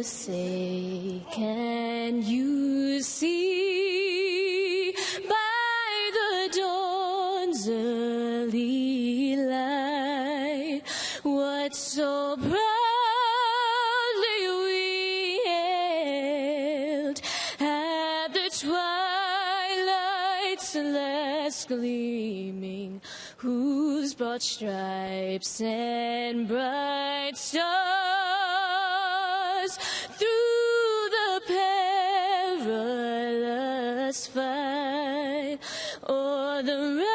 say, can you see by the dawn's early light what so proudly we hailed at the twilight's last gleaming, whose broad stripes and bright stars through the perilous fight o'er the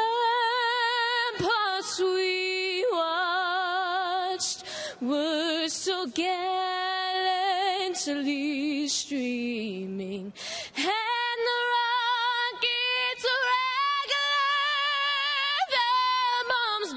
ramparts we watched were so gallantly streaming, and the rockets regular, their bombs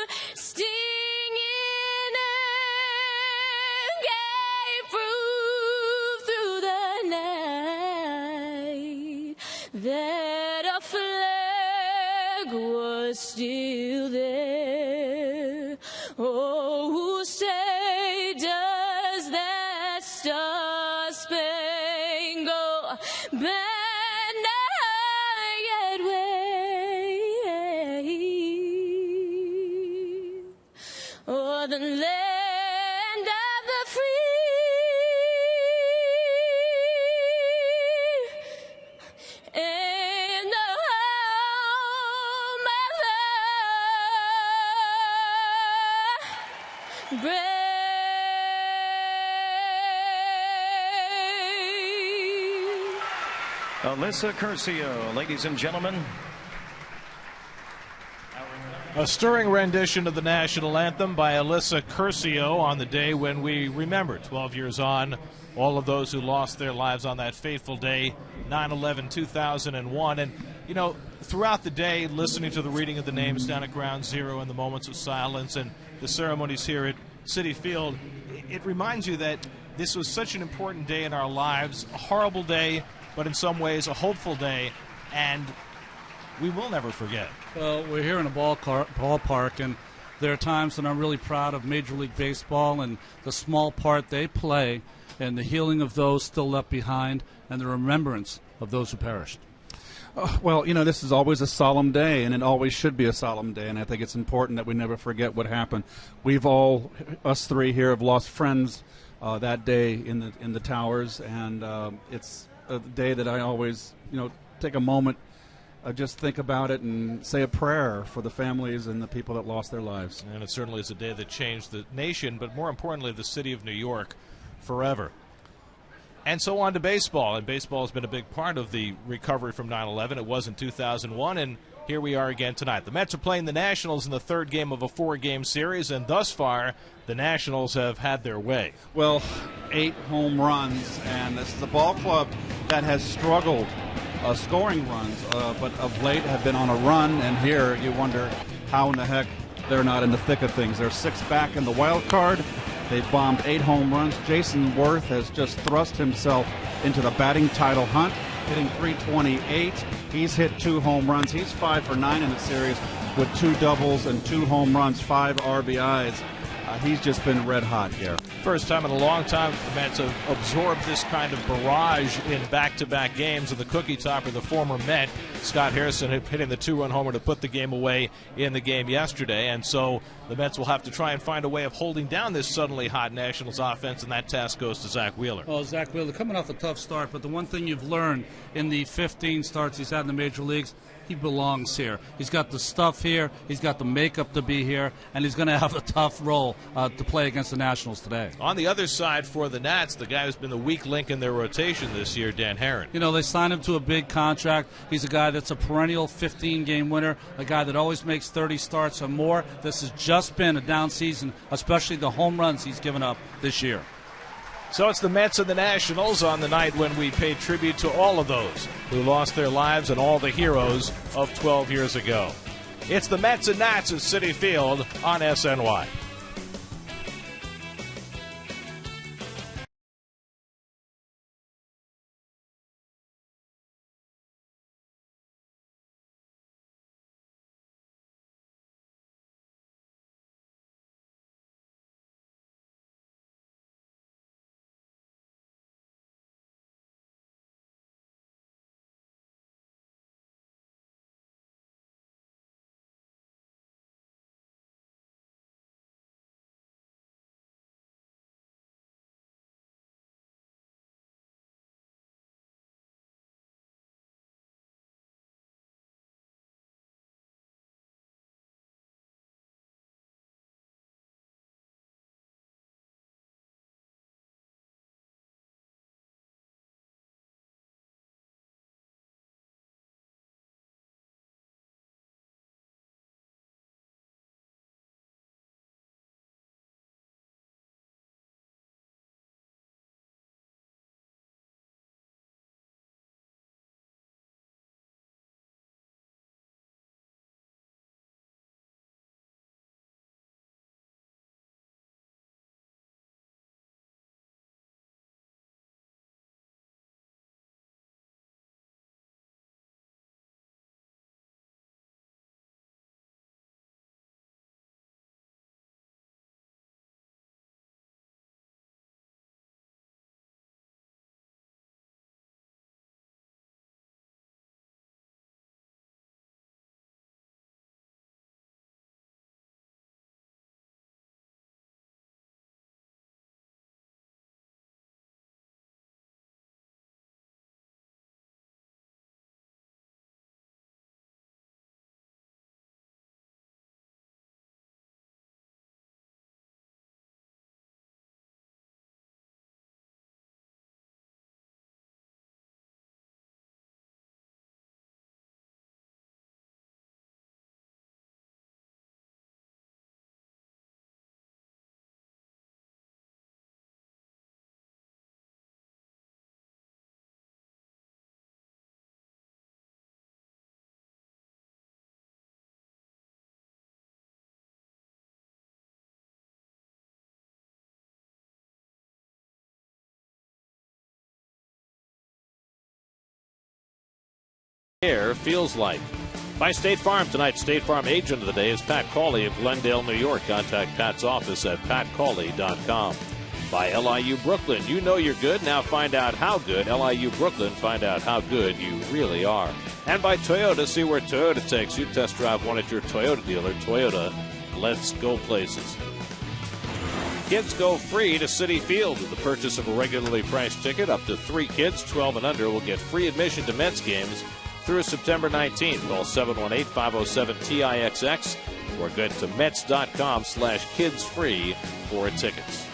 bursting in and gave proof through the night that our flag was still there. Oh, who say does that star-spangled banner yet wave o'er the land of the free and the home of the brave? Alyssa Curcio, ladies and gentlemen. A stirring rendition of the national anthem by Alyssa Curcio on the day when we remember, 12 years on, all of those who lost their lives on that fateful day, 9/11/2001. And, you know, throughout the day, listening to the reading of the names down at Ground Zero and the moments of silence and the ceremonies here at Citi Field, it reminds you that this was such an important day in our lives, a horrible day, but in some ways a hopeful day, and we will never forget. Well, we're here in a ballpark, and there are times when I'm really proud of Major League Baseball and the small part they play in the healing of those still left behind and the remembrance of those who perished. Well, you know, this is always a solemn day, and it always should be a solemn day, and I think it's important that we never forget what happened. We've all, us three here, have lost friends that day in the towers, and it's a day that I always, you know, take a moment, just think about it and say a prayer for the families and the people that lost their lives. And it certainly is a day that changed the nation, but more importantly, the city of New York forever. And so on to baseball, and baseball has been a big part of the recovery from 9/11. It was in 2001, and here we are again tonight. The Mets are playing the Nationals in the third game of a four-game series, and thus far, the Nationals have had their way. Well, 8 home runs, and this is a ball club that has struggled scoring runs, but of late have been on a run, and here you wonder how in the heck they're not in the thick of things. They're 6 back in the wild card. They've bombed 8 home runs. Jason Worth has just thrust himself into the batting title hunt, hitting .328. He's hit 2 home runs. He's 5 for 9 in the series with 2 doubles and 2 home runs, 5 RBIs. He's just been red hot here. First time in a long time the Mets have absorbed this kind of barrage in back-to-back games. And the cookie topper, the former Met, Scott Harrison, hitting the 2-run homer to put the game away in the game yesterday. And so the Mets will have to try and find a way of holding down this suddenly hot Nationals offense, and that task goes to Zach Wheeler. Well, Zach Wheeler coming off a tough start, but the one thing you've learned in the 15 starts he's had in the major leagues, he belongs here. He's got the stuff here, he's got the makeup to be here, and he's going to have a tough role to play against the Nationals today. On the other side for the Nats, the guy who's been the weak link in their rotation this year, Dan Herron. You know, they signed him to a big contract. He's a guy that's a perennial 15-game winner, a guy that always makes 30 starts or more. This has just been a down season, especially the home runs he's given up this year. So it's the Mets and the Nationals on the night when we pay tribute to all of those who lost their lives and all the heroes of 12 years ago. It's the Mets and Nats at Citi Field on SNY. air feels like. By State Farm tonight, State Farm agent of the day is Pat Cawley of Glendale, New York. Contact Pat's office at patcawley.com. By LIU Brooklyn, you know you're good. Now find out how good. LIU Brooklyn, find out how good you really are. And by Toyota, see where Toyota takes you. Test drive one at your Toyota dealer. Toyota, let's go places. Kids go free to Citi Field with the purchase of a regularly priced ticket. Up to 3 kids, 12 and under, will get free admission to Mets games through September 19th. Call 718-507-TIXX or go to Mets.com/kidsfree for tickets.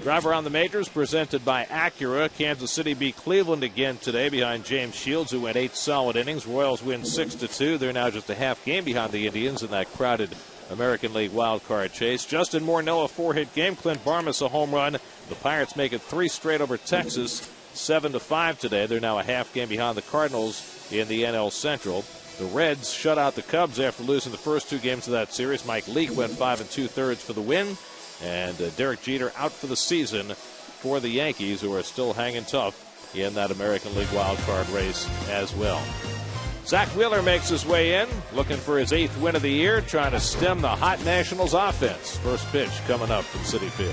Drive Around the Majors presented by Acura. Kansas City beat Cleveland again today behind James Shields, who went 8 solid innings. Royals win 6-2. They're now just a half game behind the Indians in that crowded American League wildcard chase. Justin Morneau, a 4-hit game. Clint Barmas, a home run. The Pirates make it 3 straight over Texas, 7-5 today. They're now a half game behind the Cardinals in the NL Central. The Reds shut out the Cubs after losing the first 2 games of that series. Mike Leake went 5 2/3 for the win. And Derek Jeter out for the season for the Yankees, who are still hanging tough in that American League wildcard race as well. Zach Wheeler makes his way in, looking for his 8th win of the year, trying to stem the hot Nationals offense. First pitch coming up from Citi Field.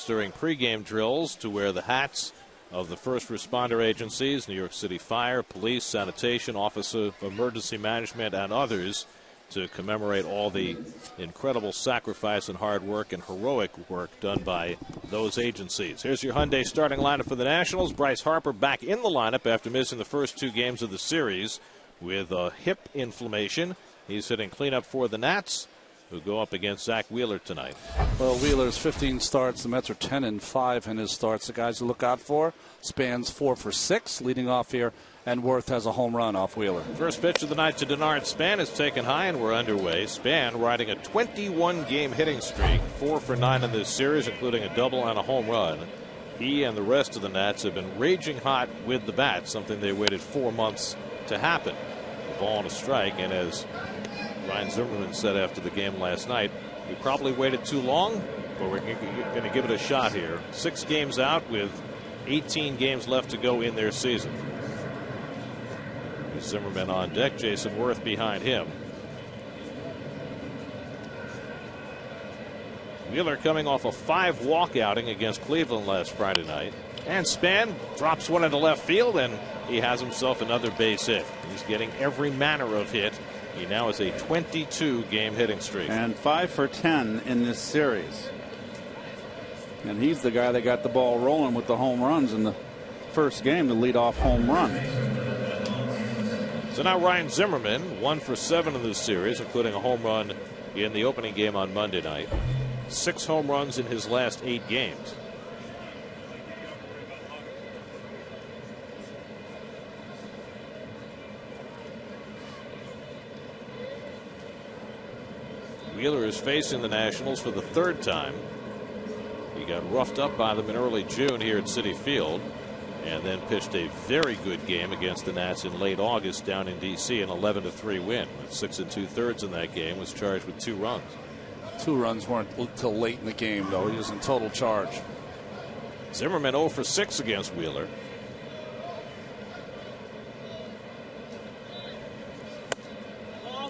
During pregame drills to wear the hats of the first responder agencies, New York City Fire, Police, Sanitation, Office of Emergency Management, and others, to commemorate all the incredible sacrifice and hard work and heroic work done by those agencies. Here's your Hyundai starting lineup for the Nationals. Bryce Harper back in the lineup after missing the first 2 games of the series with a hip inflammation. He's hitting cleanup for the Nats, who go up against Zach Wheeler tonight. Well, Wheeler's 15 starts. The Mets are 10-5 in his starts. The guys to look out for: Span's 4 for 6, leading off here, and Worth has a home run off Wheeler. First pitch of the night to Denard Span is taken high, and we're underway. Span riding a 21-game hitting streak, 4 for 9 in this series, including a double and a home run. He and the rest of the Nats have been raging hot with the bat, something they waited 4 months to happen. A ball and a strike, and as Ryan Zimmerman said after the game last night, we probably waited too long, but we're going to give it a shot here. 6 games out with 18 games left to go in their season. Zimmerman on deck, Jason Worth behind him. Wheeler coming off a 5-walk outing against Cleveland last Friday night. And Span drops one into left field, and he has himself another base hit. He's getting every manner of hit. He now has a 22-game hitting streak. And 5 for 10 in this series. And he's the guy that got the ball rolling with the home runs in the first game, the leadoff home run. So now Ryan Zimmerman, 1 for 7 in this series, including a home run in the opening game on Monday night. 6 home runs in his last 8 games. Wheeler is facing the Nationals for the 3rd time. He got roughed up by them in early June here at Citi Field, and then pitched a very good game against the Nats in late August down in D.C. an 11-3 win. 6 2/3 in that game, was charged with 2 runs. 2 runs weren't until late in the game, though. He was in total charge. Zimmerman 0 for 6 against Wheeler.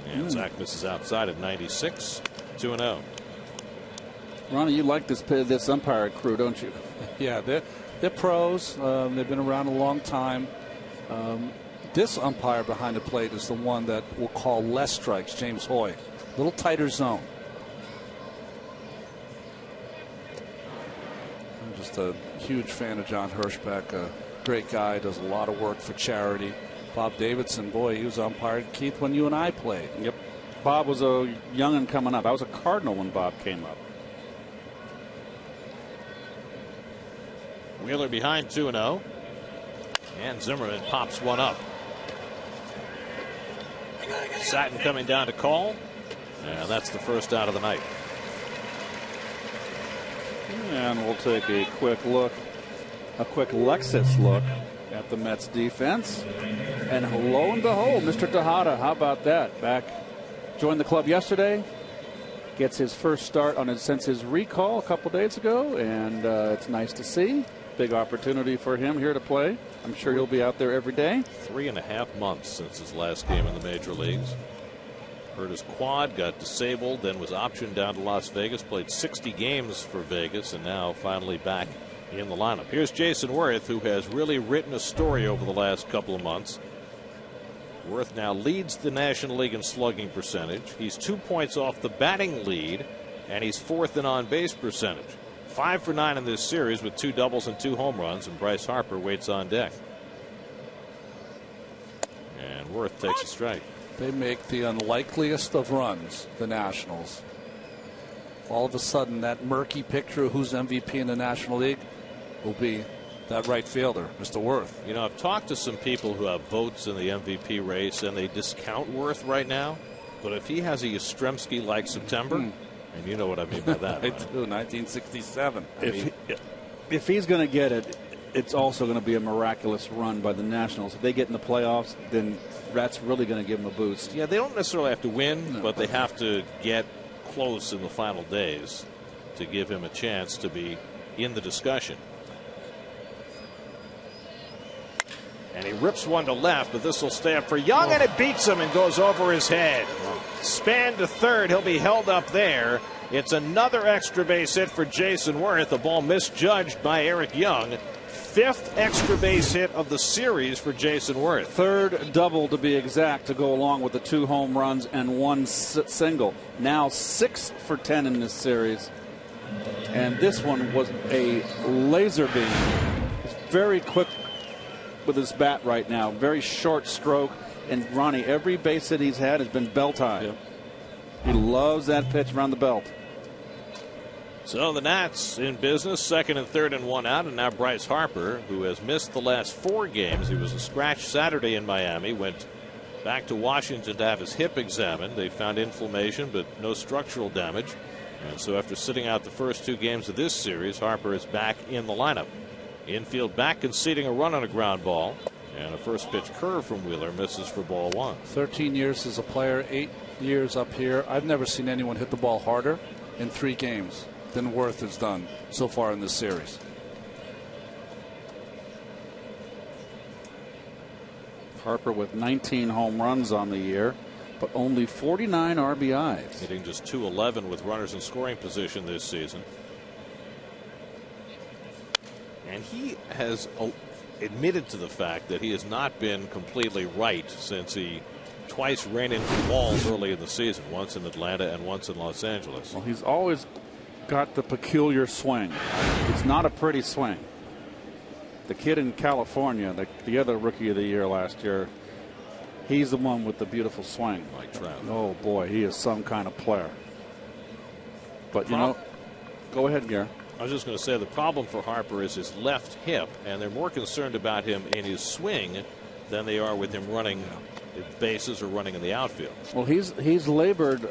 And Zach misses outside at 96, 2-0. Ronnie, you like this umpire crew, don't you? Yeah, they're pros. They've been around a long time. This umpire behind the plate is the one that will call less strikes, James Hoy. A little tighter zone. I'm just a huge fan of John Hirschbeck. A great guy, does a lot of work for charity. Bob Davidson, boy, he was umpire, Keith, when you and I played. Yep. Bob was a young'un coming up. I was a Cardinal when Bob came up. Wheeler behind 2-0. And Zimmerman pops one up. Satin coming down to call. And that's the first out of the night. And we'll take a quick look, a quick Lexus look at the Mets defense. And lo and behold, Mr. Tejada, how about that? Back, joined the club yesterday. Gets his first start since his recall a couple days ago. And it's nice to see. Big opportunity for him here to play. I'm sure he'll be out there every day. 3.5 months since his last game in the major leagues. Hurt his quad, got disabled, then was optioned down to Las Vegas, played 60 games for Vegas, and now finally back in the lineup. Here's Jason Worth, who has really written a story over the last couple of months. Worth now leads the National League in slugging percentage. He's 2 points off the batting lead, and he's 4th in on-base percentage. 5 for 9 in this series with 2 doubles and 2 home runs, and Bryce Harper waits on deck. And Worth takes a strike. They make the unlikeliest of runs, the Nationals. All of a sudden, that murky picture of who's MVP in the National League will be that right fielder, Mr. Worth. You know, I've talked to some people who have votes in the MVP race, and they discount Worth right now. But if he has a Yastrzemski-like September, and you know what I mean by that. I do, 1967. If he's going to get it, it's also going to be a miraculous run by the Nationals. If they get in the playoffs, then that's really going to give them a boost. Yeah, they don't necessarily have to win, but they have to get close in the final days to give him a chance to be in the discussion. And he rips one to left, but this will stay up for Young, and it beats him and goes over his head. Span to third. He'll be held up there. It's another extra base hit for Jason Worth. The ball misjudged by Eric Young. 5th extra base hit of the series for Jason Worth. 3rd double to be exact, to go along with the 2 home runs and 1 single. Now 6 for 10 in this series. And this one was a laser beam. He's very quick with his bat right now. Very short stroke. And Ronnie, every base hit he's had has been belt high. Yep. He loves that pitch around the belt. So the Nats in business, 2nd and 3rd and 1 out, and now Bryce Harper, who has missed the last 4 games. He was a scratch Saturday in Miami, went back to Washington to have his hip examined. They found inflammation but no structural damage. And so after sitting out the first 2 games of this series, Harper is back in the lineup. Infield back, conceding a run on a ground ball. And a first pitch curve from Wheeler misses for ball 1. 13 years as a player, 8 years up here. I've never seen anyone hit the ball harder in 3 games than Worth has done so far in this series. Harper with 19 home runs on the year, but only 49 RBIs. Hitting just .211 with runners in scoring position this season. And he has admitted to the fact that he has not been completely right since he twice ran into walls early in the season, once in Atlanta and once in Los Angeles. Well, he's always got the peculiar swing. It's not a pretty swing. The kid in California, the other rookie of the year last year, he's the one with the beautiful swing. Mike Trout. Oh boy, he is some kind of player. But you know, go ahead, Gary. I was just going to say the problem for Harper is his left hip, and they're more concerned about him in his swing than they are with him running bases or running in the outfield. Well, he's labored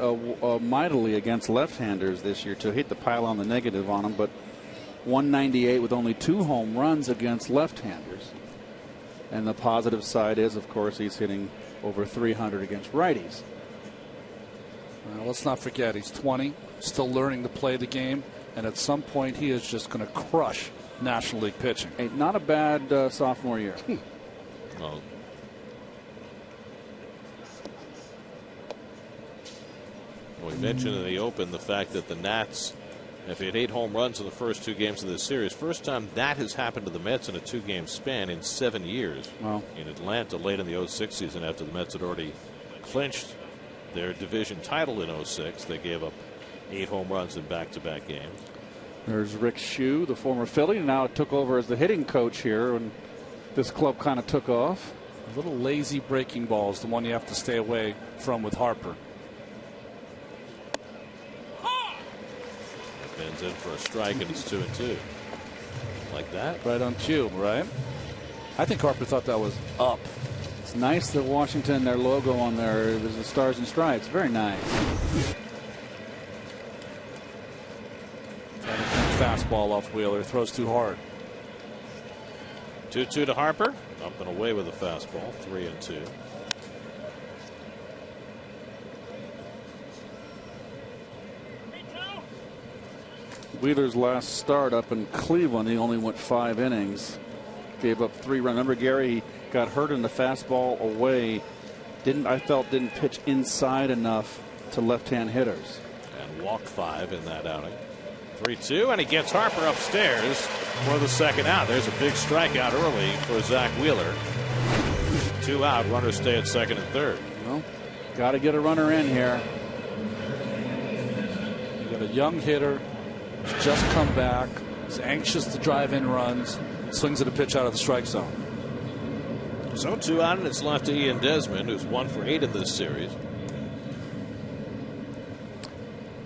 mightily against left-handers this year to hit the pile on the negative on him, but 198 with only 2 home runs against left-handers. And the positive side is, of course, he's hitting over 300 against righties. Well, let's not forget, he's 20, still learning to play the game, and at some point he is just going to crush National League pitching. Hey, not a bad sophomore year. Well, we mentioned in the open the fact that the Nats have hit 8 home runs in the first 2 games of this series. First time that has happened to the Mets in a 2-game span in 7 years. Wow. In Atlanta late in the 06 season, after the Mets had already clinched their division title in 06, they gave up 8 home runs in back-to-back games. There's Rick Shue, the former Philly, now took over as the hitting coach here, and this club kind of took off. A little lazy breaking ball is the one you have to stay away from with Harper. Bends in for a strike, and it's 2-2. Like that. Right on cue, right? I think Harper thought that was up. It's nice that Washington, their logo on there is the Stars and Stripes. Very nice. Fastball off Wheeler. Throws too hard. 2-2 to Harper. Up and away with a fastball. 3-2. Wheeler's last start up in Cleveland, he only went 5 innings. Gave up 3 runs. Remember, Gary, he got hurt in the fastball away. I felt didn't pitch inside enough to left-hand hitters. And walked 5 in that outing. 3-2, and he gets Harper upstairs for the second out. There's a big strikeout early for Zach Wheeler. 2 out, runners stay at second and third. Well, got to get a runner in here. You got a young hitter, who's just come back, is anxious to drive in runs, swings at a pitch out of the strike zone. So 2 out, and it's left to Ian Desmond, who's 1 for 8 in this series.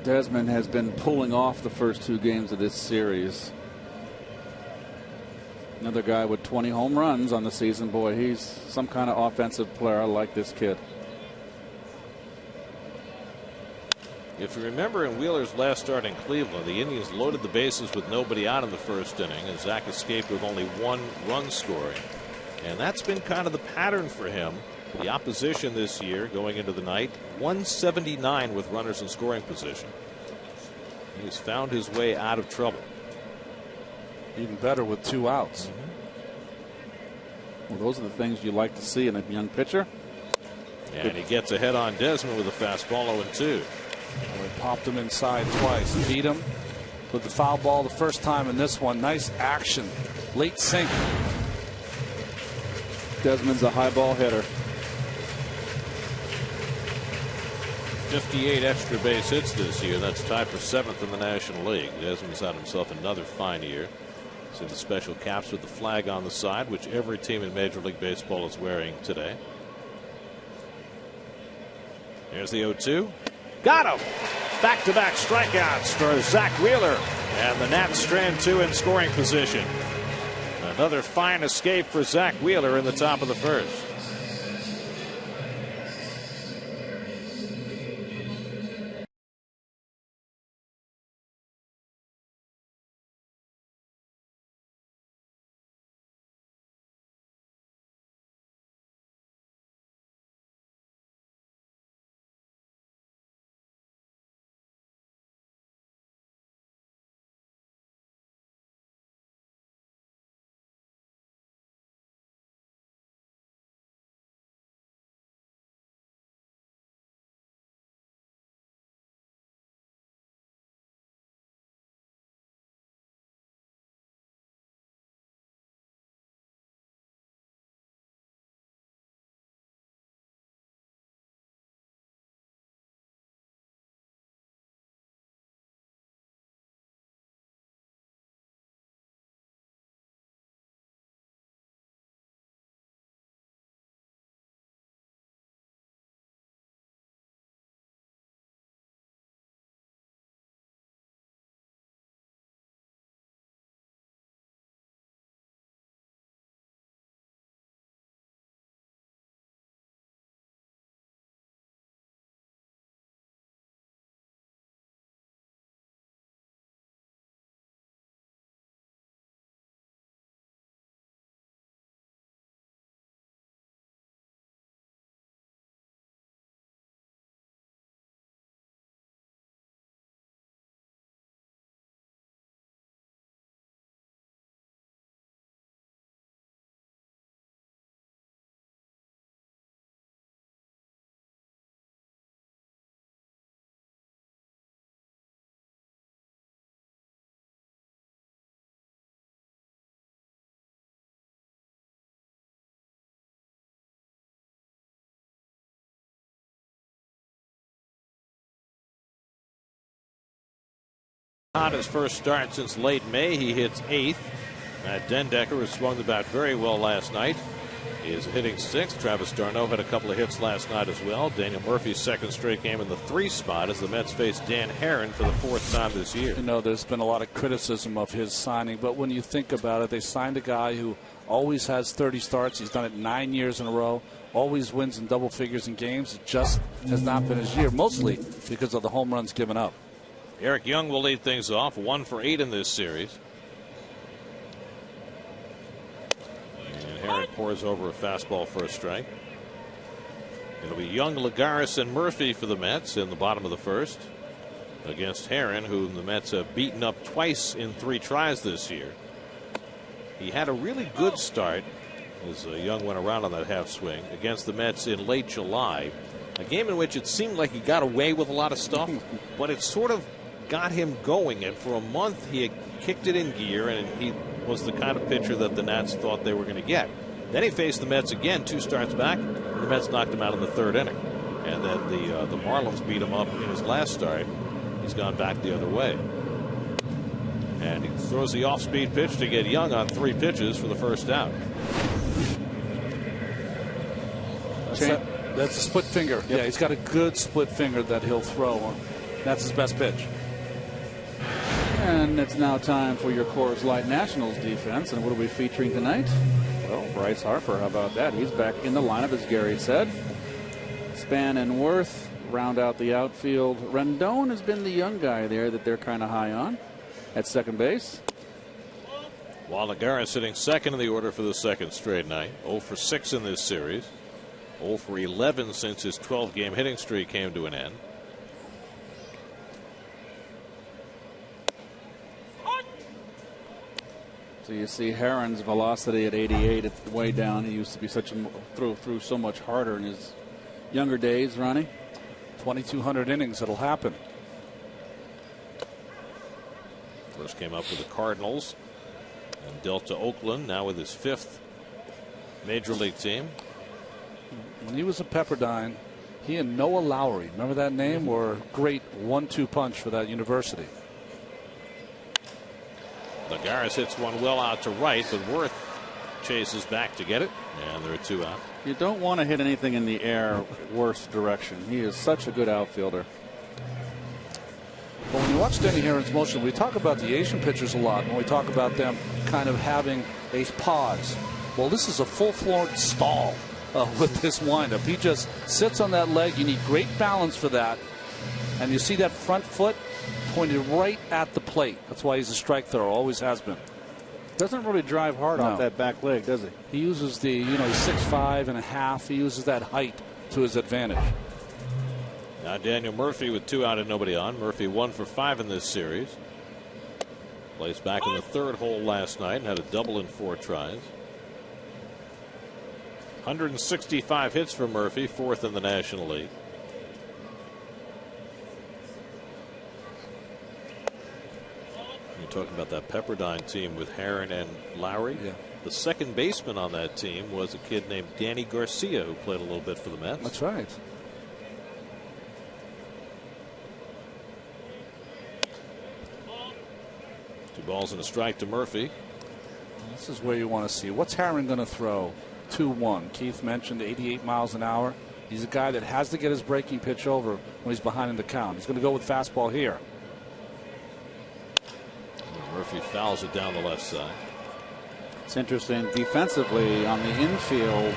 Desmond has been pulling off the first 2 games of this series. Another guy with 20 home runs on the season. Boy, he's some kind of offensive player. I like this kid. If you remember, in Wheeler's last start in Cleveland, the Indians loaded the bases with nobody out in the first inning, and Zach escaped with only 1 run scoring. And that's been kind of the pattern for him. The opposition this year going into the night, 179 with runners in scoring position. He's found his way out of trouble. Even better with 2 outs. Well, those are the things you like to see in a young pitcher. And he gets ahead on Desmond with a fastball 0-2. Well, he popped him inside twice. Beat him with the foul ball the first time in this one. Nice action. Late sink. Desmond's a high ball hitter. 58 extra base hits this year. That's tied for 7th in the National League. Desmond's had himself another fine year. See the special caps with the flag on the side, which every team in Major League Baseball is wearing today. Here's the 0-2. Got him! Back-to-back strikeouts for Zach Wheeler. And the Nats strand 2 in scoring position. Another fine escape for Zach Wheeler in the top of the first. On his first start since late May, he hits 8th. Matt Dendecker has swung the bat very well last night. He is hitting 6th. Travis d'Arnaud had a couple of hits last night as well. Daniel Murphy's second straight game in the 3 spot as the Mets face Dan Herron for the 4th time this year. You know, there's been a lot of criticism of his signing, but when you think about it, they signed a guy who always has 30 starts. He's done it 9 years in a row, always wins in double figures in games. It just has not been his year, mostly because of the home runs given up. Eric Young will lead things off, 1 for 8 in this series. Herron pours over a fastball for a strike. It'll be Young, Lagares, and Murphy for the Mets in the bottom of the first against Herron, whom the Mets have beaten up twice in 3 tries this year. He had a really good start as Young went around on that half swing against the Mets in late July, a game in which it seemed like he got away with a lot of stuff, but it sort of got him going, and for a month he had kicked it in gear, and he was the kind of pitcher that the Nats thought they were going to get. Then he faced the Mets again 2 starts back, and the Mets knocked him out in the 3rd inning. And then the Marlins beat him up in his last start. He's gone back the other way. And he throws the off-speed pitch to get Young on 3 pitches for the first out. That's a split finger. Yep. Yeah, he's got a good split finger that he'll throw. That's his best pitch. And it's now time for your Coors Light Nationals defense. And what are we featuring tonight? Well, Bryce Harper, how about that? He's back in the lineup, as Gary said. Span and Worth round out the outfield. Rendon has been the young guy there that they're kind of high on at second base. While Lagares sitting second in the order for the 2nd straight night. 0 for 6 in this series. 0 for 11 since his 12-game hitting streak came to an end. So you see Herron's velocity at 88 at way down. He used to be such a through so much harder in his younger days, Ronnie. 2,200 innings, it'll happen. First came up with the Cardinals and dealt to Oakland, now with his 5th major league team. When he was at Pepperdine, he and Noah Lowry, remember that name, were a great 1-2 punch for that university. Lagares hits one well out to right, but Worth chases back to get it, and there are 2 out. You don't want to hit anything in the air Worth's direction. He is such a good outfielder. Well, when you watch Denny Herron's motion, we talk about the Asian pitchers a lot when we talk about them kind of having a pause. Well, this is a full-floor stall with this windup. He just sits on that leg. You need great balance for that. And you see that front foot pointed right at the plate. That's why he's a strike thrower, always has been. Doesn't really drive hard off that back leg, does he? He uses the, he's 6'5.5". He uses that height to his advantage. Now Daniel Murphy with 2 out and nobody on. Murphy 1 for 5 in this series. Placed back in the 3rd hole last night and had a double in 4 tries. 165 hits for Murphy, 4th in the National League. You're talking about that Pepperdine team with Herron and Lowry. Yeah. The second baseman on that team was a kid named Danny Garcia, who played a little bit for the Mets. That's right. Two balls and a strike to Murphy. This is where you want to see. What's Herron going to throw? 2-1. Keith mentioned 88 miles an hour. He's a guy that has to get his breaking pitch over when he's behind in the count. He's going to go with fastball here. Murphy fouls it down the left side. It's interesting. Defensively on the infield,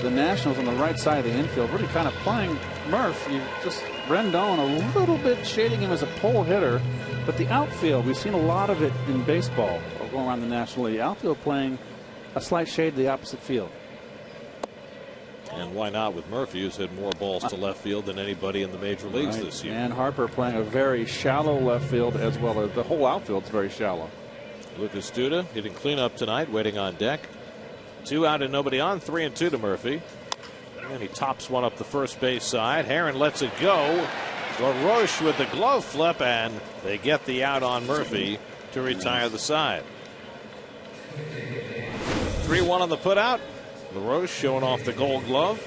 the Nationals on the right side of the infield really kind of playing Murph. You just Rendon a little bit shading him as a pole hitter. But the outfield, we've seen a lot of it in baseball going around the National League. Outfield playing a slight shade to the opposite field. And why not with Murphy, who's hit more balls to left field than anybody in the major leagues this year. And Harper playing a very shallow left field, as well as the whole outfield's very shallow. Lucas Duda getting cleanup tonight, waiting on deck. 2 out and nobody on, 3-2 to Murphy. And he tops one up the first base side. Herron lets it go. LaRoche with the glove flip, and they get the out on Murphy to retire the side. 3-1 on the putout. LaRoche showing off the gold glove.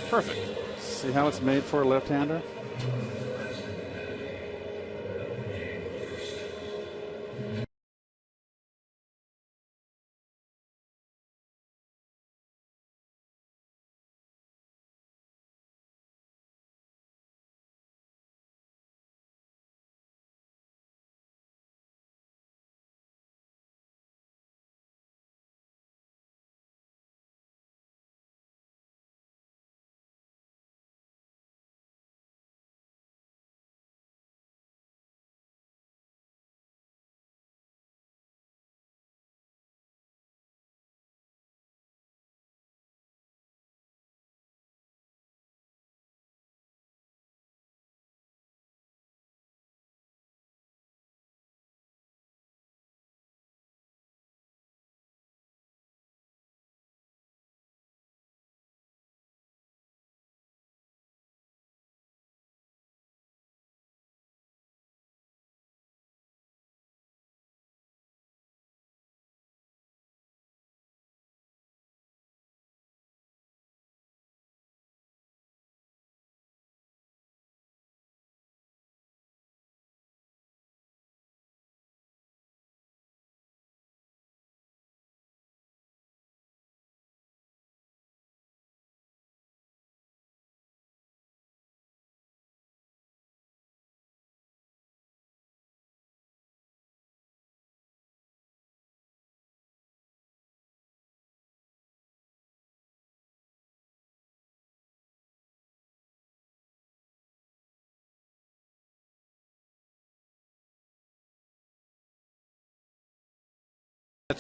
Perfect. See how it's made for a left-hander?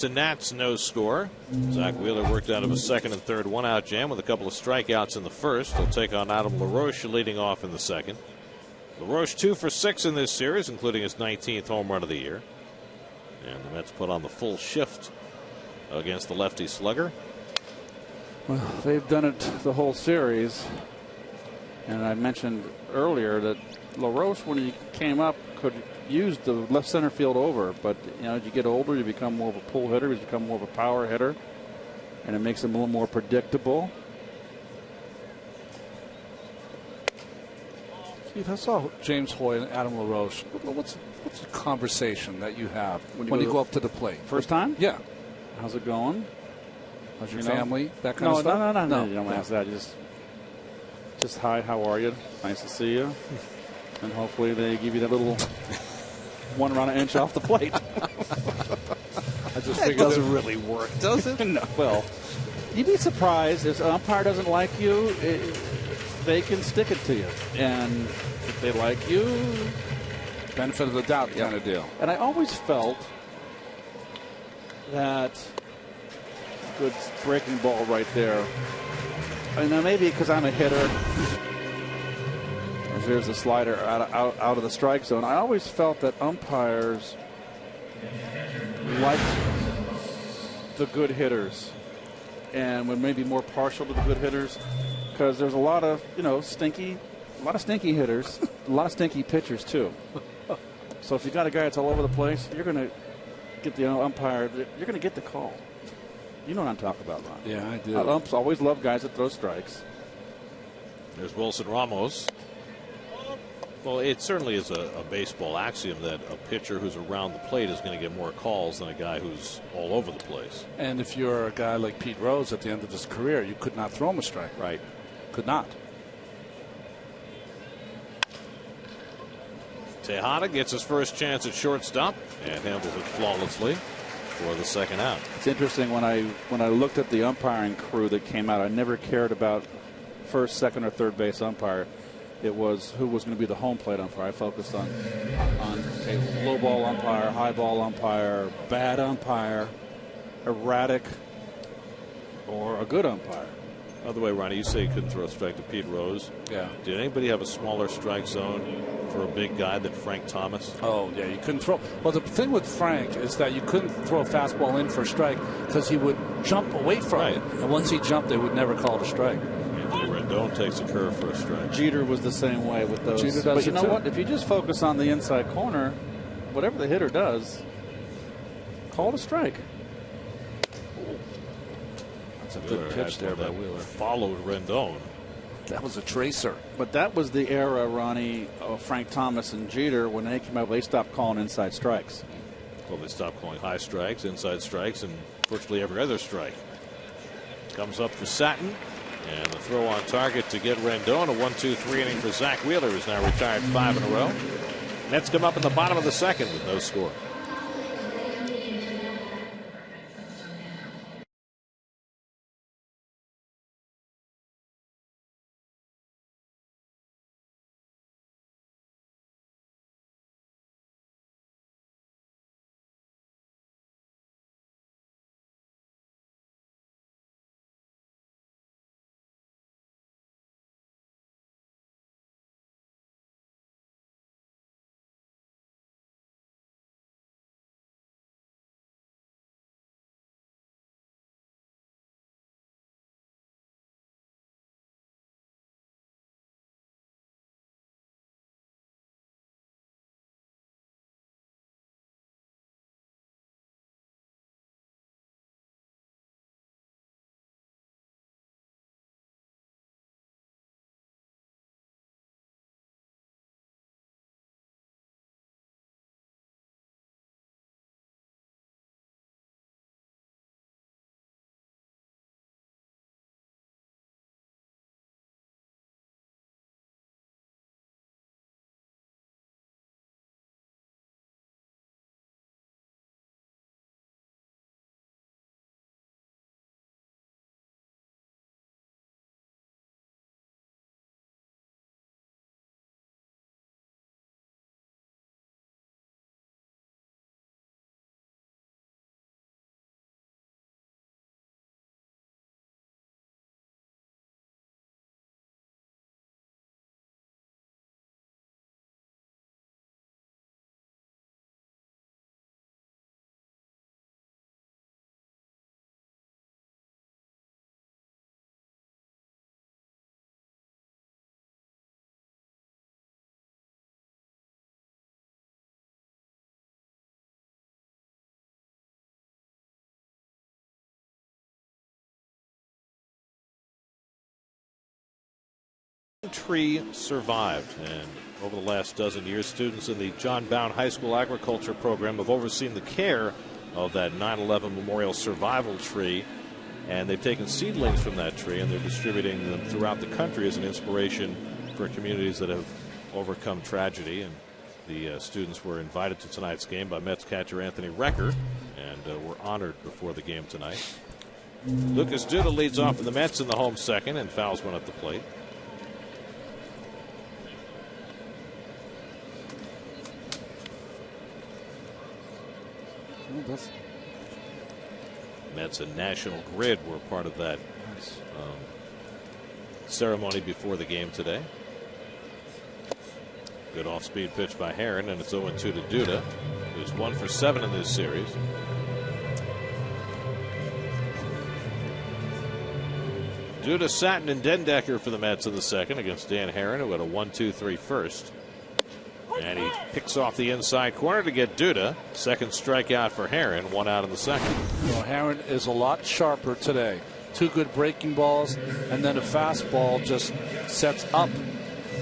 to Nats, no score. Zach Wheeler worked out of a second and third one-out jam with a couple of strikeouts in the first. He'll take on Adam LaRoche leading off in the second. LaRoche 2 for 6 in this series, including his 19th home run of the year. And the Mets put on the full shift against the lefty slugger. Well, they've done it the whole series. And I mentioned earlier that LaRoche, when he came up, could use the left center field over. But, you know, as you get older, you become more of a pull hitter. You become more of a power hitter. And it makes him a little more predictable. Keith, I saw James Hoy and Adam LaRoche. What's the conversation that you have when you go up to the plate? First time? Yeah. How's it going? How's your family? That kind of stuff? No. You don't ask that. Just hi, how are you? Nice to see you. And hopefully they give you that little 1 around an inch off the plate. I just It figured doesn't really work, does it? No. Well, you'd be surprised if an umpire doesn't like you. They can stick it to you. And if they like you, benefit of the doubt kind of deal. And I always felt that good breaking ball right there. And now maybe because I'm a hitter, if there's a slider out of the strike zone, I always felt that umpires like the good hitters and would maybe more partial to the good hitters because there's a lot of stinky hitters, a lot of stinky pitchers too. So if you got a guy that's all over the place, you're going to get the umpire. You're going to get the call. You know what I'm talking about, Ron. Yeah, I do. Umps always love guys that throw strikes. There's Wilson Ramos. Well, it certainly is a baseball axiom that a pitcher who's around the plate is going to get more calls than a guy who's all over the place. And if you're a guy like Pete Rose at the end of his career, you could not throw him a strike. Right. Could not. Tejada gets his first chance at shortstop and handles it flawlessly for the second out. It's interesting when I looked at the umpiring crew that came out, I never cared about first, second, or third base umpire. It was who was going to be the home plate umpire. I focused on a low ball umpire, high ball umpire, bad umpire, erratic, or a good umpire. By the way, Ronnie, you say you couldn't throw a strike to Pete Rose. Yeah. Did anybody have a smaller strike zone for a big guy than Frank Thomas? Oh, yeah, you couldn't throw. Well, the thing with Frank is that you couldn't throw a fastball in for a strike because he would jump away from it. And once he jumped, they would never call it a strike. Anthony Rendon takes a curve for a strike. Jeter was the same way with those. Jeter does but you it know too. what? If you just focus on the inside corner, whatever the hitter does, call it a strike. That's a good pitch there by Wheeler. Followed Rendon. That was a tracer. But that was the era, Ronnie, of Frank Thomas and Jeter. When they came out, they stopped calling inside strikes. Well, they stopped calling high strikes, inside strikes, and virtually every other strike. Comes up for Satin, and the throw on target to get Rendon. A 1-2-3 inning for Zach Wheeler, who's now retired 5 in a row. Nets come up in the bottom of the second with no score. tree survived, and over the last dozen years, students in the John Bound High School Agriculture program have overseen the care of that 9/11 Memorial Survival Tree, and they've taken seedlings from that tree and they're distributing them throughout the country as an inspiration for communities that have overcome tragedy. And the students were invited to tonight's game by Mets catcher Anthony Recker, and were honored before the game tonight. Lucas Duda leads off for the Mets in the home second and fouls one at the plate. Mets and National Grid were part of that ceremony before the game today. Good off-speed pitch by Herron, and it's 0-2 to Duda, who's 1 for 7 in this series. Duda, Satin, and Dendecker for the Mets in the second against Dan Herron, who had a 1-2-3 first. And he picks off the inside corner to get Duda. Second strikeout for Herron, 1 out in the second. Well, Herron is a lot sharper today. 2 good breaking balls, and then a fastball just sets up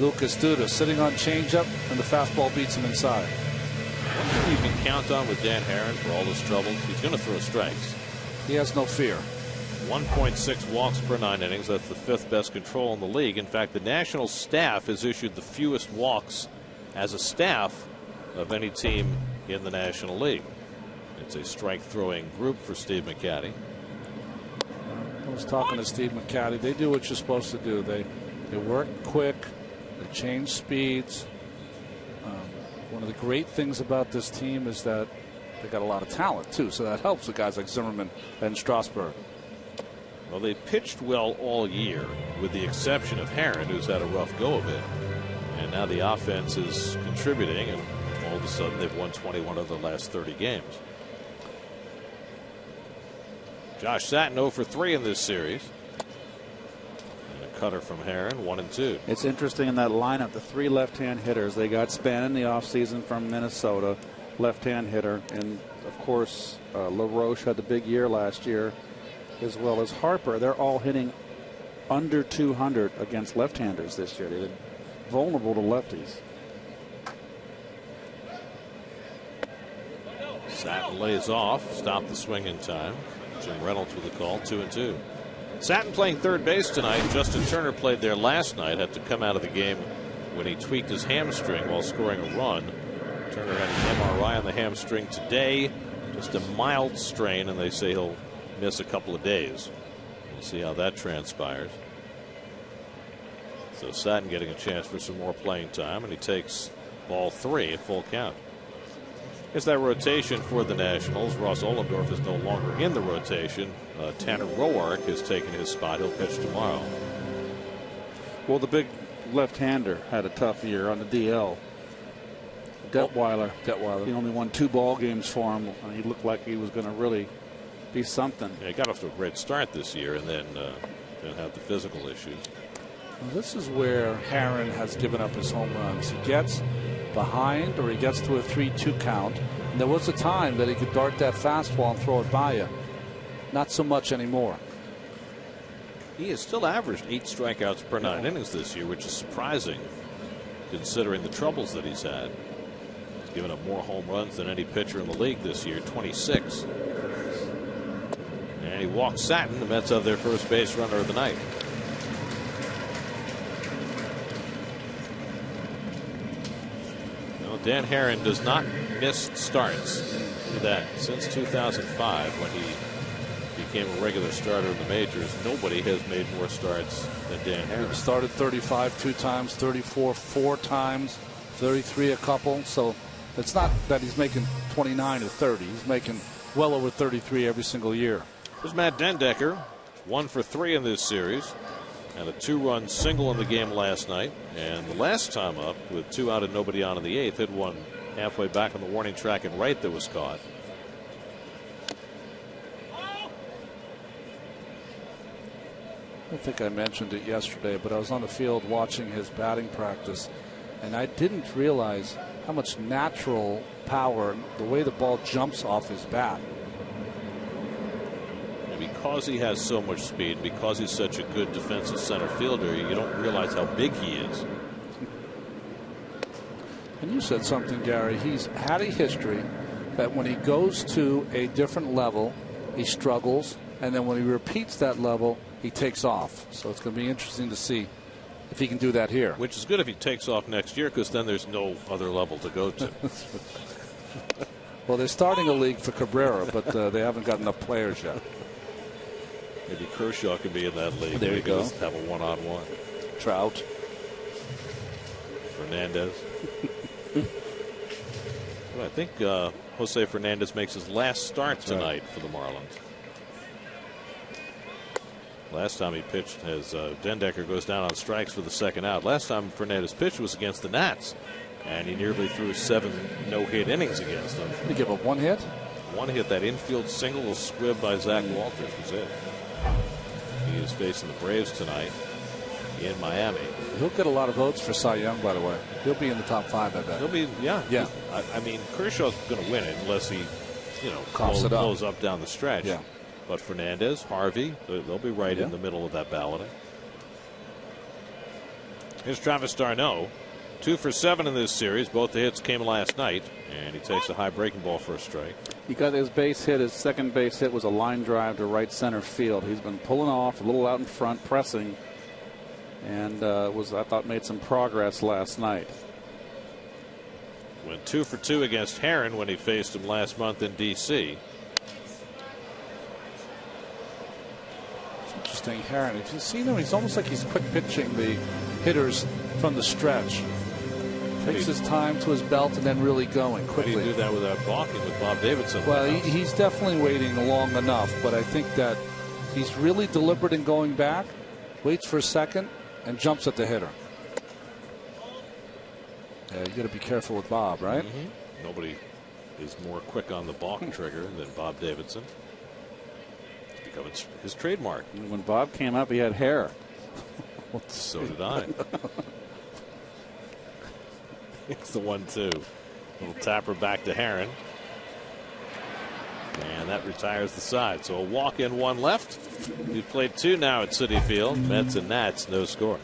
Lucas Duda, sitting on changeup, and the fastball beats him inside. One thing you can count on with Dan Herron for all his troubles, he's going to throw strikes. He has no fear. 1.6 walks per 9 innings. That's the 5th best control in the league. In fact, the National staff has issued the fewest walks as a staff of any team in the National League. It's a strike throwing group for Steve McCaddy. I was talking to Steve McCaddy. They do what you're supposed to do. They work quick. They change speeds. One of the great things about this team is that they got a lot of talent too, so that helps the guys like Zimmerman and Strasburg. Well, they pitched well all year, with the exception of Herron, who's had a rough go of it. And now the offense is contributing, and all of a sudden they've won 21 of their last 30 games. Josh Satin 0 for 3 in this series. And a cutter from Herron, 1-2. It's interesting in that lineup, the 3 left-hand hitters. They got Span in the offseason from Minnesota, left-hand hitter. And, of course, LaRoche had the big year last year, as well as Harper. They're all hitting under 200 against left-handers this year. They're vulnerable to lefties. Satin lays off, stopped the swing in time. Jim Reynolds with a call, 2-2. Satin playing third base tonight. Justin Turner played there last night, had to come out of the game when he tweaked his hamstring while scoring a run. Turner had an MRI on the hamstring today, just a mild strain, and they say he'll miss a couple of days. We'll see how that transpires. So Satin getting a chance for some more playing time, and he takes ball 3, full count. It's that rotation for the Nationals. Ross Ohlendorf is no longer in the rotation. Tanner Roark has taken his spot. He'll pitch tomorrow. Well, the big left-hander had a tough year on the DL. Detweiler. He only won 2 ball games for him. He looked like he was going to really be something. Yeah, he got off to a great start this year, and then had the physical issues. Well, this is where Herron has given up his home runs. He gets behind, or he gets to a 3-2 count. And there was a time that he could dart that fastball and throw it by you. Not so much anymore. He has still averaged 8 strikeouts per 9 innings this year, which is surprising considering the troubles that he's had. He's given up more home runs than any pitcher in the league this year, 26. And he walks Satin. The Mets have their first base runner of the night. Dan Herron does not miss starts. Do that since 2005, when he became a regular starter in the majors. Nobody has made more starts than Dan Herron. He started 35 2 times, 34 4 times, 33 a couple. So it's not that he's making 29 or 30. He's making well over 33 every single year. Here's Matt Dendecker, 1 for 3 in this series. And a 2-run single in the game last night. And the last time up, with 2 out and nobody on in the 8th, hit one halfway back on the warning track and right that was caught. I think I mentioned it yesterday, but I was on the field watching his batting practice, and I didn't realize how much natural power, the way the ball jumps off his bat. Maybe because he has so much speed, because he's such a good defensive center fielder, you don't realize how big he is. And you said something, Gary. He's had a history that when he goes to a different level, he struggles, and then when he repeats that level, he takes off. So it's going to be interesting to see if he can do that here. Which is good if he takes off next year, because then there's no other level to go to. Well, they're starting a league for Cabrera, but they haven't got enough players yet. Maybe Kershaw could be in that league. There you go. Just have a one-on-one. Trout. Fernandez. Well, I think Jose Fernandez makes his last start tonight for the Marlins. Last time he pitched, as Dendecker goes down on strikes for the second out. Last time Fernandez pitched was against the Nats, and he nearly threw 7 no-hit innings against them. Did he give up 1 hit? 1 hit. That infield single was squibbed by Zach Walters was it. He is facing the Braves tonight in Miami. He'll get a lot of votes for Cy Young, by the way. He'll be in the top 5, I bet. He'll be, yeah. Yeah. I mean, Kershaw's going to win it unless he, coughs it up. blows up down the stretch. Yeah. But Fernandez, Harvey, they'll be right in the middle of that balloting. Here's Travis d'Arnaud, 2 for 7 in this series. Both the hits came last night, and he takes a high breaking ball for a strike. He got his base hit. His second base hit was a line drive to right center field. He's been pulling off a little out in front, pressing, and I thought made some progress last night. Went 2 for 2 against Herron when he faced him last month in D.C. Interesting, Herron. If you've seen him, he's almost like he's quick pitching the hitters from the stretch. Takes his time to his belt and then really going quickly. How do you do that without balking with Bob Davidson? Well, he's definitely waiting long enough, but I think that he's really deliberate in going back, waits for a second, and jumps at the hitter. Yeah, you got to be careful with Bob, right? Mm-hmm. Nobody is more quick on the balk trigger than Bob Davidson. It's become his trademark. When Bob came up, he had hair. So did I. It's the 1-2. Little tapper back to Herron. And that retires the side. So a walk in, 1 left. We've played 2 now at Citi Field. Mets and Nats, no score.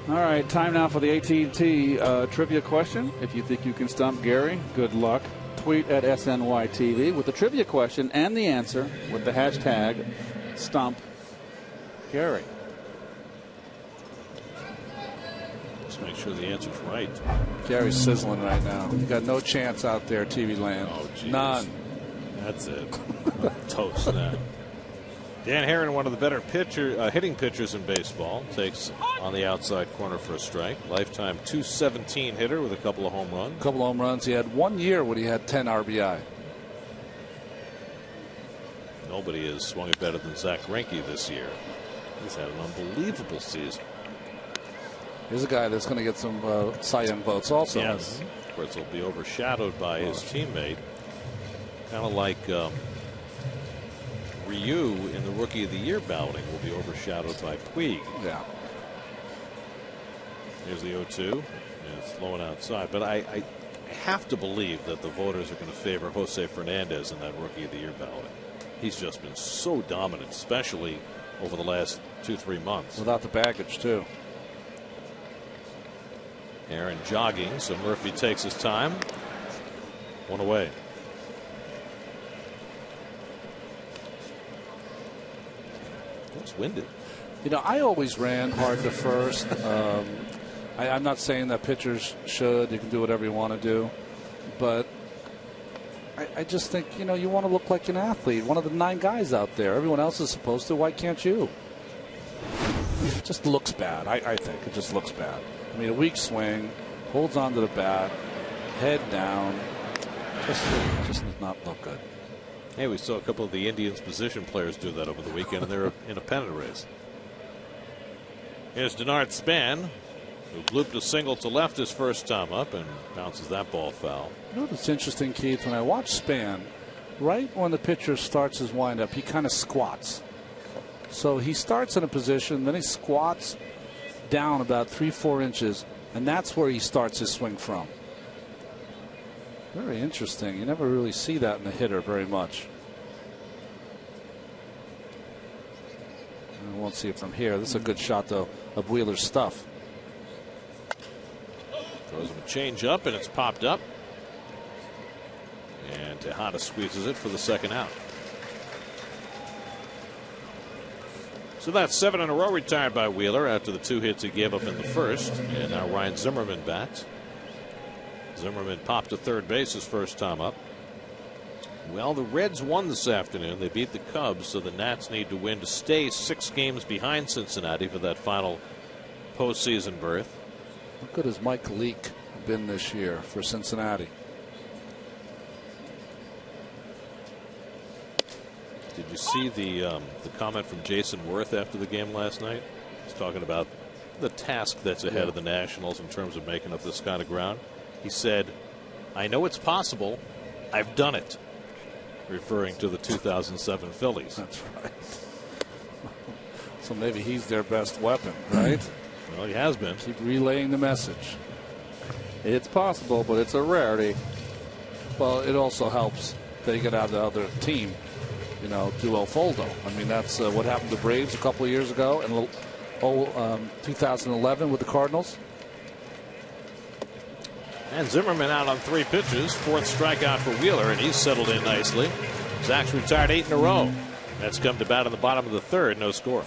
All right, time now for the AT&T trivia question. If you think you can stump Gary, good luck. Tweet at SNYTV with the trivia question and the answer with the hashtag Stump Gary. Just make sure the answer's right. Gary's sizzling right now. You got no chance out there, TV land. Oh, geez. None. That's it. Toast now. Dan Herron, one of the better hitting pitchers in baseball, takes on the outside corner for a strike. Lifetime .217 hitter with a couple of home runs. Couple of home runs. He had 1 year when he had 10 RBI. Nobody has swung it better than Zach Greinke this year. He's had an unbelievable season. Here's a guy that's going to get some Cy Young votes also. Yes. Of course, he'll be overshadowed by his teammate. Kind of like Ryu in the Rookie of the Year balloting will be overshadowed by Puig. Yeah. Here's the 0-2. And it's flowing outside. But I have to believe that the voters are going to favor Jose Fernandez in that Rookie of the Year balloting. He's just been so dominant, especially over the last 2-3 months. Without the baggage, too. Aaron jogging, so Murphy takes his time. One away. It's winded. You know, I always ran hard to first. I'm not saying that pitchers should. You can do whatever you want to do. But I just think, you know, you want to look like an athlete. One of the 9 guys out there. Everyone else is supposed to. Why can't you? It just looks bad. I think it just looks bad. I mean, a weak swing, holds onto the bat, head down. Just does not look good. Hey, we saw a couple of the Indians position players do that over the weekend, and they're in a pennant race. Here's Denard Span, who looped a single to left his first time up and bounces that ball foul. You know what's interesting, Keith? When I watch Span, right when the pitcher starts his windup, he kind of squats. So he starts in a position, then he squats down about 3-4 inches, and that's where he starts his swing from. Very interesting. You never really see that in a hitter very much. I won't see it from here. This is a good shot, though, of Wheeler's stuff. Throws him a change up, and it's popped up. And Tejada squeezes it for the second out. So that's 7 in a row retired by Wheeler after the 2 hits he gave up in the first. And now Ryan Zimmerman bats. Zimmerman popped to third base his first time up. Well, the Reds won this afternoon. They beat the Cubs, so the Nats need to win to stay 6 games behind Cincinnati for that final postseason berth. How good has Mike Leake been this year for Cincinnati? Did you see the comment from Jason Worth after the game last night? He's talking about the task that's ahead of the Nationals in terms of making up this kind of ground. He said, "I know it's possible. I've done it," referring to the 2007 Phillies. That's right. So maybe he's their best weapon, right? Well, he has been. Keep relaying the message. It's possible, but it's a rarity. Well, it also helps they get out of the other team, you know, to El Foldo. I mean, that's what happened to Braves a couple of years ago, and 2011 with the Cardinals. And Zimmerman out on 3 pitches. 4th strikeout for Wheeler, and he's settled in nicely. Zach's retired 8 in a row. That's come to bat in the bottom of the 3rd. No score.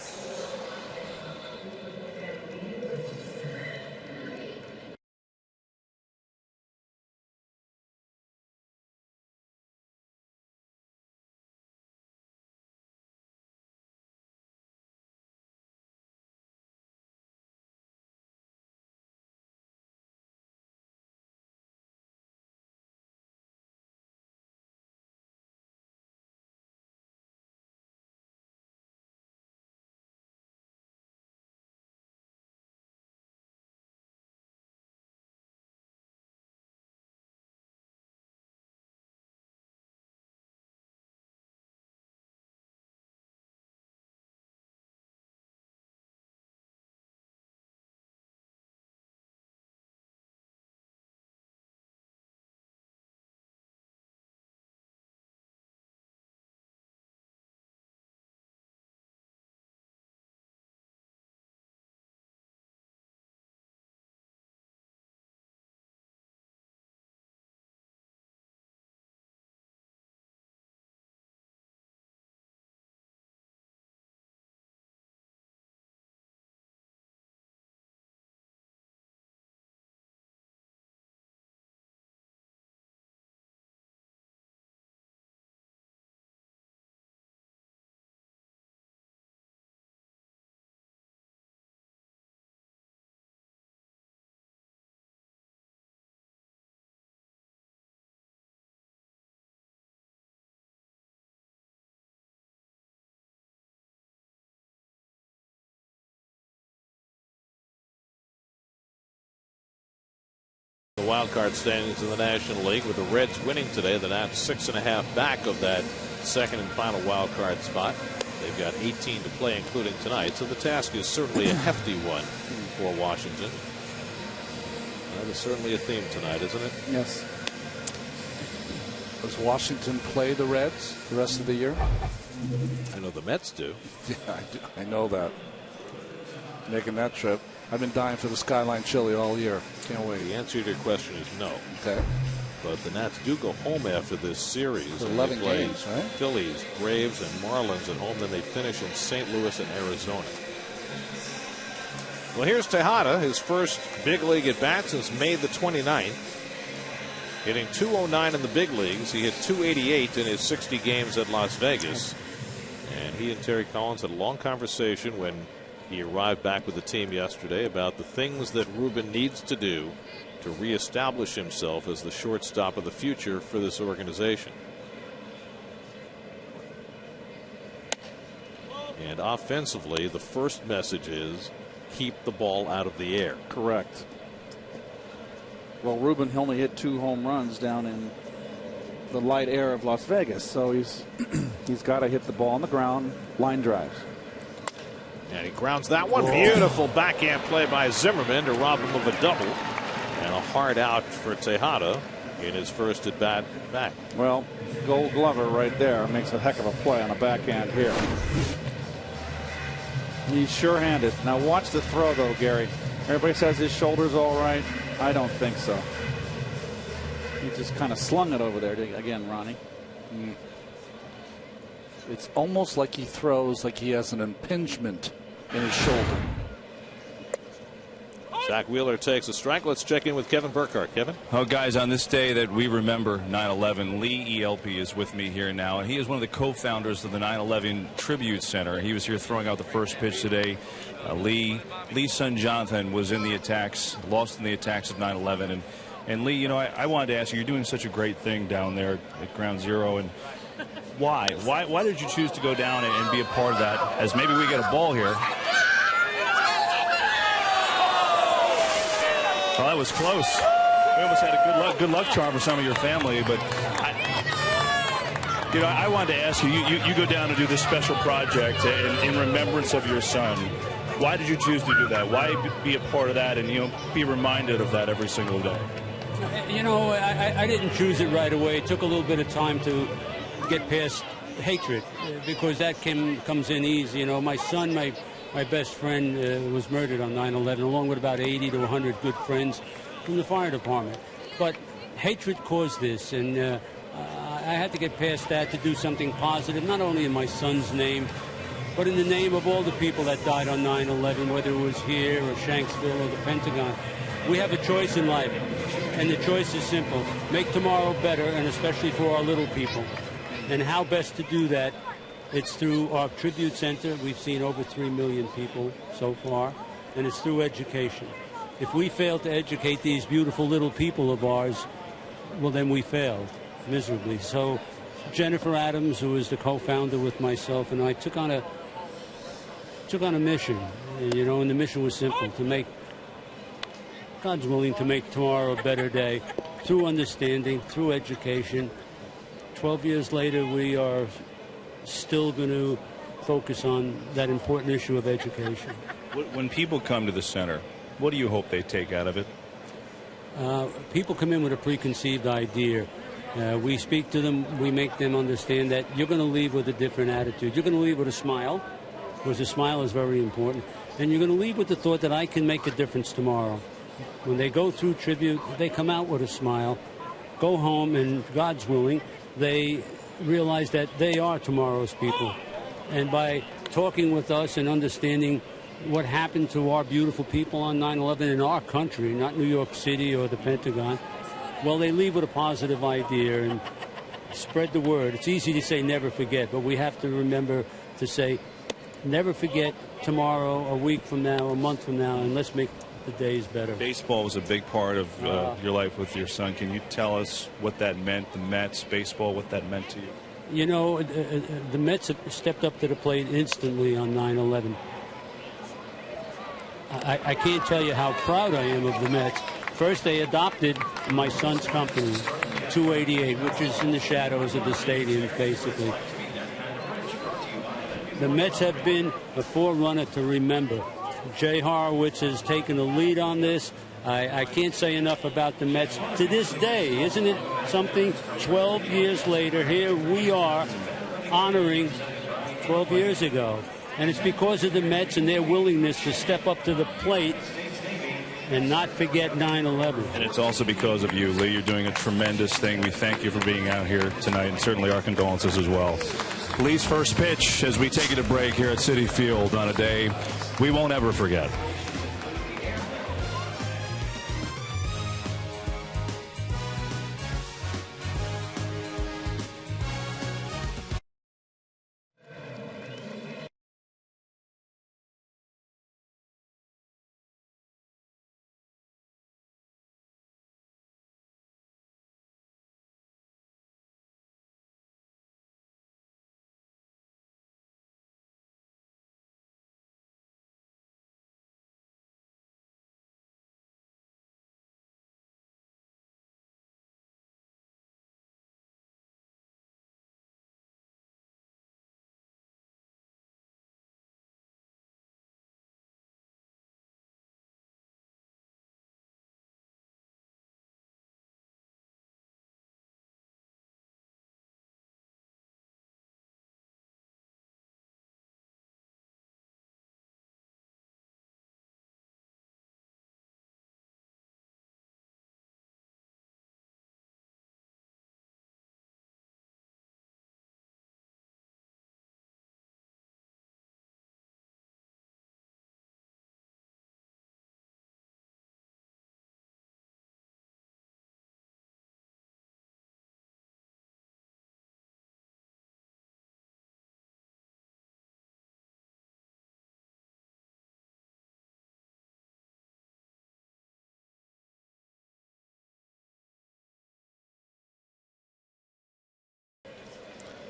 wild card standings in the National League. With the Reds winning today, the Nats 6.5 back of that second and final wild card spot. They've got 18 to play, including tonight, so the task is certainly a hefty one for Washington. That is certainly a theme tonight, isn't it? Yes. Does Washington play the Reds the rest of the year? I know the Mets do. Yeah, I know that. Making that trip. I've been dying for the Skyline Chili all year. Can't wait. The answer to your question is no. Okay. But the Nats do go home after this series. 11 they play games, right? Phillies, Braves, and Marlins at home. Then they finish in St. Louis and Arizona. Well, here's Tejada, his first big league at bat since May the 29th. Hitting .209 in the big leagues. He hit .288 in his 60 games at Las Vegas. And he and Terry Collins had a long conversation when he arrived back with the team yesterday about the things that Ruben needs to do to reestablish himself as the shortstop of the future for this organization. And offensively, the first message is keep the ball out of the air. Correct. Well, Ruben only hit 2 home runs down in the light air of Las Vegas, so he's got to hit the ball on the ground, line drives. And he grounds that one. Beautiful backhand play by Zimmerman to rob him of a double. And a hard out for Tejada in his first at bat back. Well, Gold Glover right there makes a heck of a play on a backhand here. He's sure-handed. Now watch the throw, though, Gary. Everybody says his shoulder's all right. I don't think so. He just kind of slung it over there again, Ronnie. It's almost like he throws like he has an impingement in his shoulder. Zach Wheeler takes a strike. Let's check in with Kevin Burkhardt. Kevin? Oh, guys, on this day that we remember 9/11, Lee ELP is with me here now, and he is one of the co-founders of the 9/11 Tribute Center. He was here throwing out the first pitch today. Lee's son Jonathan was in the attacks, lost in the attacks of 9/11, and Lee, you know, I wanted to ask you, you're doing such a great thing down there at Ground Zero, and why did you choose to go down and be a part of that? As maybe we get a ball here. Well, that was close. We almost had a good luck charm for some of your family, but I wanted to ask you. You go down to do this special project in remembrance of your son. Why did you choose to do that? Why be a part of that and be reminded of that every single day? I didn't choose it right away. It took a little bit of time to get past hatred because that comes in easy. My son, my best friend was murdered on 9/11, along with about 80 to 100 good friends from the fire department. But hatred caused this, and I had to get past that to do something positive, not only in my son's name, but in the name of all the people that died on 9/11, whether it was here or Shanksville or the Pentagon. We have a choice in life, and the choice is simple. Make tomorrow better, and especially for our little people. And how best to do that? It's through our tribute center. We've seen over 3 million people so far, and it's through education. If we fail to educate these beautiful little people of ours, well, then we failed miserably. So Jennifer Adams, who is the co-founder with myself, and I took on a mission, and the mission was simple: to make, God's willing, to make tomorrow a better day through understanding, through education. 12 years later, we are still going to focus on that important issue of education. When people come to the center, what do you hope they take out of it? People come in with a preconceived idea. We speak to them. We make them understand that you're going to leave with a different attitude. You're going to leave with a smile, because a smile is very important. And you're going to leave with the thought that I can make a difference tomorrow. When they go through tribute, they come out with a smile, go home, and God's willing, they realize that they are tomorrow's people. And by talking with us and understanding what happened to our beautiful people on 9/11 in our country, not New York City or the Pentagon, well, they leave with a positive idea and spread the word. It's easy to say never forget, but we have to remember to say never forget tomorrow, a week from now, a month from now, and let's make the days better. Baseball was a big part of your life with your son. Can you tell us what that meant, the Mets, baseball, what that meant to you? The Mets have stepped up to the plate instantly on 9/11. I can't tell you how proud I am of the Mets First, they adopted my son's company, 288, which is in the shadows of the stadium, basically. The Mets have been a forerunner to remember. Jay Horowitz has taken the lead on this. I can't say enough about the Mets. To this day, isn't it something? 12 years later, here we are honoring 12 years ago. And it's because of the Mets and their willingness to step up to the plate and not forget 9/11. And it's also because of you, Lee. You're doing a tremendous thing. We thank you for being out here tonight, and certainly our condolences as well. Lee's first pitch as we take it to break here at Citi Field on a day we won't ever forget.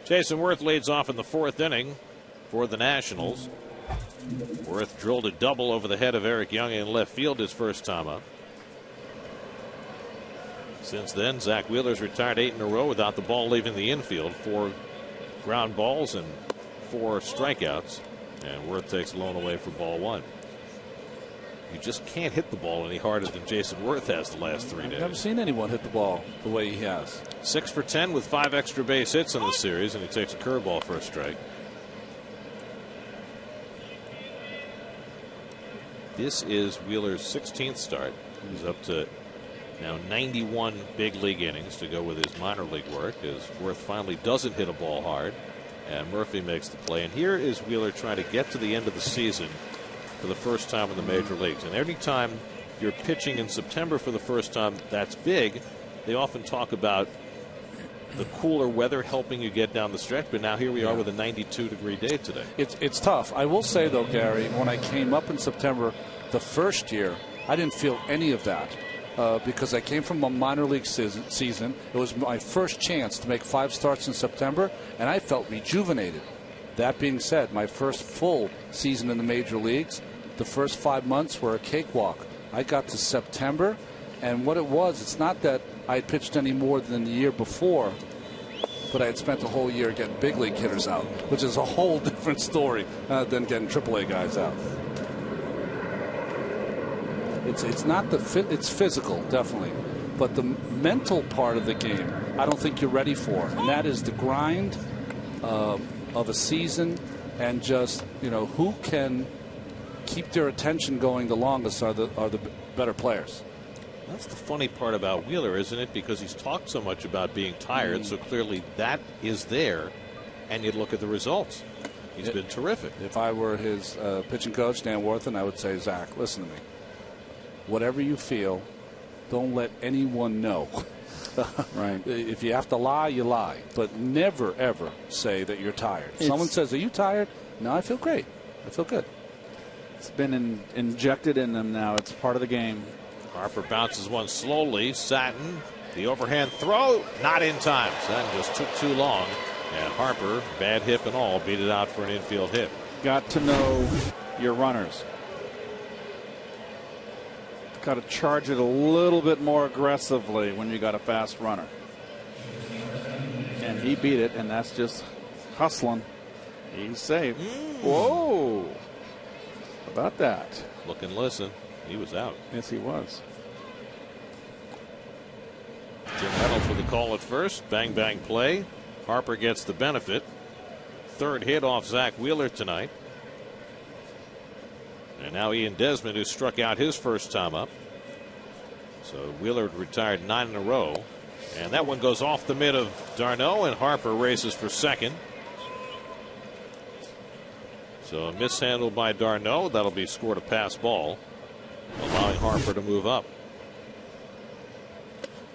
Jason Worth leads off in the fourth inning for the Nationals. Worth drilled a double over the head of Eric Young in left field his first time up. Since then, Zach Wheeler's retired 8 in a row without the ball leaving the infield. 4 ground balls and 4 strikeouts. And Worth takes the lone away for ball 1. You just can't hit the ball any harder than Jason Worth has the last 3 days. I've never seen anyone hit the ball the way he has. 6 for 10 with 5 extra base hits in the series, and he takes a curveball for a strike. This is Wheeler's 16th start. He's up to now 91 big league innings to go with his minor league work, as Worth finally doesn't hit a ball hard, and Murphy makes the play. And here is Wheeler trying to get to the end of the season for the first time in the major leagues. And every time you're pitching in September for the first time, that's big. They often talk about the cooler weather helping you get down the stretch, but now here we are with a 92-degree day today. It's tough. I will say, though, Gary, when I came up in September the first year, I didn't feel any of that because I came from a minor league season. It was my first chance to make 5 starts in September, and I felt rejuvenated. That being said, my first full season in the major leagues, the first 5 months were a cakewalk. I got to September, and what it was, it's not that I had pitched any more than the year before, but I had spent the whole year getting big league hitters out, which is a whole different story than getting AAA guys out. It's not it's physical, definitely, but the mental part of the game, I don't think you're ready for, and that is the grind of a season, and just, you know, who can keep their attention going the longest are the better players. That's the funny part about Wheeler, isn't it? Because he's talked so much about being tired, so clearly that is there, and you look at the results. He's been terrific. If I were his pitching coach, Dan Worthen, I would say, Zach, listen to me. Whatever you feel, don't let anyone know. Right. If you have to lie, you lie. But never, ever say that you're tired. If someone says, are you tired? No, I feel great. I feel good. It's been injected in them now. It's part of the game. Harper bounces one slowly. Satin, the overhand throw, not in time. Satin just took too long. And Harper, bad hip and all, beat it out for an infield hit. Got to know your runners. got to charge it a little bit more aggressively when you got a fast runner. And he beat it, and that's just hustling. He's safe. Whoa. How about that? Look and listen. He was out. Yes, he was. Jim Reynolds with the call at first. Bang, bang play. Harper gets the benefit. Third hit off Zach Wheeler tonight. And now Ian Desmond, who struck out his first time up. So Wheeler retired 9 in a row. And that one goes off the mid of Darno, and Harper races for second. So a mishandle by Darno. That'll be scored a pass ball, allowing Harper to move up.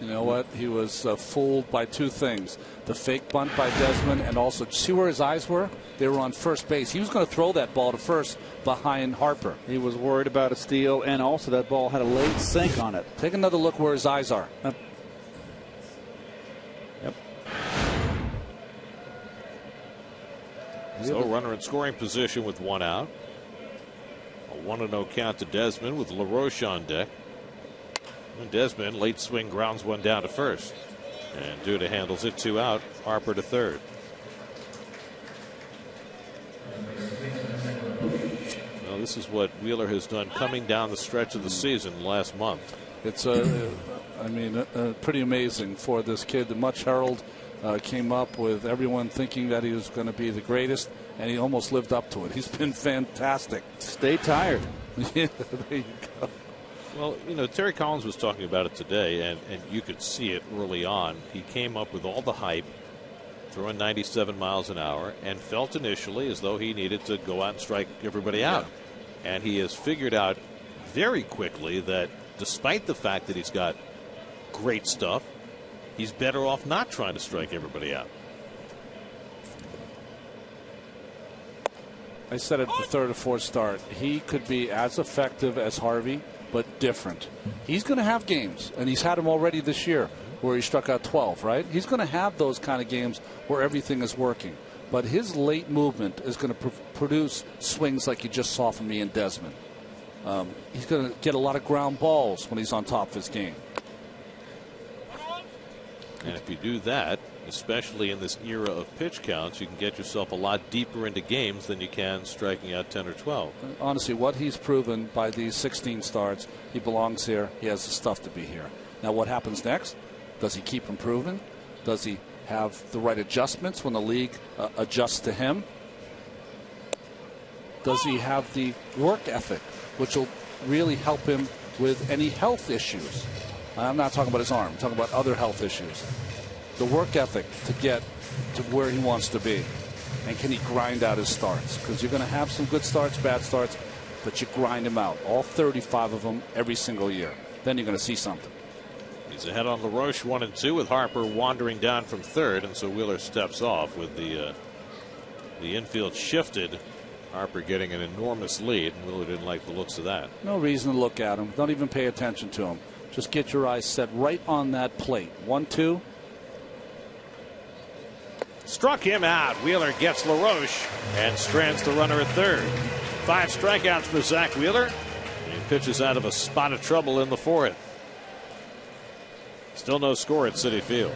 You know what? He was fooled by two things. The fake bunt by Desmond, and also, see where his eyes were? They were on first base. He was going to throw that ball to first behind Harper. He was worried about a steal, and also that ball had a late sink on it. Take another look where his eyes are. Yep. So runner in scoring position with one out. A 1-0 count to Desmond with LaRoche on deck. And Desmond, late swing, grounds one down to first. And Duda handles it, 2 out. Harper to third. Well, this is what Wheeler has done coming down the stretch of the season last month. It's pretty amazing for this kid. The Much Herald came up with everyone thinking that he was going to be the greatest, and he almost lived up to it. He's been fantastic. Stay tired. Yeah, there you go. Well, you know, Terry Collins was talking about it today, and you could see it early on. He came up with all the hype, throwing 97 miles an hour, and felt initially as though he needed to go out and strike everybody out. And he has figured out very quickly that despite the fact that he's got great stuff, he's better off not trying to strike everybody out. I said it at the third or fourth start. He could be as effective as Harvey, but different. He's going to have games, and he's had them already this year where he struck out 12, right? He's going to have those kind of games where everything is working. But his late movement is going to produce swings like you just saw from me and Desmond. He's going to get a lot of ground balls when he's on top of his game. And if you do that, especially in this era of pitch counts, you can get yourself a lot deeper into games than you can striking out 10 or 12. Honestly, what he's proven by these 16 starts, he belongs here. He has the stuff to be here. Now, what happens next? Does he keep improving? Does he have the right adjustments when the league adjusts to him? Does he have the work ethic, which will really help him with any health issues? I'm not talking about his arm. I'm talking about other health issues. The work ethic to get to where he wants to be. And can he grind out his starts? Because you're going to have some good starts, bad starts, but you grind them out. All 35 of them every single year. Then you're going to see something. He's ahead on LaRoche 1-2 with Harper wandering down from third, and so Wheeler steps off with the infield shifted. Harper getting an enormous lead, and Wheeler didn't like the looks of that. No reason to look at him. Don't even pay attention to him. Just get your eyes set right on that plate. 1-2. Struck him out. Wheeler gets LaRoche and strands the runner at third. 5 strikeouts for Zach Wheeler. He pitches out of a spot of trouble in the fourth. Still no score at Citi Field.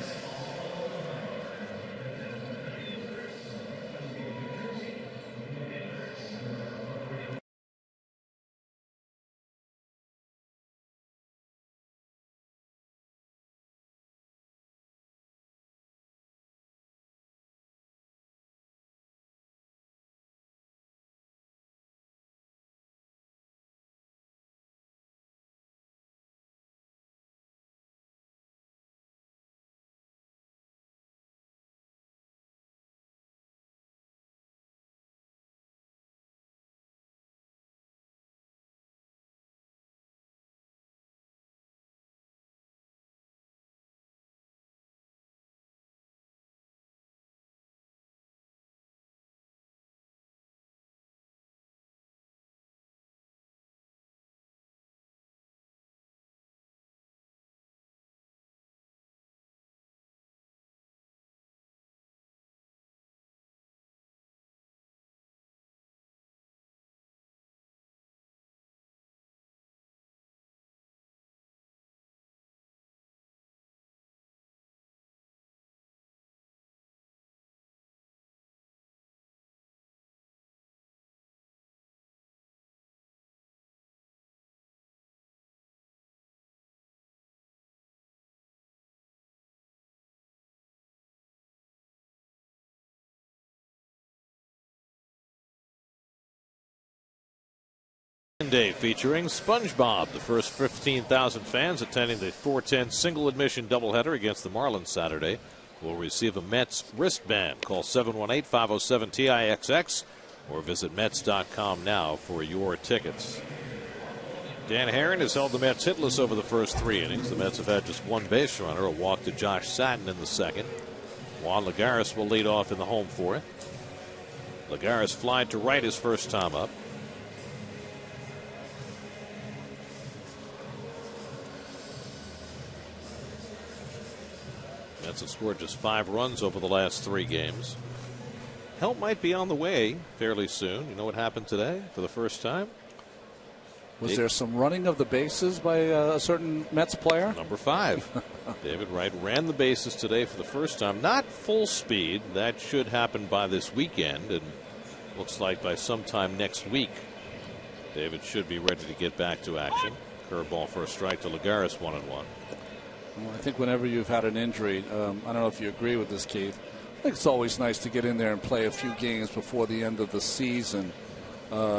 Open Day featuring SpongeBob. The first 15,000 fans attending the 410 single admission doubleheader against the Marlins Saturday will receive a Mets wristband. Call 718-507-TIXX or visit Mets.com now for your tickets. Dan Herron has held the Mets hitless over the first 3 innings. The Mets have had just one base runner, a walk to Josh Satin in the second. Juan Lagares will lead off in the home fourth. Lagares flied to right his first time up. Mets have scored just 5 runs over the last 3 games. Help might be on the way fairly soon. You know what happened today for the first time? Was there some running of the bases by a certain Mets player? Number 5. David Wright ran the bases today for the first time. Not full speed. That should happen by this weekend. And looks like by sometime next week, David should be ready to get back to action. Curveball for a strike to Lagares, 1-1. Well, I think whenever you've had an injury, I don't know if you agree with this, Keith. I think it's always nice to get in there and play a few games before the end of the season,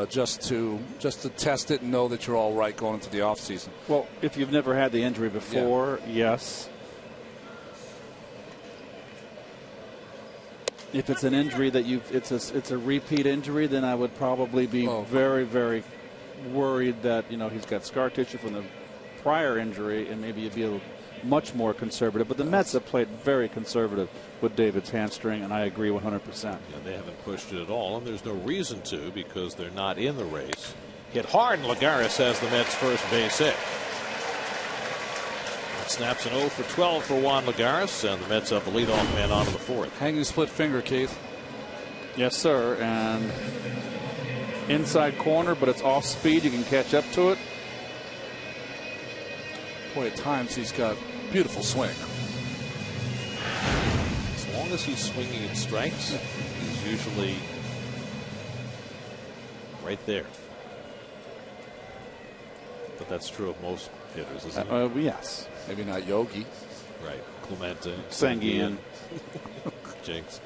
just to test it and know that you're all right going into the off season. Well, if you've never had the injury before, yes. If it's an injury that it's a repeat injury, then I would probably be very, very worried that he's got scar tissue from the prior injury, and maybe you'd be much more conservative. But the Mets have played very conservative with David's hamstring, and I agree 100%. Yeah, they haven't pushed it at all, and there's no reason to because they're not in the race. Hit hard, and Lagares has the Mets' first base hit. That snaps an 0 for 12 for Juan Lagares, and the Mets have the leadoff man on to the fourth. Hanging split finger, Keith. Yes, sir. And inside corner, but it's off speed. You can catch up to it. Boy, at times he's got beautiful swing. As long as he's swinging in strikes, he's usually right there. But that's true of most hitters, isn't it? Yes. Maybe not Yogi. Right. Clemente, Sanguian. Jinx.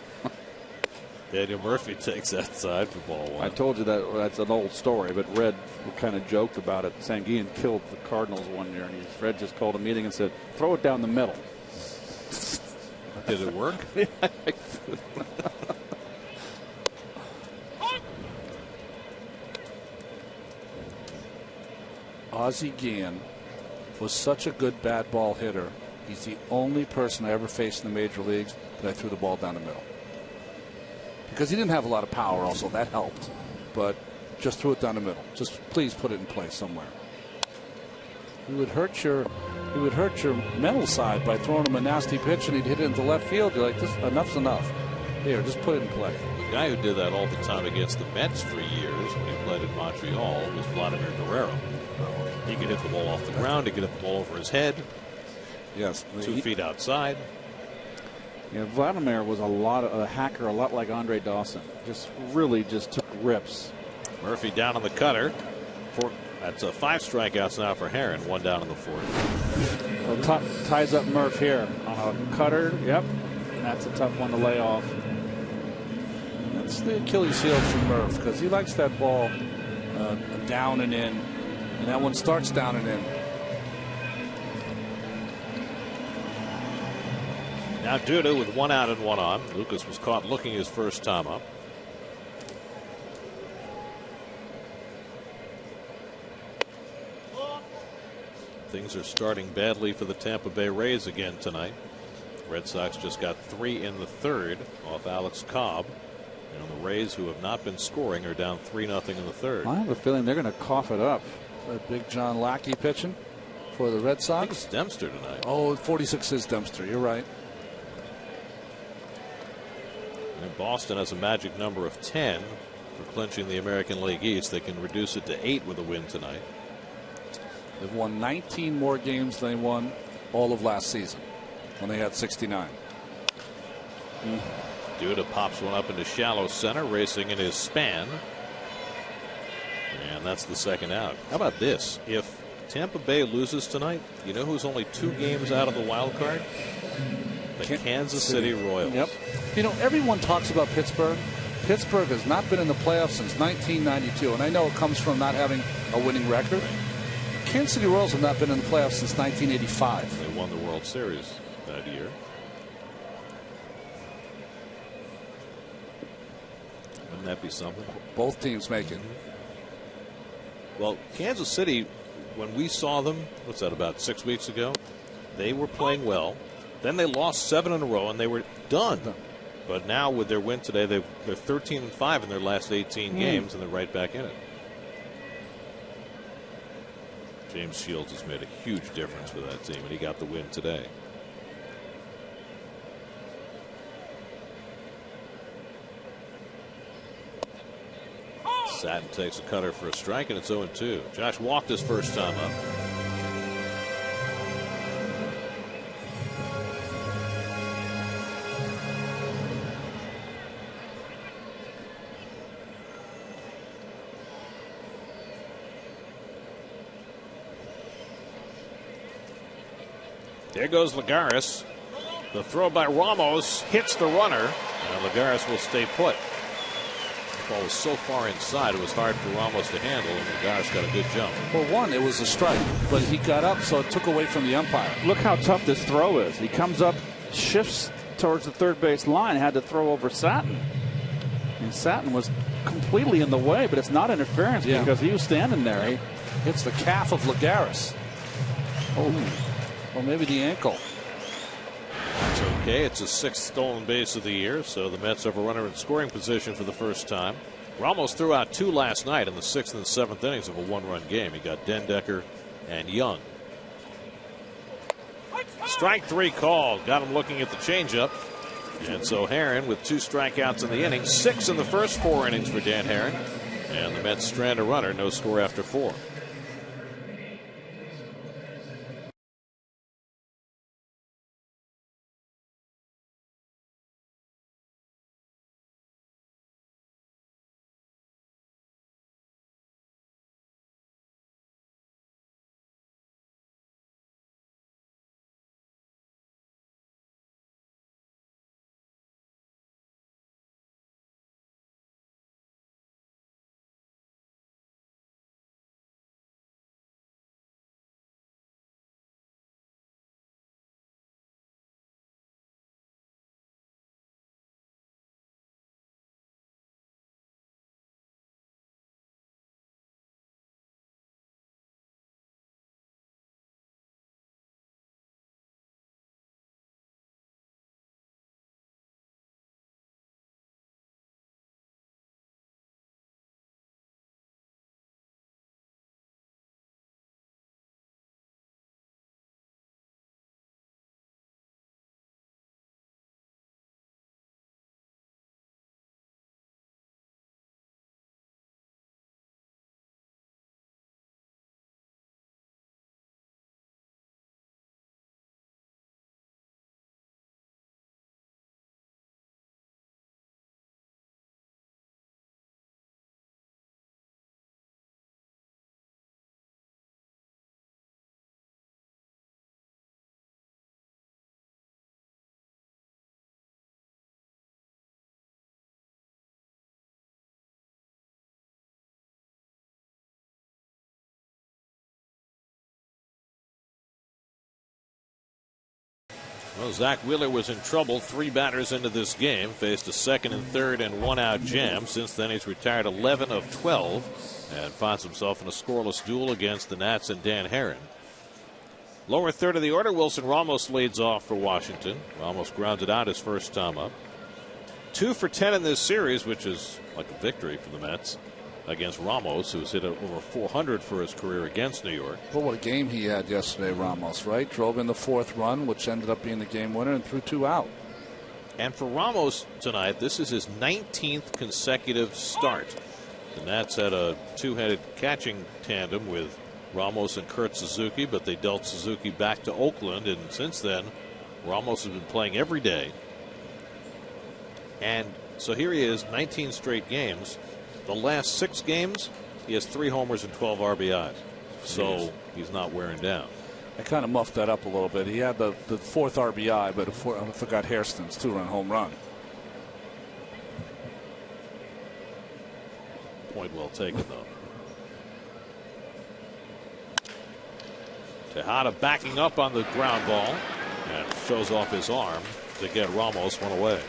Daniel Murphy takes that side for ball 1. I told you that's an old story, but Red kind of joked about it. Sanguian killed the Cardinals one year, and Fred just called a meeting and said, throw it down the middle. Did it work? Ozzie Guillen was such a good bat ball hitter. He's the only person I ever faced in the major leagues that I threw the ball down the middle. Because he didn't have a lot of power also, that helped. But just threw it down the middle. Just please put it in place somewhere. He would hurt your mental side by throwing him a nasty pitch and he'd hit it into left field. You're like, this enough's enough. Here, just put it in play. The guy who did that all the time against the Mets for years when he played in Montreal was Vladimir Guerrero. He could hit the ball off the ground, he could hit the ball over his head. Yes. 2 feet outside. Yeah, Vladimir was a hacker, a lot like Andre Dawson. Really took rips. Murphy down on the cutter. That's 5 strikeouts now for Herron. 1 down in the 4th. Well, ties up Murph here on a cutter. Yep, that's a tough one to lay off. That's the Achilles heel for Murph because he likes that ball down and in, and that one starts down and in. Now Duda with 1 out and 1 on. Lucas was caught looking his first time up. Things are starting badly for the Tampa Bay Rays again tonight. Red Sox just got 3 in the 3rd off Alex Cobb. And the Rays, who have not been scoring, are down 3-0 in the 3rd. I have a feeling they're going to cough it up. Big John Lackey pitching for the Red Sox. I think it's Dempster tonight. Oh, 46 is Dempster. You're right. And Boston has a magic number of 10 for clinching the American League East. They can reduce it to 8 with a win tonight. They've won 19 more games than they won all of last season when they had 69. Duda pops one up into shallow center, racing in his span. And that's the second out. How about this? If Tampa Bay loses tonight, you know who's only 2 games out of the wild card? The Kansas City Royals. Yep. You know, everyone talks about Pittsburgh, Pittsburgh has not been in the playoffs since 1992, and I know it comes from not having a winning record. Kansas City Royals have not been in the playoffs since 1985. They won the World Series that year. Wouldn't that be something? Both teams make it. Well, Kansas City, when we saw them, what's that, about 6 weeks ago, they were playing well. Then they lost 7 in a row, and they were done. But now with their win today, they're 13-5 in their last 18 games, and they're right back in it. James Shields has made a huge difference for that team, and he got the win today. Satin takes a cutter for a strike, and it's 0-2. Josh walked his first time up. There goes Lagares. The throw by Ramos hits the runner, and Lagares will stay put. The ball was so far inside, it was hard for Ramos to handle, and Lagares got a good jump. For one, it was a strike, but he got up, so it took away from the umpire. Look how tough this throw is. He comes up, shifts towards the third base line, had to throw over Satin. And Satin was completely in the way, but it's not interference because he was standing there. He hits the calf of Lagares. Oh. Or maybe the ankle. That's okay. It's his 6th stolen base of the year, so the Mets have a runner in scoring position for the first time. Ramos threw out 2 last night in the 6th and 7th innings of a 1-run game. He got Dendecker and Young. Strike 3 called. Got him looking at the changeup. And so Herron with 2 strikeouts in the inning. 6 in the first 4 innings for Dan Herron. And the Mets strand a runner. No score after 4. Well, Zach Wheeler was in trouble 3 batters into this game. Faced a 2nd and 3rd and 1-out jam. Since then, he's retired 11 of 12 and finds himself in a scoreless duel against the Nats and Dan Herron. Lower third of the order, Wilson Ramos leads off for Washington. Ramos grounded out his first time up. 2 for 10 in this series, which is like a victory for the Mets against Ramos, who's hit over 400 for his career against New York. Well, what a game he had yesterday, Ramos, right? Drove in the 4th run, which ended up being the game winner, and threw 2 out. And for Ramos tonight, this is his 19th consecutive start. The Nats had a 2-headed catching tandem with Ramos and Kurt Suzuki, but they dealt Suzuki back to Oakland, and since then, Ramos has been playing every day. And so here he is, 19 straight games. The last 6 games, he has 3 homers and 12 RBIs. So he's not wearing down. I kind of muffed that up a little bit. He had the 4th RBI, but I forgot Hairston's 2-run home run. Point well taken, though. Tejada backing up on the ground ball and shows off his arm to get Ramos one away.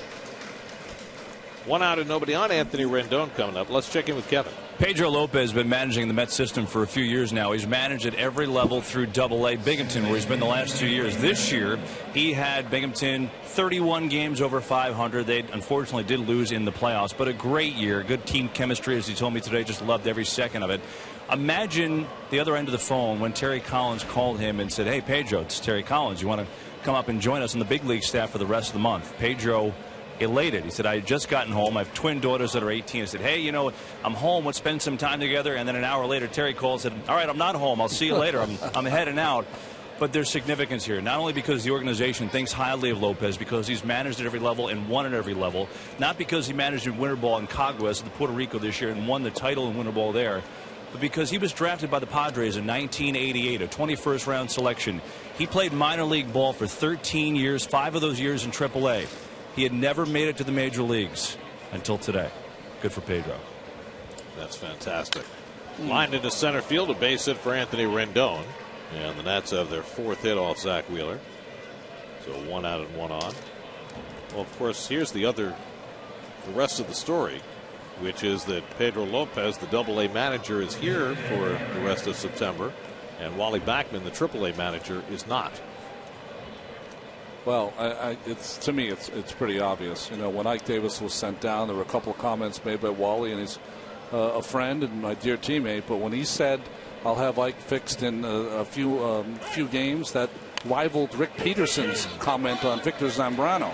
1 out and nobody on. Anthony Rendon coming up. Let's check in with Kevin. Pedro Lopez has been managing the Mets system for a few years now. He's managed at every level through AA Binghamton, where he's been the last 2 years. This year, he had Binghamton 31 games over 500. They unfortunately did lose in the playoffs, but a great year. Good team chemistry, as he told me today. Just loved every second of it. Imagine the other end of the phone when Terry Collins called him and said, "Hey, Pedro, it's Terry Collins. You want to come up and join us on the big league staff for the rest of the month?" Pedro elated. He said, "I had just gotten home. I have twin daughters that are 18. I said, hey, you know, I'm home. Let's spend some time together." And then an hour later, Terry called and said, "All right, I'm not home. I'll see you later. I'm heading out." But there's significance here, not only because the organization thinks highly of Lopez, because he's managed at every level and won at every level, not because he managed in winter ball in Caguas in Puerto Rico this year and won the title in winter ball there, but because he was drafted by the Padres in 1988, a 21st round selection. He played minor league ball for 13 years, 5 of those years in AAA. He had never made it to the major leagues until today. Good for Pedro. That's fantastic. Lined into center field, a base hit for Anthony Rendon. And the Nats have their 4th hit off Zach Wheeler. So 1 out and 1 on. Well, of course, here's the rest of the story, which is that Pedro Lopez, the AA manager, is here for the rest of September. And Wally Backman, the AAA manager, is not. Well, to me, it's pretty obvious. You know, when Ike Davis was sent down, there were a couple of comments made by Wally, and he's a friend and my dear teammate. But when he said, "I'll have Ike fixed in a few games," that rivaled Rick Peterson's comment on Victor Zambrano.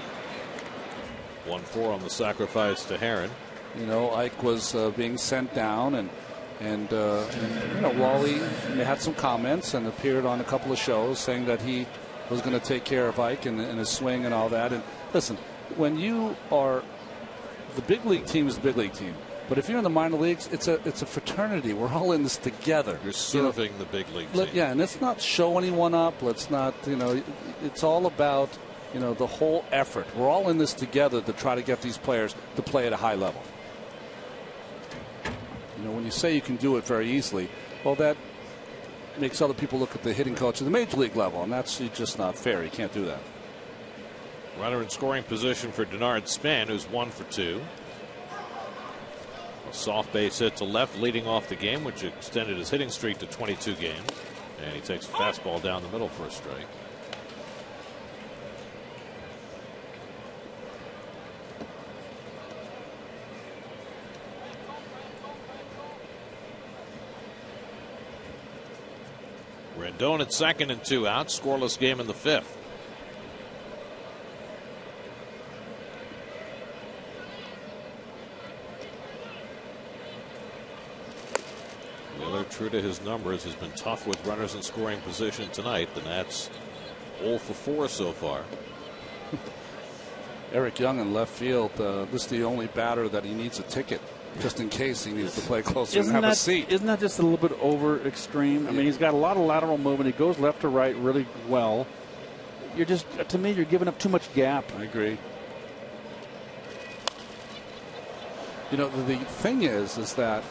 1-4 on the sacrifice to Heron. You know, Ike was being sent down, and you know, Wally had some comments and appeared on a couple of shows saying that he was going to take care of Ike and his swing and all that. And listen, when you are the big league team is the big league team, but if you're in the minor leagues, it's a fraternity. We're all in this together. You're serving the big league team. Yeah, and let's not show anyone up. Let's not, you know, it's all about, you know, the whole effort. We're all in this together to try to get these players to play at a high level. You know, when you say you can do it very easily, well, that makes other people look at the hitting coach at the major league level, and that's just not fair. You can't do that. Runner in scoring position for Denard Span, who's 1 for 2. A soft base hit to left, leading off the game, which extended his hitting streak to 22 games. And he takes a fastball down the middle for a strike. Rendon at second and 2 outs. Scoreless game in the 5th. Wheeler, true to his numbers, has been tough with runners in scoring position tonight. The Nats 0 for 4 so far. Eric Young in left field. This is the only batter that he needs a ticket, just in case he needs to play closer and have a seat. Isn't that just a little bit over extreme? I mean, he's got a lot of lateral movement. He goes left to right really well. You're just, to me, you're giving up too much gap. I agree. You know, the thing is that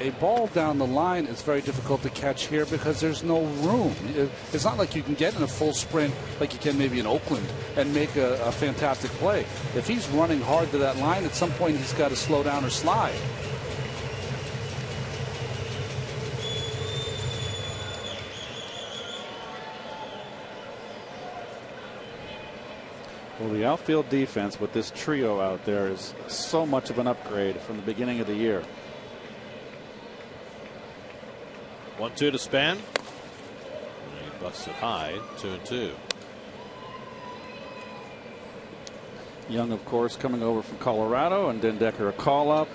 a ball down the line is very difficult to catch here because there's no room. It's not like you can get in a full sprint like you can maybe in Oakland and make a fantastic play. If he's running hard to that line, at some point he's got to slow down or slide. Well, the outfield defense with this trio out there is so much of an upgrade from the beginning of the year. 1-2 to Span. He busts it high. 2-2. Young, of course, coming over from Colorado, and Dendecker a call-up.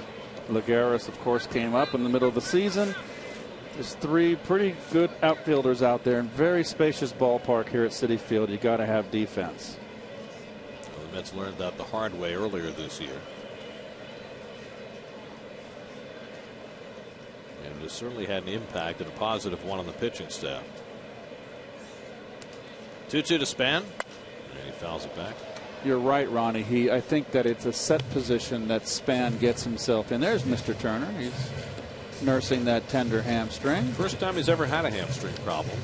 Lagares, of course, came up in the middle of the season. There's 3 pretty good outfielders out there, and very spacious ballpark here at Citi Field. You got to have defense. Well, the Mets learned that the hard way earlier this year. And it certainly had an impact, and a positive one on the pitching staff. 2-2 to Span. And he fouls it back. You're right, Ronnie. I think that it's a set position that Span gets himself in. There's Mr. Turner. He's nursing that tender hamstring. First time he's ever had a hamstring problem.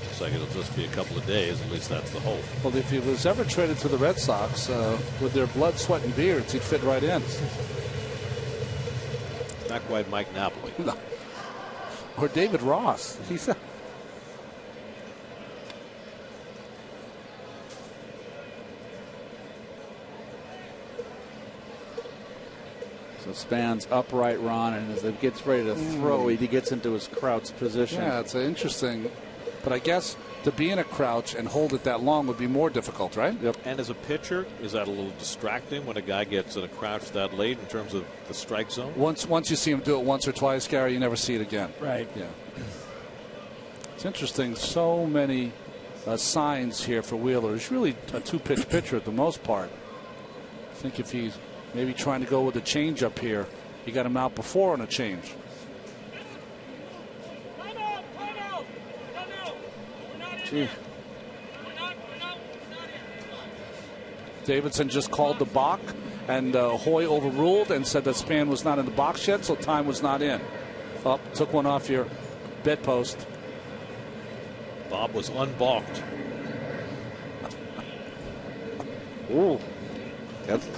Looks like it'll just be a couple of days. At least that's the hope. Well, if he was ever traded to the Red Sox with their blood, sweat, and beards, he'd fit right in. Not quite Mike Napoli. No. Or David Ross. He's a So Span's upright, Ron, and as it gets ready to throw, he gets into his crouch position. Yeah, it's interesting. But I guess to be in a crouch and hold it that long would be more difficult, right? Yep. And as a pitcher, is that a little distracting when a guy gets in a crouch that late in terms of the strike zone? Once you see him do it once or twice, Gary, you never see it again. Right. Yeah. It's interesting. So many signs here for Wheeler. He's really a two-pitch pitcher at the most part. I think if he's maybe trying to go with a change up here, he got him out before on a change. Gee. Davidson just called the balk, and Hoy overruled and said that Span was not in the box yet, so time was not in. Up, took one off your bedpost. Bob was unbalked. Ooh. That's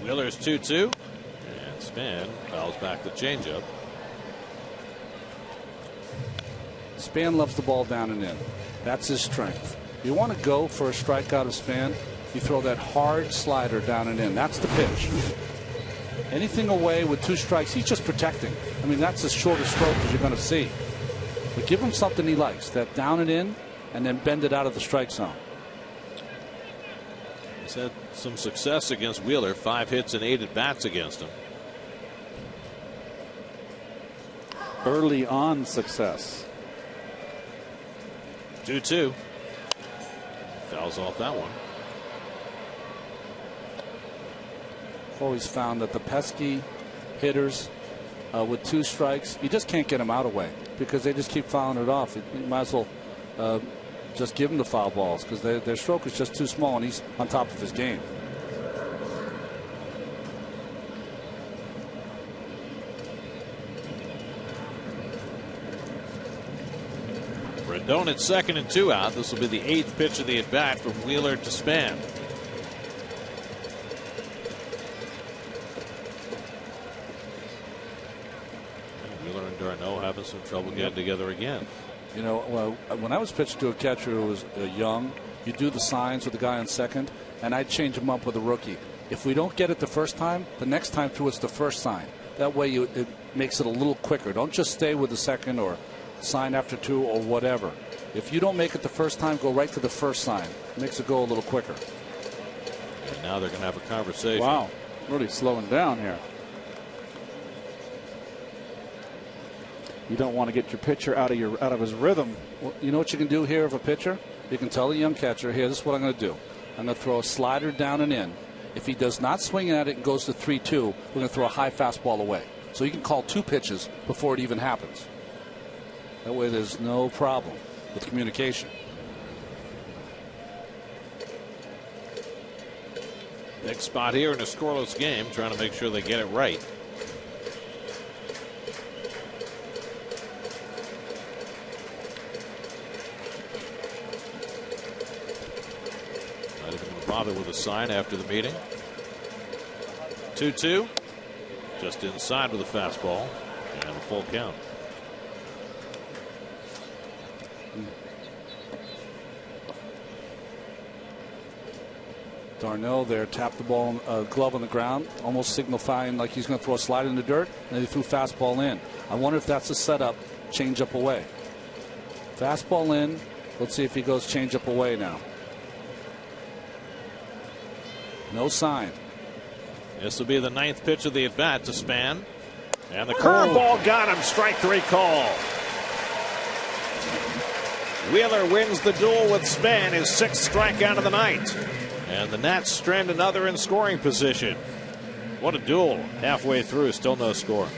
Wheeler's 2-2. And Span fouls back the changeup. Span loves the ball down and in. That's his strength. You want to go for a strikeout of Span, you throw that hard slider down and in. That's the pitch. Anything away with two strikes, he's just protecting. I mean, that's as short a stroke as you're going to see. But give him something he likes, that down and in, and then bend it out of the strike zone. He's had some success against Wheeler. 5 hits and 8 at bats against him. early on success. 2-2. Fouls off that one. Always found that the pesky hitters with 2 strikes, you just can't get them out of the way because they just keep fouling it off. You might as well just give them the foul balls because their stroke is just too small and he's on top of his game. Rendon at second and 2 out. This will be the 8th pitch of the at bat from Wheeler to Span. Wheeler and Darno having some trouble getting together again. You know, well, when I was pitching to a catcher who was young, you do the signs with the guy on second, and I'd change him up with a rookie. If we don't get it the first time, the next time through it's the first sign. That way it makes it a little quicker. Don't just stay with the second or sign after 2 or whatever. If you don't make it the first time, go right to the first sign. It makes it go a little quicker. And now they're going to have a conversation. Wow, really slowing down here. You don't want to get your pitcher out of his rhythm. Well, you know what you can do here of a pitcher? You can tell the young catcher, here, this is what I'm going to do. I'm going to throw a slider down and in. If he does not swing at it and goes to 3-2, we're going to throw a high fastball away. So you can call 2 pitches before it even happens. That way there's no problem with communication. Big spot here in a scoreless game, trying to make sure they get it right. Not even going to bother with a sign after the meeting. 2-2. Just inside with a fastball and a full count. Darno there tapped the ball, glove on the ground, almost signifying like he's going to throw a slide in the dirt, and he threw fastball in. I wonder if that's a setup, change up away. Fastball in. Let's see if he goes change up away now. No sign. This will be the 9th pitch of the at bat to Span. And the curveball got him. Strike 3 call. Wheeler wins the duel with Span, his 6th strikeout of the night. And the Nats strand another in scoring position. What a duel. Halfway through, still no score.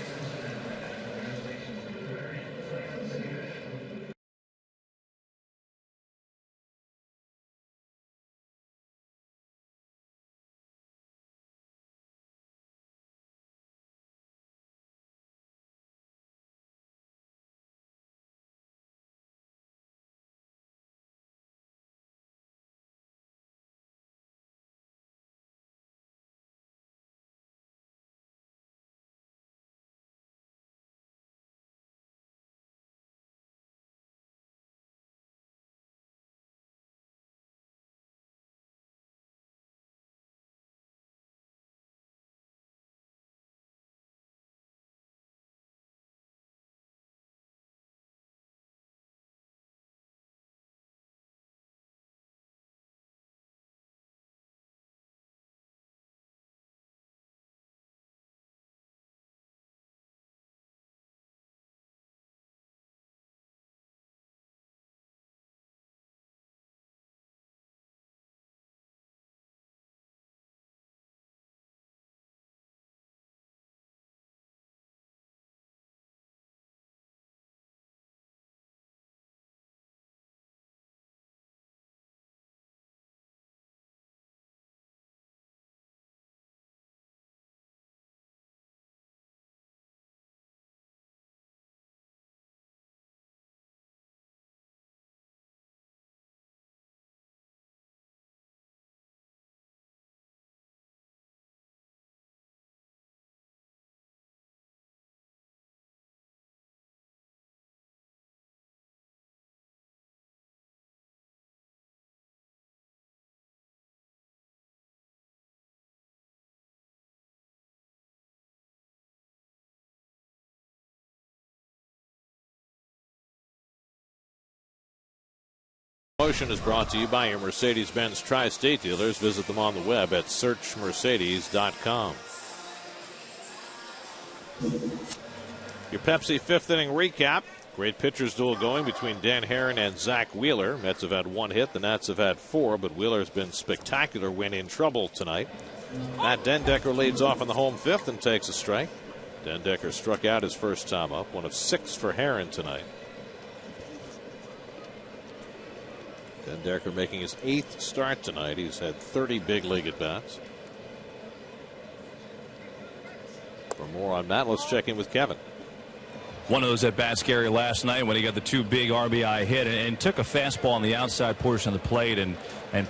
Motion is brought to you by your Mercedes-Benz Tri-State dealers. Visit them on the web at searchmercedes.com. Your Pepsi fifth inning recap. Great pitchers duel going between Dan Herron and Zach Wheeler. Mets have had one hit. The Nats have had four, but Wheeler's been spectacular when in trouble tonight. Matt Dendecker leads off in the home fifth and takes a strike. Dendecker struck out his first time up. One of 6 for Herron tonight. Dendecker making his 8th start tonight. He's had 30 big league at bats. For more on that, let's check in with Kevin. One of those at bats, Gary, last night when he got the 2 big RBI hit and took a fastball on the outside portion of the plate and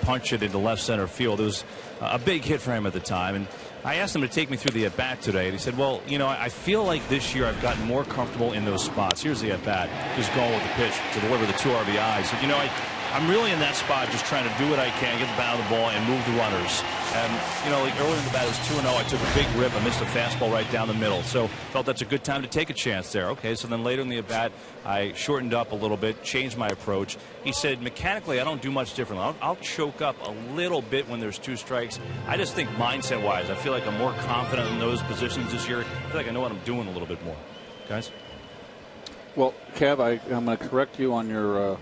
punched it into left center field. It was a big hit for him at the time. And I asked him to take me through the at bat today, and he said, well, you know, I feel like this year I've gotten more comfortable in those spots. Here's the at bat, just going with the pitch to deliver the 2 RBIs. So, you know, I'm really in that spot just trying to do what I can, get the bat on the ball, and move the runners. And, you know, like earlier in the bat, it was 2-0. I took a big rip. I missed a fastball right down the middle. So felt that's a good time to take a chance there. Okay, so then later in the at-bat, I shortened up a little bit, changed my approach. He said, mechanically, I don't do much differently. I'll choke up a little bit when there's 2 strikes. I just think mindset-wise, I feel like I'm more confident in those positions this year. I feel like I know what I'm doing a little bit more. Guys? Well, Kev, I'm going to correct you on your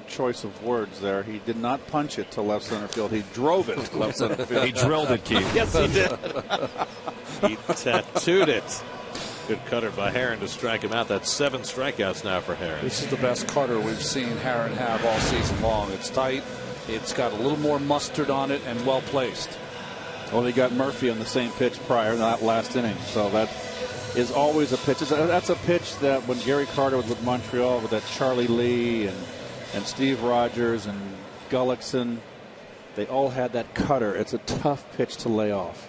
choice of words there. He did not punch it to left center field. He drove it to left center field. He drilled it, Keith. Yes, he did. He tattooed it. Good cutter by Herron to strike him out. That's 7 strikeouts now for Herron. This is the best cutter we've seen Herron have all season long. It's tight. It's got a little more mustard on it and well placed. Well, they got Murphy on the same pitch prior, that last inning. So that is always a pitch. That's a pitch that when Gary Carter was with Montreal with that Charlie Lee and Steve Rogers and Gullickson, they all had that cutter. It's a tough pitch to lay off.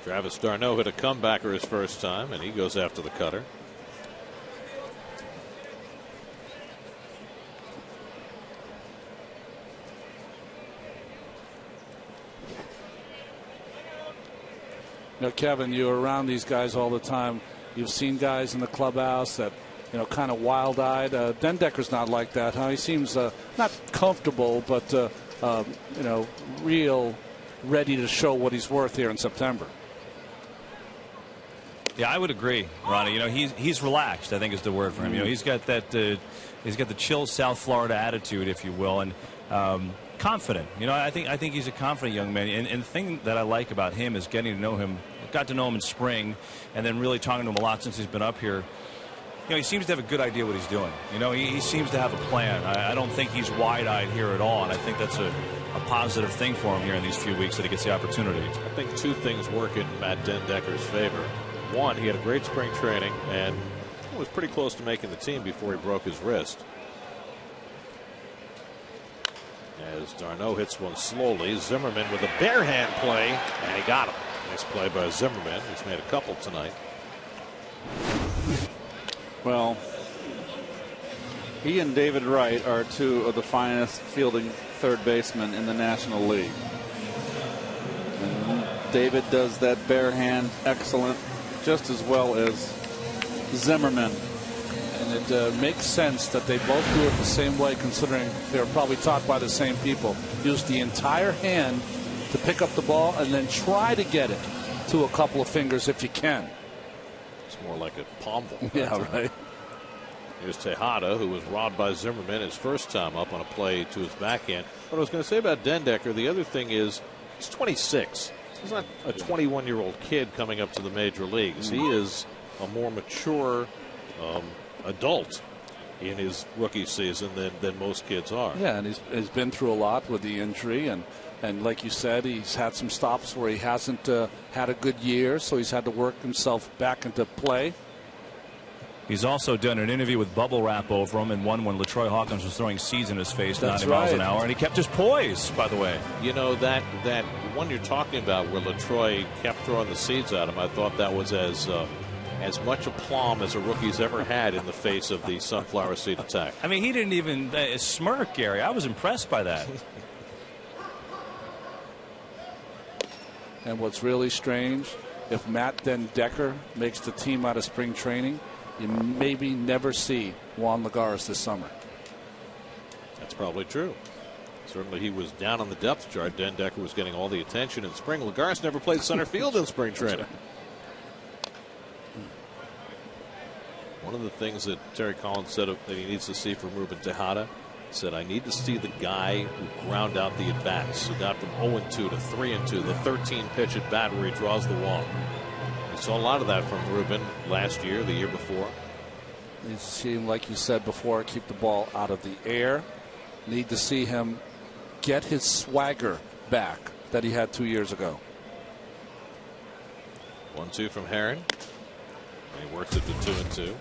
Travis d'Arnaud hit a comebacker his first time, and he goes after the cutter. You know, Kevin, you're around these guys all the time. You've seen guys in the clubhouse that, you know, kind of wild-eyed. Dendecker's not like that, huh? He seems not comfortable, but, you know, real ready to show what he's worth here in September. Yeah, I would agree, Ronnie. You know, he's relaxed, I think is the word for him. You know, he's got that he's got the chill South Florida attitude, if you will, and confident. You know, I think he's a confident young man. And the thing that I like about him is getting to know him. Got to know him in spring, and then really talking to him a lot since he's been up here. You know, he seems to have a good idea what he's doing. You know, he seems to have a plan. I don't think he's wide-eyed here at all, and I think that's a positive thing for him here in these few weeks that he gets the opportunity. I think two things work in Matt Dendecker's favor. One, he had a great spring training and was pretty close to making the team before he broke his wrist. As Darno hits one slowly, Zimmerman with a bare hand play, and he got him. Nice play by Zimmerman. He's made a couple tonight. Well, he and David Wright are two of the finest fielding third basemen in the National League. And David does that bare hand excellent, just as well as Zimmerman. And it makes sense that they both do it the same way, considering they were probably taught by the same people. Use the entire hand to pick up the ball and then try to get it to a couple of fingers if you can. It's more like a palm ball. Yeah, right. Here's Tejada, who was robbed by Zimmerman his first time up on a play to his backhand. What I was going to say about Dendecker, the other thing is he's 26. He's not a 21-year-old kid coming up to the major leagues. He is a more mature adult in his rookie season than most kids are. Yeah, and he's been through a lot with the injury, and like you said, he's had some stops where he hasn't had a good year, so he's had to work himself back into play. He's also done an interview with bubble wrap over him, and one when LaTroy Hawkins was throwing seeds in his face, That's 90 miles right. an hour, and he kept his poise, by the way. You know, that one you're talking about where LaTroy kept throwing the seeds at him, I thought that was as much aplomb as a rookie's ever had in the face of the sunflower seed attack. I mean, he didn't even smirk, Gary. I was impressed by that. And what's really strange, if Matt Dendecker makes the team out of spring training, you maybe never see Juan Lagares this summer. That's probably true. Certainly he was down on the depth chart. Dendecker was getting all the attention in spring. Lagares never played center field in spring training. One of the things that Terry Collins said that he needs to see from Ruben Tejada, said, I need to see the guy who ground out the at-bats, who got from 0-2 to 3-2, the 13-pitch at-bat where he draws the walk. We saw a lot of that from Ruben last year, the year before. Need to see him, like you said before, keep the ball out of the air. Need to see him get his swagger back that he had 2 years ago. 1-2 from Herron. And he works it to 2-2.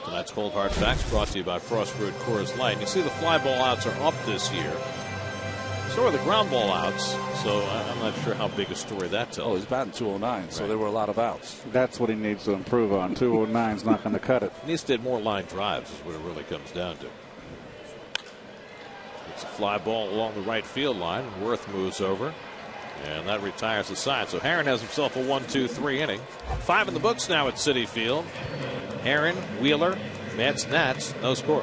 Tonight's Cold Hard Facts brought to you by Frost Brewed Coors Light. And you see the fly ball outs are up this year. So are the ground ball outs. So I'm not sure how big a story that tells. Oh, he's batting 209, so there were a lot of outs. That's what he needs to improve on. 209 is not going to cut it. He needs to hit more line drives is what it really comes down to. It's a fly ball along the right field line. Worth moves over. And that retires the side. So Herron has himself a 1-2-3 inning. 5 in the books now at Citi Field. Herron, Wheeler, Mets, Nats, no score.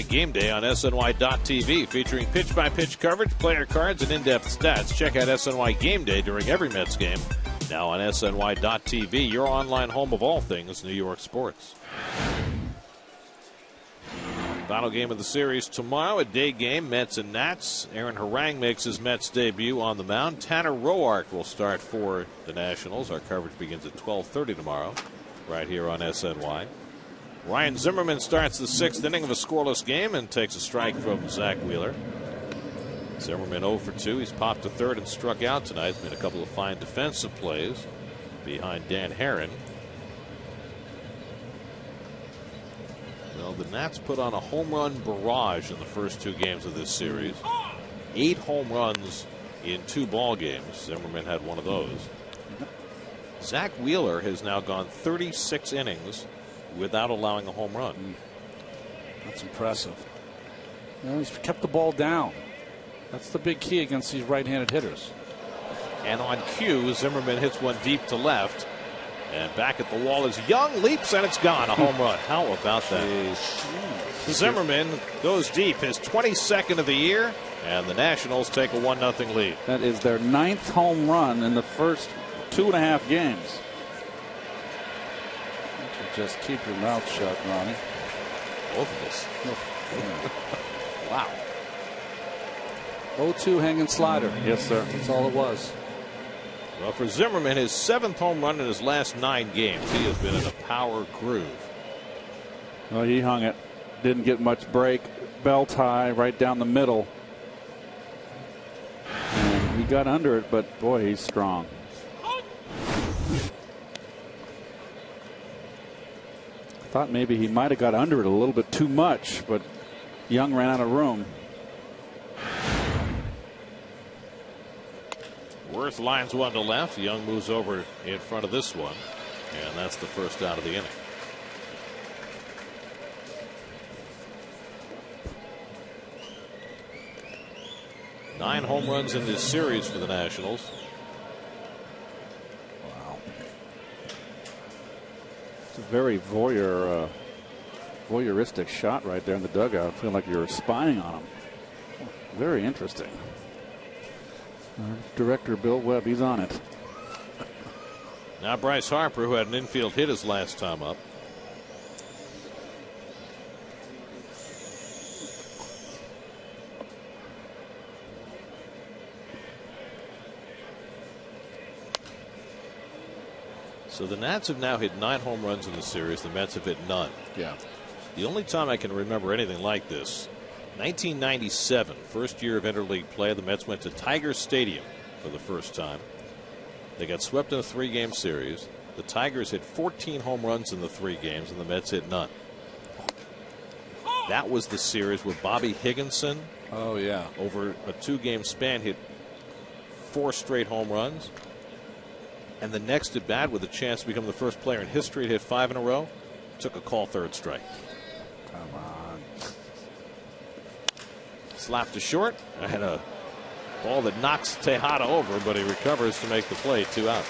Game Day on SNY.TV, featuring pitch-by-pitch coverage, player cards, and in-depth stats. Check out SNY Game Day during every Mets game. Now on SNY.TV, your online home of all things New York sports. Final game of the series tomorrow, a day game, Mets and Nats. Aaron Harang makes his Mets debut on the mound. Tanner Roark will start for the Nationals. Our coverage begins at 12:30 tomorrow, right here on SNY. Ryan Zimmerman starts the 6th inning of a scoreless game and takes a strike from Zach Wheeler. Zimmerman 0 for 2. He's popped to third and struck out tonight. Made a couple of fine defensive plays behind Dan Herron. Well, the Nats put on a home run barrage in the first 2 games of this series. 8 home runs in 2 ball games. Zimmerman had one of those. Zach Wheeler has now gone 36 innings without allowing a home run. That's impressive. You know, he's kept the ball down. That's the big key against these right-handed hitters. And on cue, Zimmerman hits one deep to left. And back at the wall is Young, leaps, and it's gone. A home run. How about that? Zimmerman goes deep, his 22nd of the year, and the Nationals take a 1-0 lead. That is their 9th home run in the first 2.5 games. Just keep your mouth shut, Ronnie. Both of us. Wow. 0-2 hanging slider. Yes, sir. That's all it was. Well, for Zimmerman, his 7th home run in his last 9 games. He has been in a power groove. Well, he hung it. Didn't get much break. Belt high right down the middle. And he got under it, but boy, he's strong. Thought maybe he might have got under it a little bit too much, but Young ran out of room. Worth lines one to left. Young moves over in front of this one, and that's the first out of the inning. Nine home runs in this series for the Nationals. Wow. It's a very voyeuristic shot right there in the dugout. Feeling like you're spying on him. Very interesting. Director Bill Webb, he's on it. Now Bryce Harper, who had an infield hit his last time up. So the Nats have now hit 9 home runs in the series. The Mets have hit none. Yeah. The only time I can remember anything like this, 1997, first year of interleague play, the Mets went to Tiger Stadium for the first time. They got swept in a 3-game series. The Tigers hit 14 home runs in the 3 games, and the Mets hit none. That was the series where Bobby Higginson, oh yeah, over a 2-game span, hit 4 straight home runs. And the next at bat, with a chance to become the first player in history to hit 5 in a row, took a call third strike. Come on. Slapped to short, and a ball that knocks Tejada over, but he recovers to make the play. 2 out.